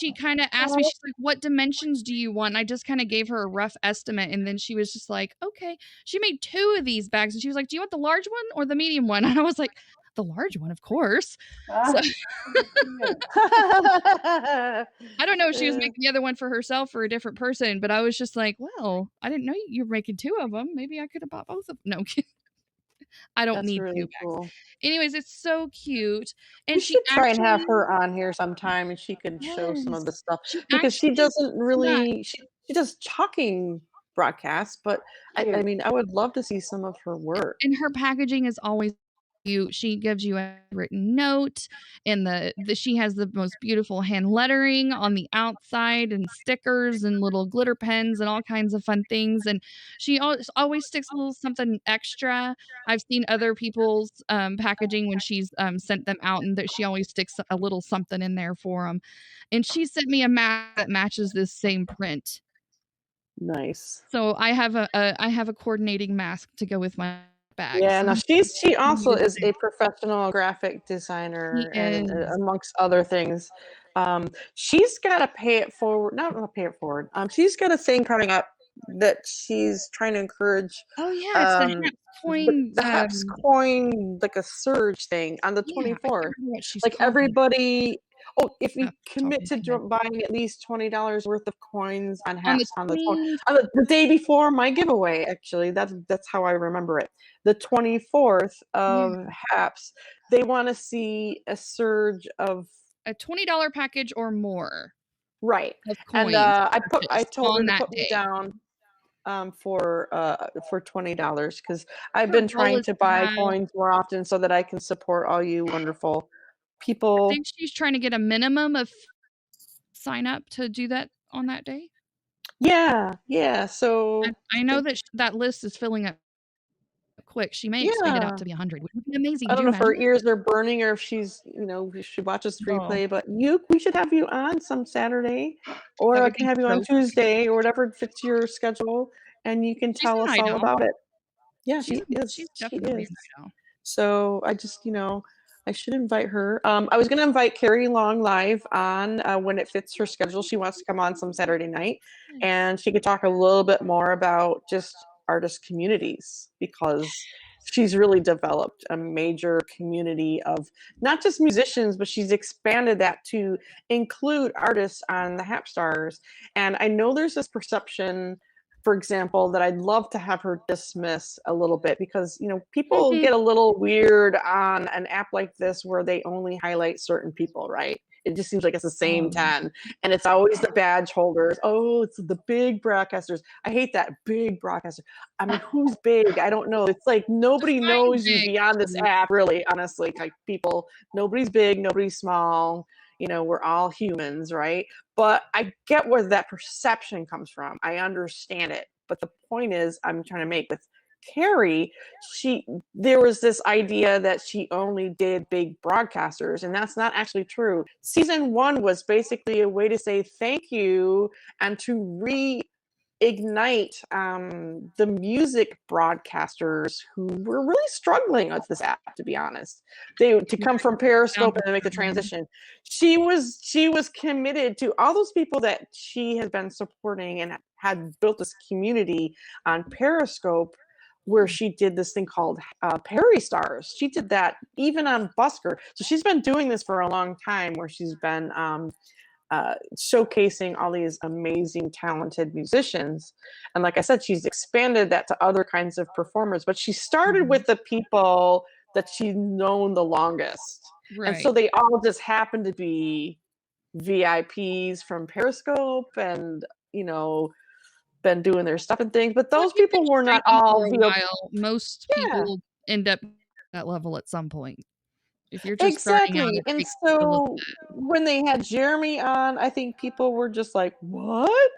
she kind of asked me, she's like, what dimensions do you want? And I just kind of gave her a rough estimate. And then she was just like, okay. She made 2 of these bags. And she was like, do you want the large one or the medium one? And I was like, the large one, of course. So, I don't know if she was making the other one for herself or a different person, but I was just like, well, I didn't know you were making 2 of them. Maybe I could have bought both of them. No, I don't
That's
need
really
2 bags.
cool.
Anyways, it's so cute. And
We
she
should try and have
actually
her on here sometime, and she can show some of the stuff
she
because she
actually
doesn't really she does talking broadcasts, but I mean I would love to see some of her work.
and her packaging is always she gives you a written note, and she has the most beautiful hand lettering on the outside, and stickers and little glitter pens and all kinds of fun things. And she always sticks a little something extra. I've seen other people's packaging when she's sent them out, and that she always sticks a little something in there for them. And she sent me a mask that matches this same print.
Nice.
So I have a coordinating mask to go with my bag.
Yeah,
So
no, she also is a professional graphic designer,
She
and
is.
amongst other things, she's got to pay it forward. Not pay it forward. She's got a thing coming up that she's trying to encourage.
Oh yeah, it's the Haps coin.
The Haps coin, like a surge thing on the
Yeah, I can't
24th.
remember what she's
Like
called.
everybody. Oh, if you
Off the top
commit
of
to
my head.
buying at least $20 worth of coins on
On
Haps
the
on the day before my giveaway, actually, that's how I remember it. The 24th of Haps, they want to see a surge of
a $20 package or more.
Right.
Of
And
coins
I told her
on
to
that
put me
day.
down for $20 because I've
Her
been
goal
trying
is
to
to
buy
have-
coins more often so that I can support all you wonderful
I
people.
think she's trying to get a minimum of sign up to do that on that day.
Yeah. So
I know that that list is filling up quick. She may expand it out to be 100, which would be amazing.
I
Do
don't
you
know if her
imagine?
ears are burning or if she's, if she watches
No.
replay, but we should have you on some Saturday, or
That
I
would
can
be
have you on
so
Tuesday or whatever fits your schedule, and you can
She's
tell
an
us all
idol.
about it. Yeah,
She's
she is.
She's
She
definitely
is.
an idol.
So I just, I should invite her. I was going to invite Carrie Long live on when it fits her schedule. She wants to come on some Saturday night, and she could talk a little bit more about just artist communities, because she's really developed a major community of not just musicians, but she's expanded that to include artists on the Hapstars. And I know there's this perception, for example, that I'd love to have her dismiss a little bit, because people get a little weird on an app like this where they only highlight certain people, right? It just seems like it's the same 10, and it's always the badge holders. Oh, it's the big broadcasters. I hate that, big broadcaster. I mean, who's big? I don't know. It's like nobody knows you beyond this app, really, honestly. Like people, nobody's big, nobody's small. We're all humans, right? But I get where that perception comes from. I understand it. But the point is, I'm trying to make with Carrie, there was this idea that she only did big broadcasters, and that's not actually true. Season 1 was basically a way to say thank you and to reignite the music broadcasters who were really struggling with this app, to be honest. To come from Periscope and make the transition. She was committed to all those people that she had been supporting and had built this community on Periscope, where she did this thing called Perry Stars. She did that even on Busker. So she's been doing this for a long time, where she's been showcasing all these amazing, talented musicians. And like I said, she's expanded that to other kinds of performers. But she started with the people that she's known the longest.
Right.
And so they all just happen to be VIPs from Periscope and, been doing their stuff and things, but those people were not all
for a while. Most people end up at that level at some point. If you're just starting out,
and so when they had Jeremy on, I think people were just like, "What?"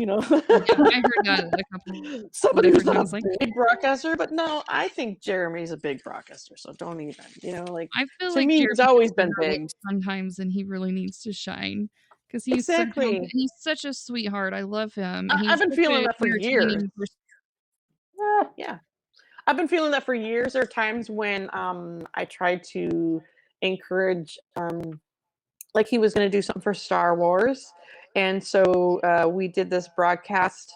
I heard that a couple.
Somebody who's not a big broadcaster, but no, I think Jeremy's a big broadcaster. So don't even,
I feel
to
like
me, he's always been
overlooked
big
sometimes, and he really needs to shine. Because he's
Exactly.
he's such a sweetheart. I love him.
I've been feeling that for years. Yeah. I've been feeling that for years. There are times when I tried to encourage, like he was going to do something for Star Wars. And so we did this broadcast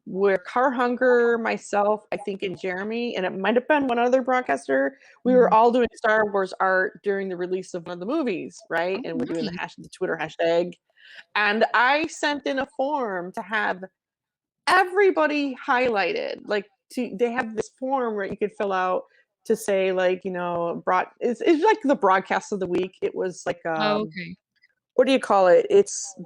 where Car Hunger, myself, I think, and Jeremy, and it might have been one other broadcaster, we were all doing Star Wars art during the release of one of the movies, right?
Oh,
and we're doing
nice.
the Twitter hashtag. And I sent in a form to have everybody highlighted. Like, they have this form where you could fill out to say, like, it's like the broadcast of the week. It was like,
okay.
What do you call it?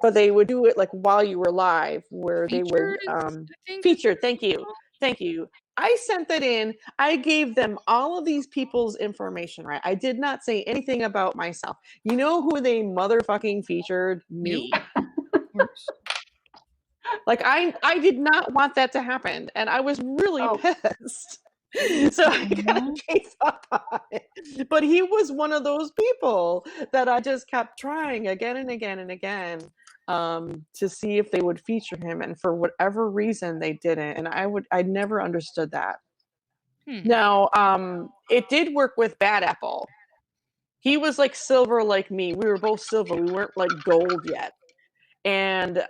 But they would do it like while you were live, where
Featured,
they would featured. Thank you. Thank you. I sent that in. I gave them all of these people's information, right? I did not say anything about myself. You know who they motherfucking featured? Me.
Works.
Like I did not want that to happen, and I was really
Oh.
pissed. So I kind of gave up on it. But he was one of those people that I just kept trying again and again and again to see if they would feature him, and for whatever reason they didn't. And I never understood that. Now, it did work with Bad Apple. He was like silver like me. We were both silver. We weren't like gold yet. And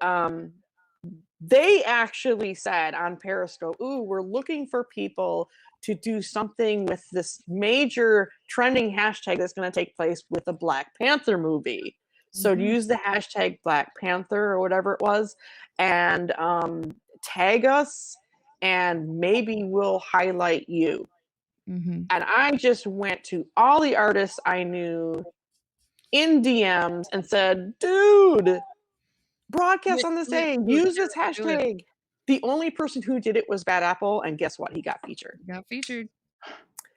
they actually said on Periscope, ooh, we're looking for people to do something with this major trending hashtag that's going to take place with the Black Panther movie. So use the hashtag Black Panther or whatever it was, and tag us, and maybe we'll highlight you. And I just went to all the artists I knew in DMs and said, dude, broadcast on this day, use this hashtag. The only person who did it was Bad Apple, and guess what? He got featured.
Got featured.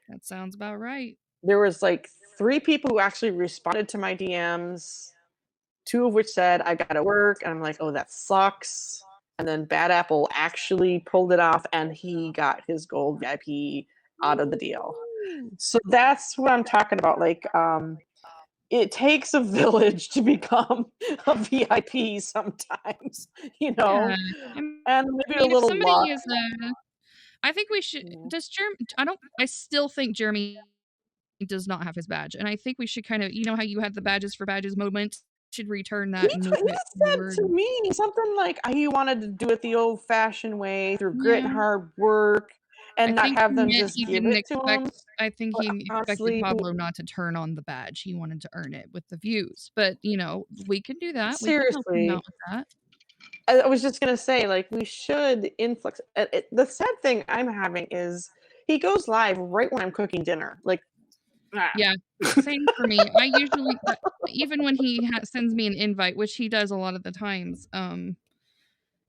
That sounds about right.
There was like 3 people who actually responded to my DMs, 2 of which said, I gotta work. And I'm like, oh, that sucks. And then Bad Apple actually pulled it off, and he got his gold VIP out of the deal. So that's what I'm talking about. Like, it takes a village to become a VIP sometimes, you know, and maybe a little luck.
I think we should. Does Jeremy? I still think Jeremy does not have his badge, and I think we should kind of, you know, how you had the badges for badges moment. Should return that.
He said to me something like he wanted to do it the old-fashioned way through grit and hard work, and not have them just give it to him.
I think he expected Pablo not to turn on the badge. He wanted to earn it with the views. But, you know, we can do that.
Seriously.
We can help him out with that.
I was just going to say, like, we should influx. The sad thing I'm having is he goes live right when I'm cooking dinner. Like,
yeah, same for me. I usually, even when he sends me an invite, which he does a lot of the times,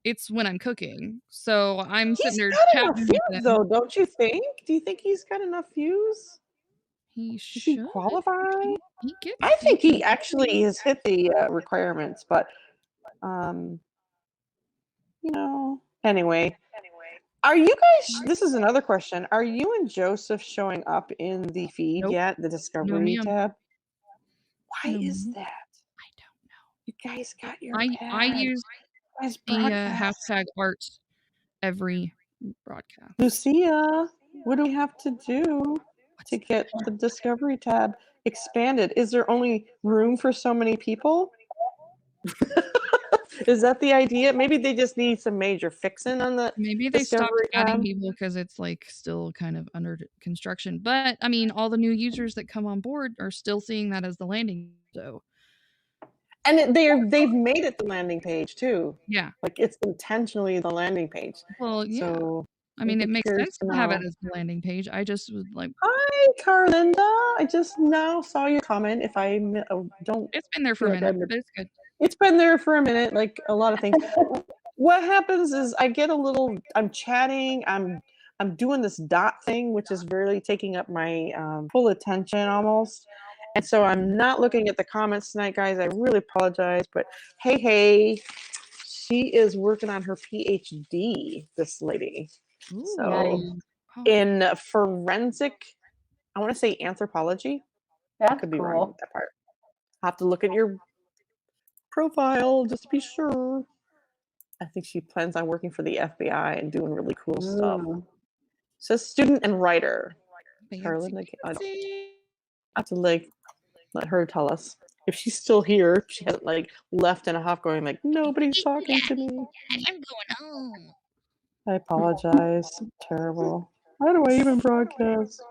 it's when I'm cooking. So I'm sitting there chatting with him.
Though, don't you think? Do you think he's got enough views?
He
should.
He
qualify? I think he actually has hit the requirements, but you know. Anyway, are you guys? This is another question. Are you and Joseph showing up in the feed yet? The Discovery tab. Why is that?
I don't know.
You guys got your.
I use the hashtag art every broadcast.
Lucia, what do we have to do to get the Discovery tab expanded? Is there only room for so many people? Is that the idea? Maybe they just need some major fixing on the.
Maybe they stopped adding people because it's like still kind of under construction. But I mean, all the new users that come on board are still seeing that as the landing. So.
And they've made it the landing page too.
Yeah.
Like it's intentionally the landing page.
Well, yeah. So I mean, it makes sense to have it as the landing page. I just was like,
hi, Carlinda. I just now saw your comment. If I don't.
It's been there for a minute, but it's good.
It's been there for a minute, like a lot of things. What happens is I get a little, I'm chatting, I'm doing this dot thing, which is really taking up my full attention almost. And so I'm not looking at the comments tonight, guys. I really apologize, but hey, she is working on her PhD, this lady.
Ooh,
so in forensic, I want to say anthropology.
That
could be wrong with that part. I'll have to look at your profile just to be sure. I think she plans on working for the FBI and doing really cool stuff. Says student and writer. Carolyn, I have to like let her tell us if she's still here. She hasn't like left in a huff, going like nobody's talking to me.
I'm going home.
I apologize. Terrible. Why do I even broadcast?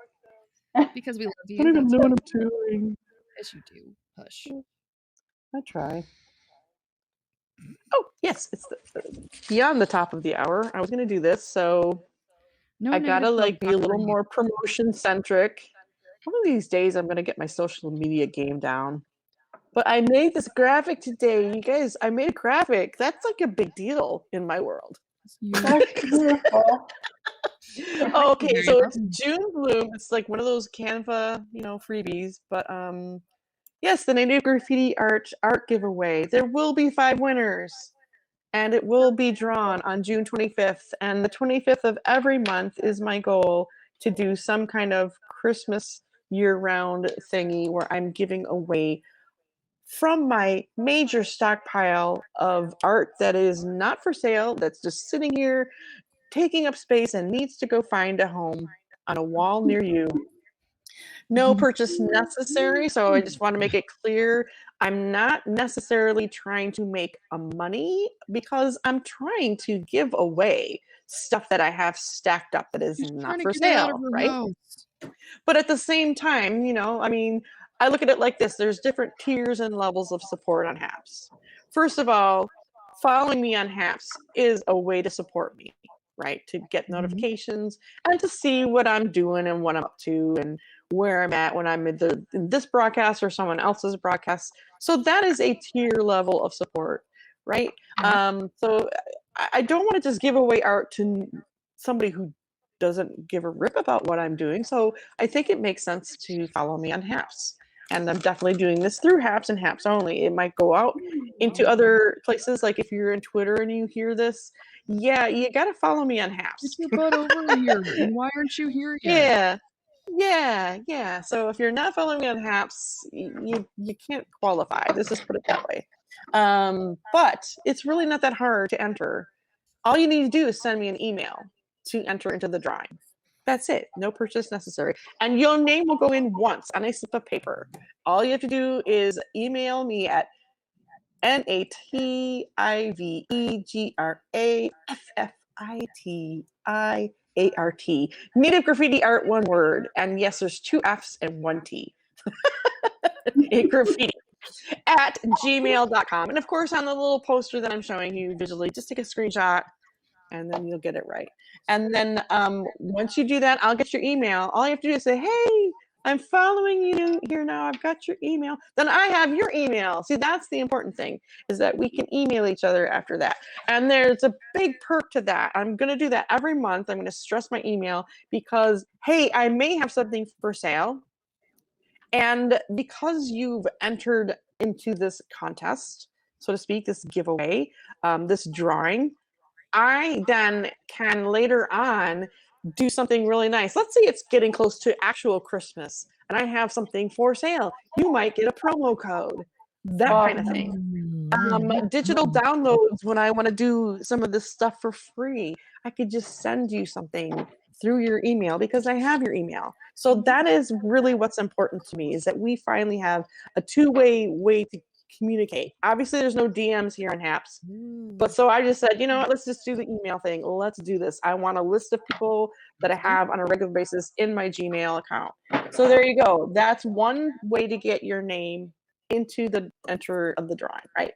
Because we love you.
I don't even know what I'm doing.
Yes, you do. Hush.
I try. Oh, yes, it's beyond the top of the hour. I was going to do this, so I got to like be a little more promotion centric. One of these days I'm going to get my social media game down. But I made this graphic today. You guys, I made a graphic. That's like a big deal in my world.
That's beautiful.
Oh, okay,
There you
so
go.
it's June Bloom. It's like one of those Canva, freebies. But yes, the Native Graffiti art giveaway. There will be 5 winners, and it will be drawn on June 25th. And the 25th of every month is my goal to do some kind of Christmas year-round thingy where I'm giving away from my major stockpile of art that is not for sale, that's just sitting here taking up space and needs to go find a home on a wall near you. No purchase necessary. So I just want to make it clear I'm not necessarily trying to make a money because I'm trying to give away stuff that I have stacked up that is
She's
not
trying to
for
get it out of
sale,
her
right?
house.
But at the same time, I look at it like this. There's different tiers and levels of support on Haps. First of all, following me on Haps is a way to support me, right? To get notifications and to see what I'm doing and what I'm up to and where I'm at when I'm in this broadcast or someone else's broadcast. So that is a tier level of support, right? So I don't want to just give away art to somebody who doesn't give a rip about what I'm doing. So I think it makes sense to follow me on Haps. And I'm definitely doing this through Haps and Haps only. It might go out into other places, like if you're in Twitter and you hear this, yeah, you got to follow me on
Get
Haps.
your butt over here. And why aren't you here yet?
Yeah. So if you're not following me on Haps, you can't qualify. Let's just put it that way. But it's really not that hard to enter. All you need to do is send me an email to enter into the drawing. That's it. No purchase necessary. And your name will go in once on a slip of paper. All you have to do is email me at NATIVEGRAFFITIART. Native Graffiti Art, one word. And yes, there's 2 F's and 1 T. A graffiti at gmail.com. And of course, on the little poster that I'm showing you visually, just take a screenshot and then you'll get it right. And then once you do that, I'll get your email. All you have to do is say, hey, I'm following you here now. I've got your email. Then I have your email. See, that's the important thing, is that we can email each other after that. And there's a big perk to that. I'm going to do that every month. I'm going to stress my email because, hey, I may have something for sale. And because you've entered into this contest, so to speak, this giveaway, this drawing, I then can later on do something really nice. Let's say it's getting close to actual Christmas and I have something for sale. You might get a promo code, that kind of thing. Digital downloads, when I want to do some of this stuff for free, I could just send you something through your email because I have your email. So that is really what's important to me, is that we finally have a two-way way to communicate. Obviously, there's no DMs here on Haps, but so I just said, you know what, let's just do the email thing. Let's do this. I want a list of people that I have on a regular basis in my Gmail account. So there you go. That's one way to get your name into the enter of the drawing, right?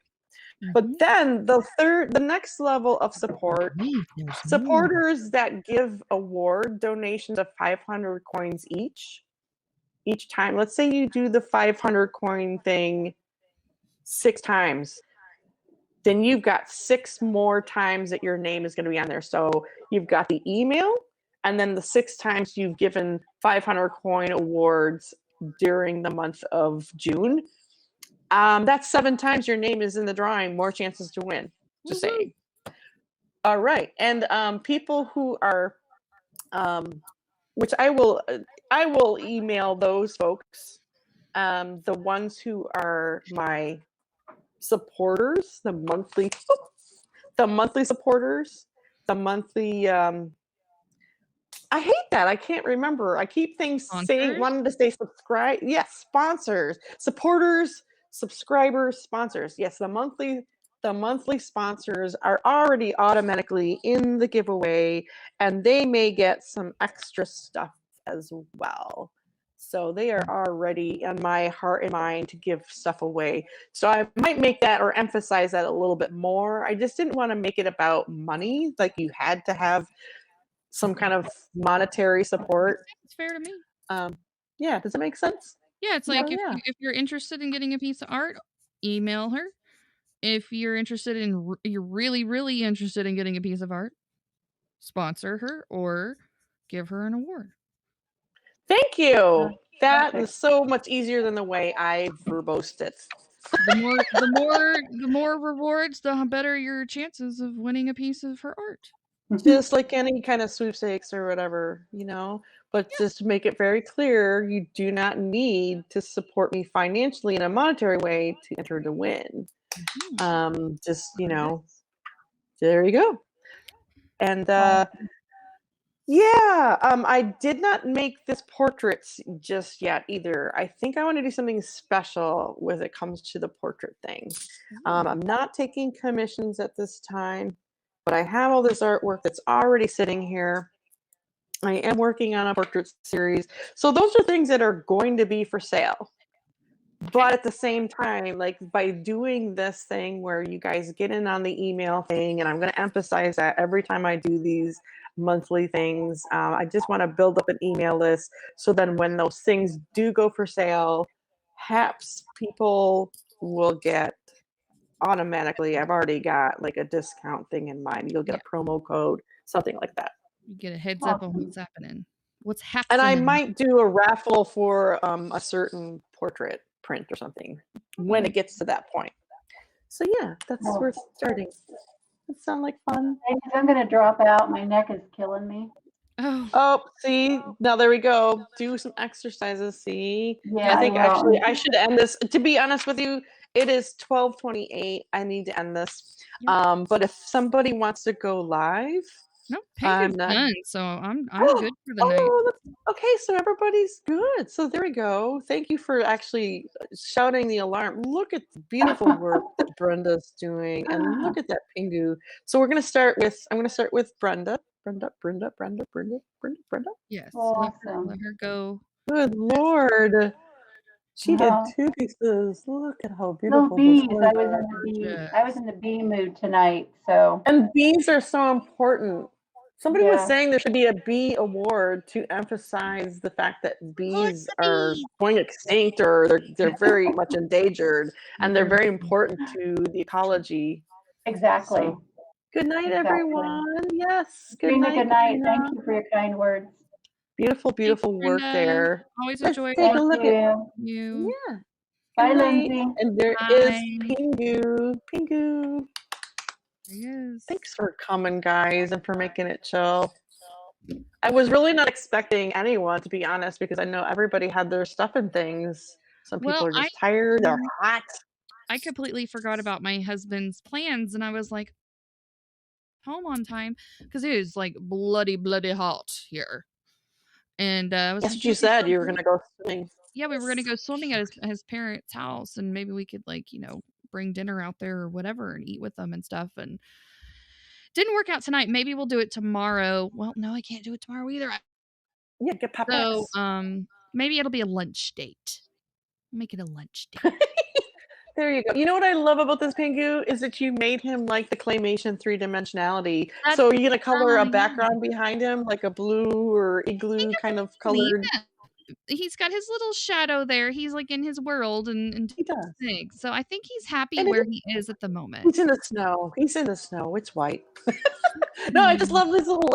But then the next level of support, supporters that give award donations of 500 coins each time. Let's say you do the 500 coin thing 6 times, then you've got 6 more times that your name is going to be on there. So you've got the email, and then the 6 times you've given 500 coin awards during the month of June. That's 7 times your name is in the drawing, more chances to win. Just saying. All right, and people who are, which I will email those folks, the ones who are my supporters, the monthly supporters, the monthly. I hate that. I can't remember. I keep wanting to say subscribe. Yes, sponsors, supporters, subscribers, sponsors. Yes, the monthly sponsors are already automatically in the giveaway, and they may get some extra stuff as well. So they are already on my heart and mind to give stuff away. So I might make that or emphasize that a little bit more. I just didn't want to make it about money, like you had to have some kind of monetary support.
It's fair to me.
Yeah, does that make sense?
Yeah, it's like if you're interested in getting a piece of art, email her. If you're interested in, you're really, really interested in getting a piece of art, sponsor her or give her an award.
Thank you. That
perfect.
is so much easier than the way I verbosed it.
The more rewards, the better your chances of winning a piece of her art.
Just like any kind of sweepstakes or whatever, you know. But just to make it very clear, you do not need to support me financially in a monetary way to enter to win. Just, you know, there you go. And yeah, I did not make this portraits just yet either. I think I want to do something special when it comes to the portrait thing. I'm not taking commissions at this time, but I have all this artwork that's already sitting here. I am working on a portrait series. So those are things that are going to be for sale. But at the same time, like by doing this thing where you guys get in on the email thing, and I'm going to emphasize that every time I do these monthly things, I just want to build up an email list. So then when those things do go for sale, perhaps people will get automatically, I've already got like a discount thing in mind. You'll get a promo code, something like that.
You get a heads up on what's happening. What's happening.
And I might do a raffle for a certain portrait print or something when it gets to that point. So yeah, that's worth starting. That sound like fun.
I'm gonna drop out. My neck is killing me.
Oh, see, now there we go. Do some exercises. See,
Yeah,
I think
I will.
actually I should end this. To be honest with you, it is 12:28. I need to end this. But if somebody wants to go live,
no, Pingu's done. So I'm good for the night.
Okay, so everybody's good. So there we go. Thank you for actually shouting the alarm. Look at the beautiful work that Brenda's doing, and look at that Pingu. So we're gonna start with. I'm gonna start with Brenda. Brenda.
Yes.
Awesome.
Let her go.
Good Lord. She did 2 pieces. Look at how beautiful
bees.
this
I was in the bee mood tonight. So.
And bees are so important. Somebody was saying there should be a bee award to emphasize the fact that bees are going extinct, or they're very much endangered, and they're very important to the ecology.
Exactly.
So, good night, everyone. Yes. Good
Trina,
night.
good night. Thank you for your kind words.
Beautiful, beautiful work there.
Always
Let's
enjoy
take a look at
you.
Yeah.
Bye,
Good night.
Lindsay.
And there is Pingu. Pingu.
There he is.
Thanks for coming, guys, and for making it chill. I was really not expecting anyone, to be honest, because I know everybody had their stuff and things. Some people are just tired. They're hot.
I completely forgot about my husband's plans, and I was like, home on time, because it is like bloody hot here. And I was like,
you said you were gonna go swimming.
Yeah, we were gonna go swimming at his parents' house, and maybe we could, like, bring dinner out there or whatever and eat with them and stuff. And didn't work out tonight. Maybe we'll do it tomorrow. Well, no, I can't do it tomorrow either.
Yeah, get Pop
So maybe it'll be a lunch date. Make it a lunch date.
There you go. You know what I love about this Pingu is that you made him like the claymation 3-dimensionality. So are you gonna color a background behind him, like a blue or igloo kind of colored?
Yeah. He's got his little shadow there. He's like in his world and
he does.
Things. So I think he's happy where he is at the moment.
He's in the snow. He's in the snow. It's white. No, I just love his little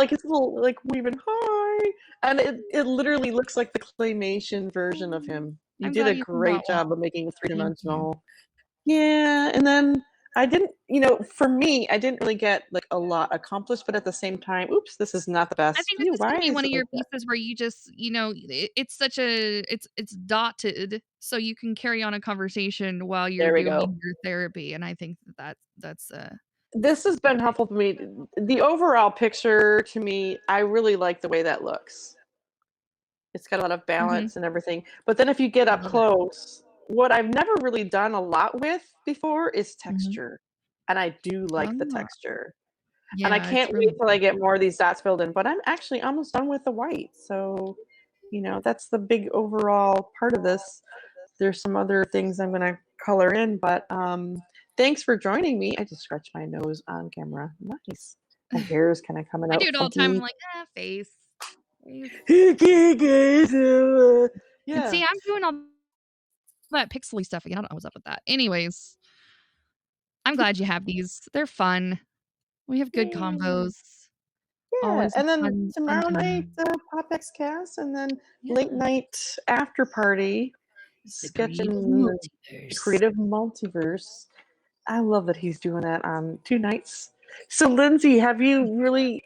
like weaving hi, and it literally looks like the claymation version of him. You did a great job of making it 3-dimensional. Yeah, and then I didn't, for me, I didn't really get like a lot accomplished, but at the same time, oops, this is not the best.
I think this is gonna be one of your pieces where you just, it's such it's dotted, so you can carry on a conversation while you're doing your therapy, and I think that's
This has been helpful for me. The overall picture, to me, I really like the way that looks. It's got a lot of balance and everything. But then if you get up close, what I've never really done a lot with before is texture. And I do like the texture.
Yeah,
and I can't wait till I get more of these dots filled in. But I'm actually almost done with the white. So, that's the big overall part of this. There's some other things I'm going to color in. But thanks for joining me. I just scratched my nose on camera. Nice. My hair is kind of coming out.
I do it all the time. I'm like, face.
Yeah.
See, I'm doing all that pixely stuff again. I don't know what's up with that. Anyways, I'm glad you have these. They're fun. We have good combos.
Yeah,
Always a
and then
fun
tomorrow night,
time.
PopX Cast, and then
Yeah.
late night after party,
The creative
sketching the
multiverse.
creative multiverse. I love that he's doing that on 2 nights. So, Lindsay, have you really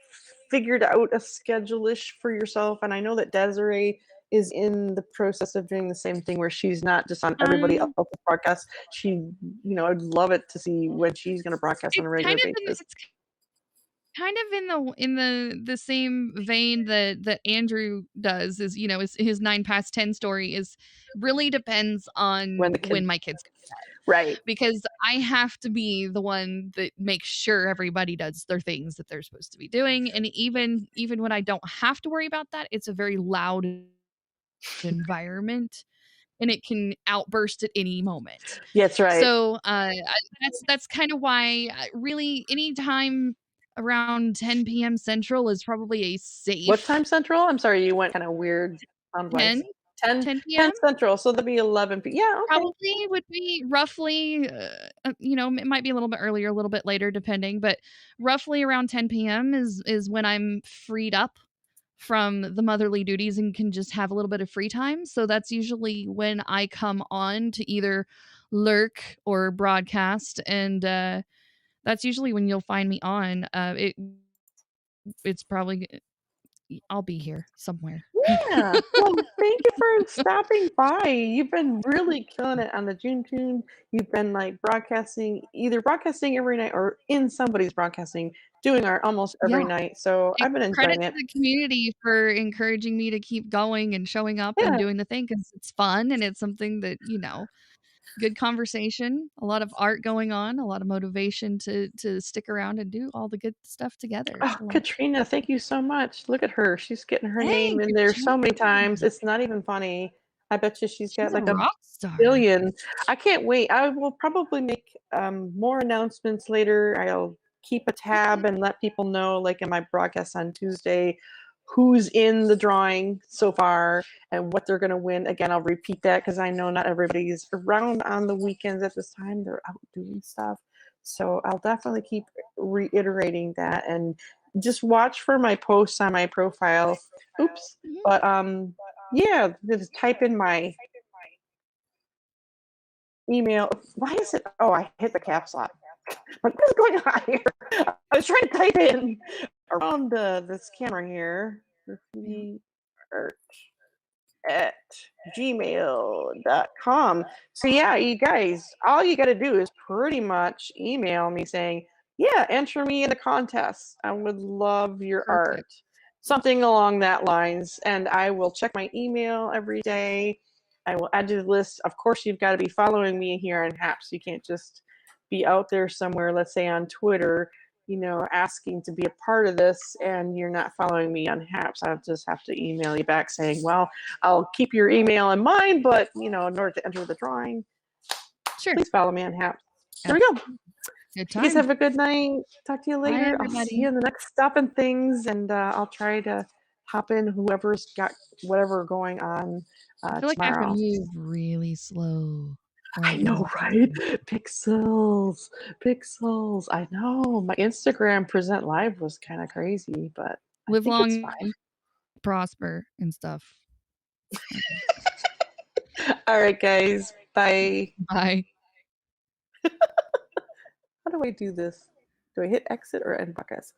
figured out a schedule-ish for yourself? And I know that Desiree is in the process of doing the same thing where she's not just on everybody
Um,
else's broadcast. She, I'd love it to see when she's going to broadcast on a regular basis.
It's kind of in the same vein that Andrew does is his 9 past 10 story is really depends on when my kids go to bed.
Right.
Because I have to be the one that makes sure everybody does their things that they're supposed to be doing, and even when I don't have to worry about that, it's a very loud environment and it can outburst at any moment.
Yeah, that's right.
So that's kind of why really any time around 10 p.m. Central is probably a safe.
What time Central? I'm sorry, you went kind of weird sound-wise.
10
10
p.m.
Central, so that'll be 11 p.m. Yeah, okay.
Probably would be roughly, it might be a little bit earlier, a little bit later, depending, but roughly around 10 p.m. is when I'm freed up from the motherly duties and can just have a little bit of free time. So that's usually when I come on to either lurk or broadcast, and that's usually when you'll find me on. It's probably I'll be here somewhere.
Yeah. Well, thank you for stopping by. You've been really killing it on the June Tune. You've been either broadcasting every night or in somebody's broadcasting, doing art almost every night. So I've been
Credit
enjoying
to
it.
the community for encouraging me to keep going and showing up
Yeah.
and doing the thing because it's fun and it's something that, good conversation, a lot of art going on, a lot of motivation to stick around and do all the good stuff together.
Oh, Katrina, thank you so much. Look at her. She's getting her
Hey,
name in there so many
Katrina.
times. It's not even funny. I bet you she's got
She's
like
a
a
rock star.
billion. I can't wait. I will probably make more announcements later. I'll keep a tab and let people know, like in my broadcast on Tuesday, who's in the drawing so far and what they're going to win. Again, I'll repeat that because I know not everybody's around on the weekends at this time. They're out doing stuff. So I'll definitely keep reiterating that, and just watch for my posts on my profile. Oops. But yeah, just type in my email. Why is it? Oh, I hit the caps lock. What is going on here? I was trying to type in around this camera here. At gmail.com. So yeah, you guys, all you got to do is pretty much email me saying, yeah, enter me in the contest. I would love your art. Something along that lines. And I will check my email every day. I will add to the list. Of course, you've got to be following me here on Haps. You can't just be out there somewhere, let's say on Twitter, asking to be a part of this, and you're not following me on Haps. I'll just have to email you back saying, well, I'll keep your email in mind, but, in order to enter the drawing,
sure,
please follow me on Haps. There we go.
Good
You guys
time.
have a good night. Talk to you later.
Bye,
I'll see you in the next Stop and Things, and I'll try to hop in whoever's got whatever going on
I feel like I have to
tomorrow.
move really slow.
I know, right? Pixels. I know. My Instagram present live was kind of crazy, but
Live
I think it's
long,
fine.
prosper, and stuff.
All right, guys. Bye.
Bye.
How do I do this? Do I hit exit or end podcast?